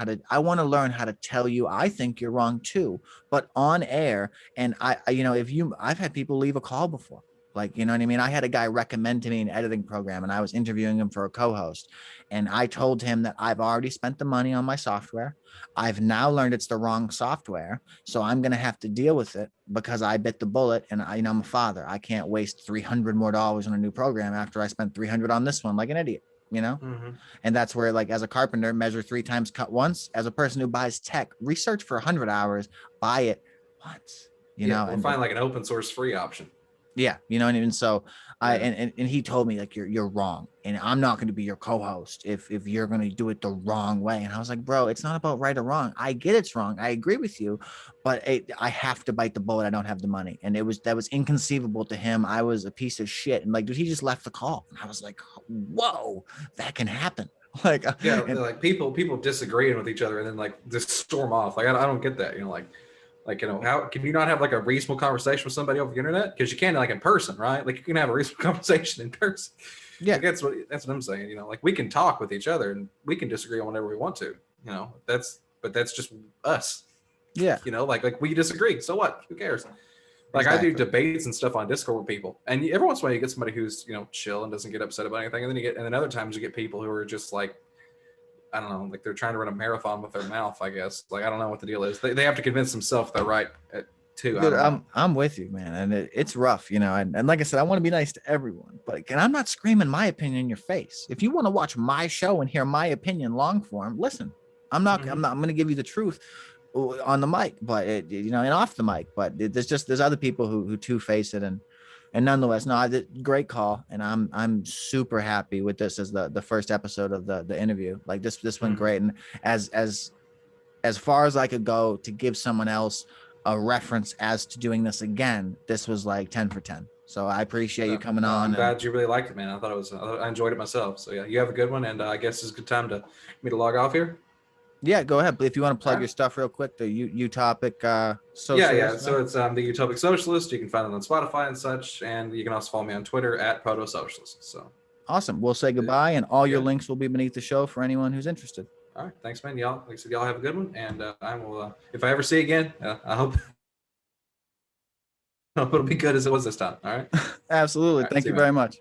how to tell you I think you're wrong too, but on air. And I've had people leave a call before. Like, you know what I mean? I had a guy recommend to me an editing program, and I was interviewing him for a co-host. And I told him that I've already spent the money on my software. I've now learned it's the wrong software. So I'm going to have to deal with it because I bit the bullet, and I'm a father. I can't waste $300 more on a new program after I spent 300 on this one like an idiot, you know? Mm-hmm. And that's where, like, as a carpenter, measure 3 times, cut once. As a person who buys tech, research for 100 hours, buy it once, Yeah, or and find like an open source free option. yeah, and even so, I Yeah. and he told me like you're wrong, and I'm not going to be your co-host if you're going to do it the wrong way. And I was like, bro, it's not about right or wrong. I get it's wrong. I agree with you, but I have to bite the bullet. I don't have the money, and that was inconceivable to him. I was a piece of shit, and like, dude, he just left the call, and I was like, whoa, that can happen. Like, Yeah, and, like people disagreeing with each other and then like just storm off. Like I don't get that. How can you not have like a reasonable conversation with somebody over the internet? Because you can, like, in person, right? Like you can have a reasonable conversation in person. yeah, Like that's what I'm saying. Like we can talk with each other and we can disagree on whatever we want to. That's just us. yeah, Like we disagree. So what? Who cares? Like exactly. I do debates and stuff on Discord with people, and every once in a while you get somebody who's chill and doesn't get upset about anything, and then other times you get people who are just like, I don't know, like they're trying to run a marathon with their mouth, I guess. Like I don't know what the deal is. They have to convince themselves they're right too. I Dude, don't know. I'm with you, man, and it's rough, and like I said, I want to be nice to everyone, but and I'm not screaming my opinion in your face. If you want to watch my show and hear my opinion long form, listen. I'm not. I'm going to give you the truth on the mic, but and off the mic. But there's other people who two-face it, and nonetheless, no, great call, and I'm super happy with this as the first episode of the interview. Like this went great, and as far as I could go to give someone else a reference as to doing this again, this was like 10 for 10. So I appreciate you coming on. I'm glad you really liked it, man. I enjoyed it myself. So yeah, you have a good one, and I guess it's a good time to me to log off here. Yeah, go ahead. If you want to plug your stuff real quick, the Utopic Socialist. Yeah. So it's the Utopic Socialist. You can find it on Spotify and such, and you can also follow me on Twitter at Proto Socialist. So awesome. We'll say goodbye, and all your links will be beneath the show for anyone who's interested. All right, thanks, man. Y'all, like I said, y'all have a good one, and I will. If I ever see you again, I hope it'll be good as it was this time. All right. Absolutely. Thank you very much.